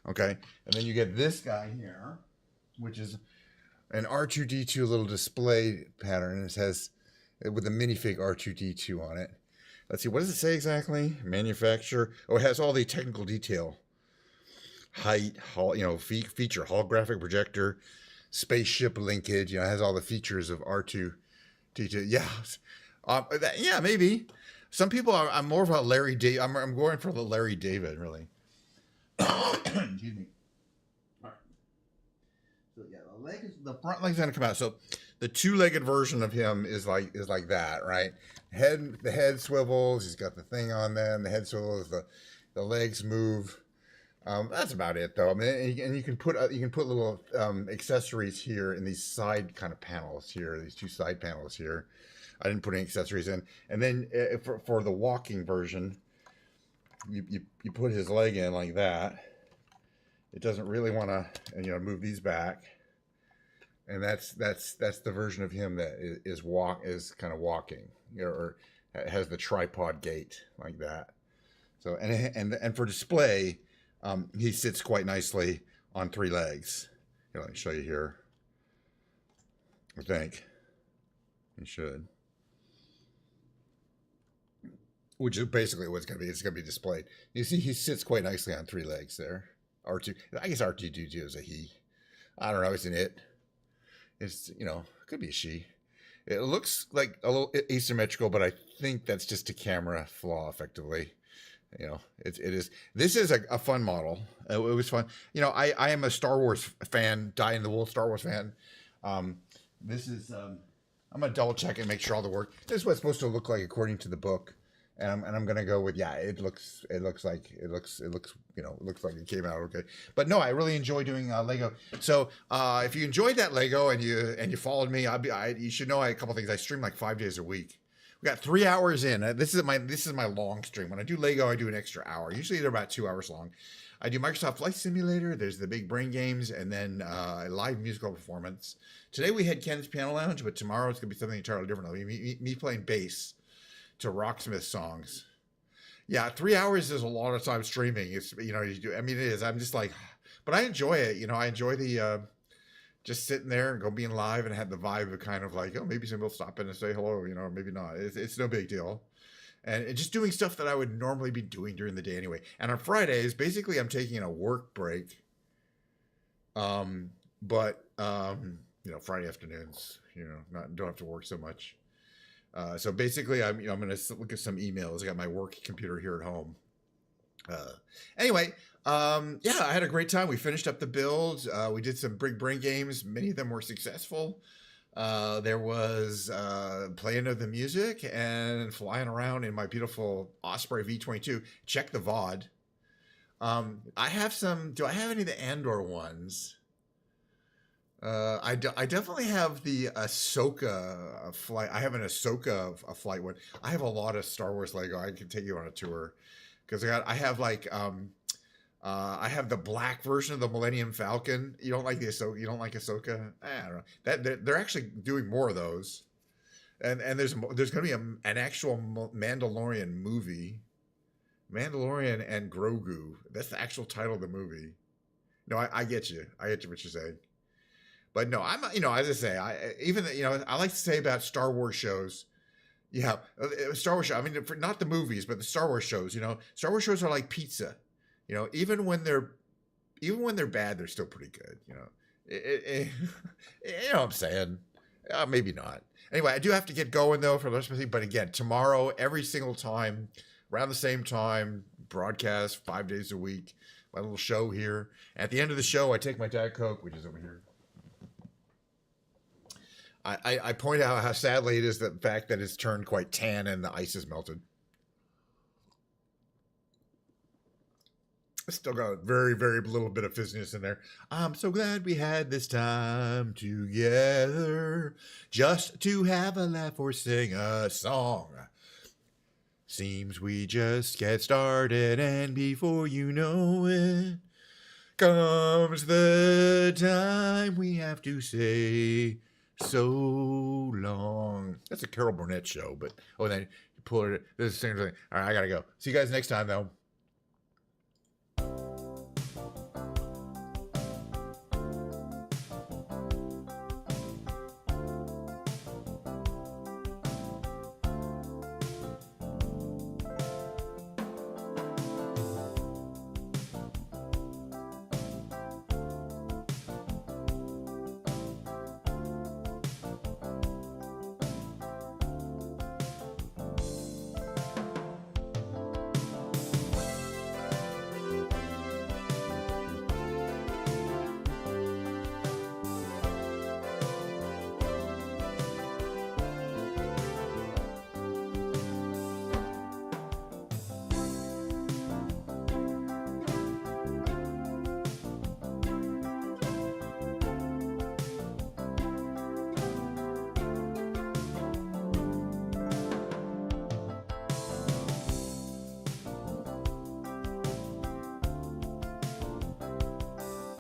Okay, and then you get this guy here, which is an R2-D2 little display pattern. And it has with a minifig R2-D2 on it. Let's see, what does it say exactly? Manufacturer. Oh, it has all the technical detail. Height, feature, holographic projector, spaceship linkage. You know, it has all the features of R2-D2. Yeah, yeah, maybe. Some people are. I'm more of a Larry David. I'm going for the Larry David, really. Excuse me. All right. So yeah, the front leg's gonna come out. So the two-legged version of him is like that, right? The head swivels. He's got the thing on them. The head swivels. The legs move. That's about it, though. I mean, and you can put little accessories here in these side kind of panels here. These two side panels here. I didn't put any accessories in. And then for the walking version, you put his leg in like that. It doesn't really want to move these back. And that's the version of him that is kind of walking, or has the tripod gait like that. So and for display, he sits quite nicely on 3 legs. Here, let me show you here. I think he should. Which is basically what it's going to be. It's going to be displayed. You see, he sits quite nicely on 3 legs there. R2, I guess R2-D2 is a he. I don't know. It's an it. It's, could be a she. It looks like a little asymmetrical, but I think that's just a camera flaw, effectively. You know, it is. This is a fun model. It was fun. You know, I am a Star Wars fan, die in the wool Star Wars fan. This is. I'm gonna double check and make sure all the work. This is what it's supposed to look like according to the book, and I'm gonna go with it looks like it came out okay. But no, I really enjoy doing Lego. So if you enjoyed that Lego and you followed me, you should know a couple things. I stream like 5 days a week. We got 3 hours in. This is my long stream. When I do Lego, I do an extra hour. Usually they're about 2 hours long. I do Microsoft Flight Simulator. There's the big brain games, and then a live musical performance. Today we had Ken's Piano Lounge, but tomorrow it's gonna be something entirely different. Me playing bass to Rocksmith songs. Yeah, 3 hours is a lot of time streaming. It's it is. I'm just like, but I enjoy it. You know, I enjoy the just sitting there and being live and have the vibe of kind of like, oh, maybe somebody will stop in and say hello, you know, maybe not. It's no big deal. And just doing stuff that I would normally be doing during the day anyway. And on Fridays, basically I'm taking a work break. Friday afternoons, don't have to work so much. So basically I'm going to look at some emails. I got my work computer here at home. I had a great time. We finished up the build. We did some big brain games. Many of them were successful. There was playing of the music and flying around in my beautiful Osprey V22. Check the VOD. I have some. Do I have any of the Andor ones? I definitely have the Ahsoka flight. I have an Ahsoka flight one. I have a lot of Star Wars Lego. I can take you on a tour because I have the black version of the Millennium Falcon. You don't like the Ahsoka? You don't like Ahsoka? I don't know. That they're actually doing more of those, and there's going to be an actual Mandalorian movie, Mandalorian and Grogu. That's the actual title of the movie. No, I get you. I get you what you're saying. But no, I'm as I say, I like to say about Star Wars shows. Yeah, Star Wars show. I mean, not the movies, but the Star Wars shows. Star Wars shows are like pizza. Even when they're bad, they're still pretty good. You know what I'm saying? Maybe not. Anyway, I do have to get going though for the rest of the thing. But again, tomorrow, every single time, around the same time, broadcast 5 days a week. My little show here. At the end of the show, I take my Diet Coke, which is over here. I point out how sadly it is the fact that it's turned quite tan and the ice is melted. Still got a very, very little bit of fizziness in there. I'm so glad we had this time together just to have a laugh or sing a song. Seems we just get started and before you know it, comes the time we have to say so long. That's a Carol Burnett show, but then you pull it. This is the same thing. All right, I gotta go. See you guys next time, though.